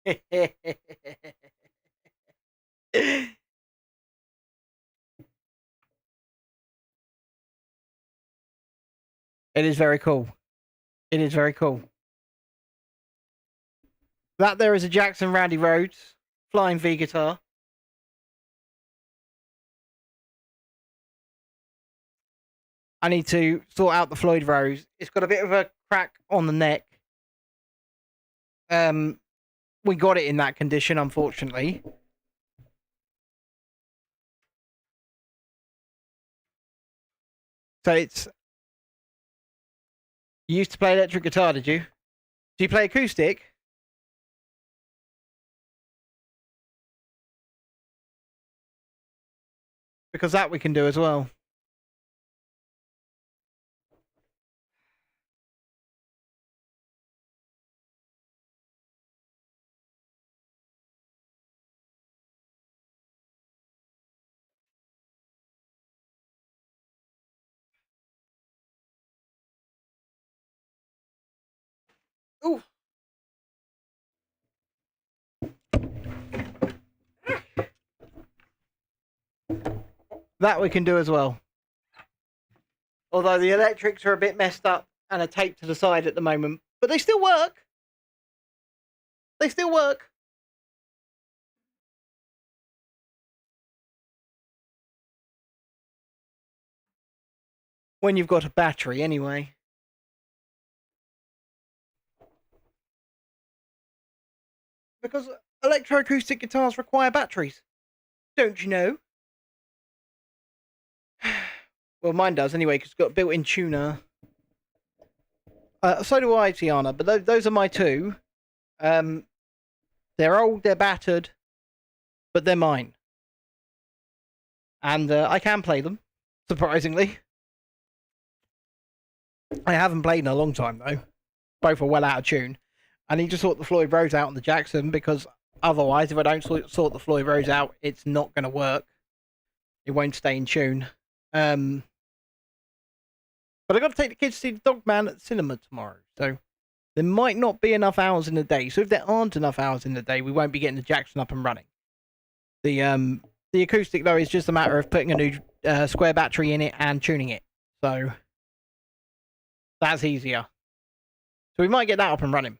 It is very cool. It is very cool. That there is a Jackson Randy Rhodes flying V guitar. I need to sort out the Floyd Rose. It's got a bit of a crack on the neck. We got it in that condition, unfortunately. So it's... You used to play electric guitar, did you? Do you play acoustic? Because that we can do as well. Ooh. That we can do as well. Although the electrics are a bit messed up and are taped to the side at the moment. But they still work. They still work. When you've got a battery, anyway. Because electroacoustic guitars require batteries. Don't you know? Well, mine does anyway, because it's got a built-in tuner. So do I, Tiana, but those are my two. They're old, they're battered, but they're mine. And I can play them, surprisingly. I haven't played in a long time, though. Both are well out of tune. I need to sort the Floyd Rose out on the Jackson, because otherwise, if I don't sort the Floyd Rose out, it's not going to work. It won't stay in tune. But I've got to take the kids to see the Dogman at the cinema tomorrow, so there might not be enough hours in the day. So if there aren't enough hours in the day, we won't be getting the Jackson up and running. The acoustic, though, is just a matter of putting a new square battery in it and tuning it. So that's easier. So we might get that up and running.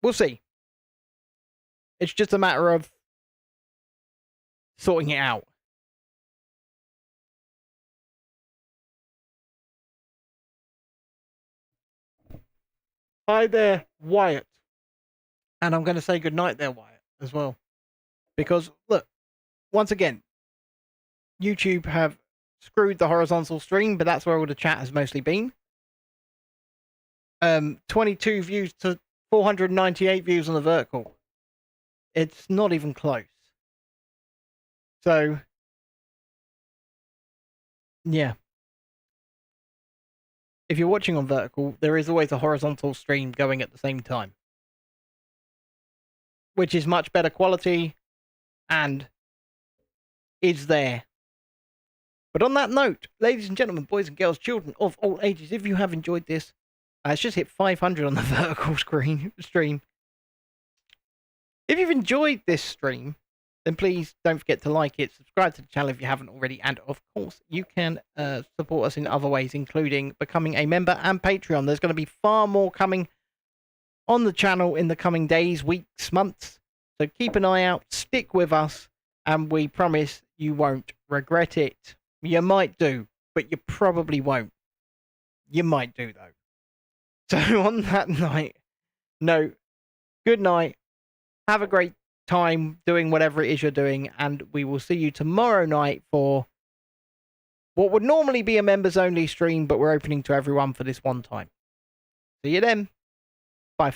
We'll see. It's just a matter of sorting it out. Hi there, Wyatt. And I'm going to say goodnight there, Wyatt, as well. Because, look, once again, YouTube have screwed the horizontal stream, but that's where all the chat has mostly been. 22 views to 498 views on the vertical. It's not even close. So, yeah. If you're watching on vertical, there is always a horizontal stream going at the same time, which is much better quality and is there. But on that note, ladies and gentlemen, boys and girls, children of all ages, if you have enjoyed this, it's just hit 500 on the vertical stream. If you've enjoyed this stream, then please don't forget to like it, subscribe to the channel if you haven't already, and of course, you can support us in other ways, including becoming a member and Patreon. There's going to be far more coming on the channel in the coming days, weeks, months. So keep an eye out, stick with us, and we promise you won't regret it. You might do, but you probably won't. You might do, though. So on that note, good night. Have a great time doing whatever it is you're doing, and we will see you tomorrow night for what would normally be a members-only stream, but we're opening to everyone for this one time. See you then. Bye for now.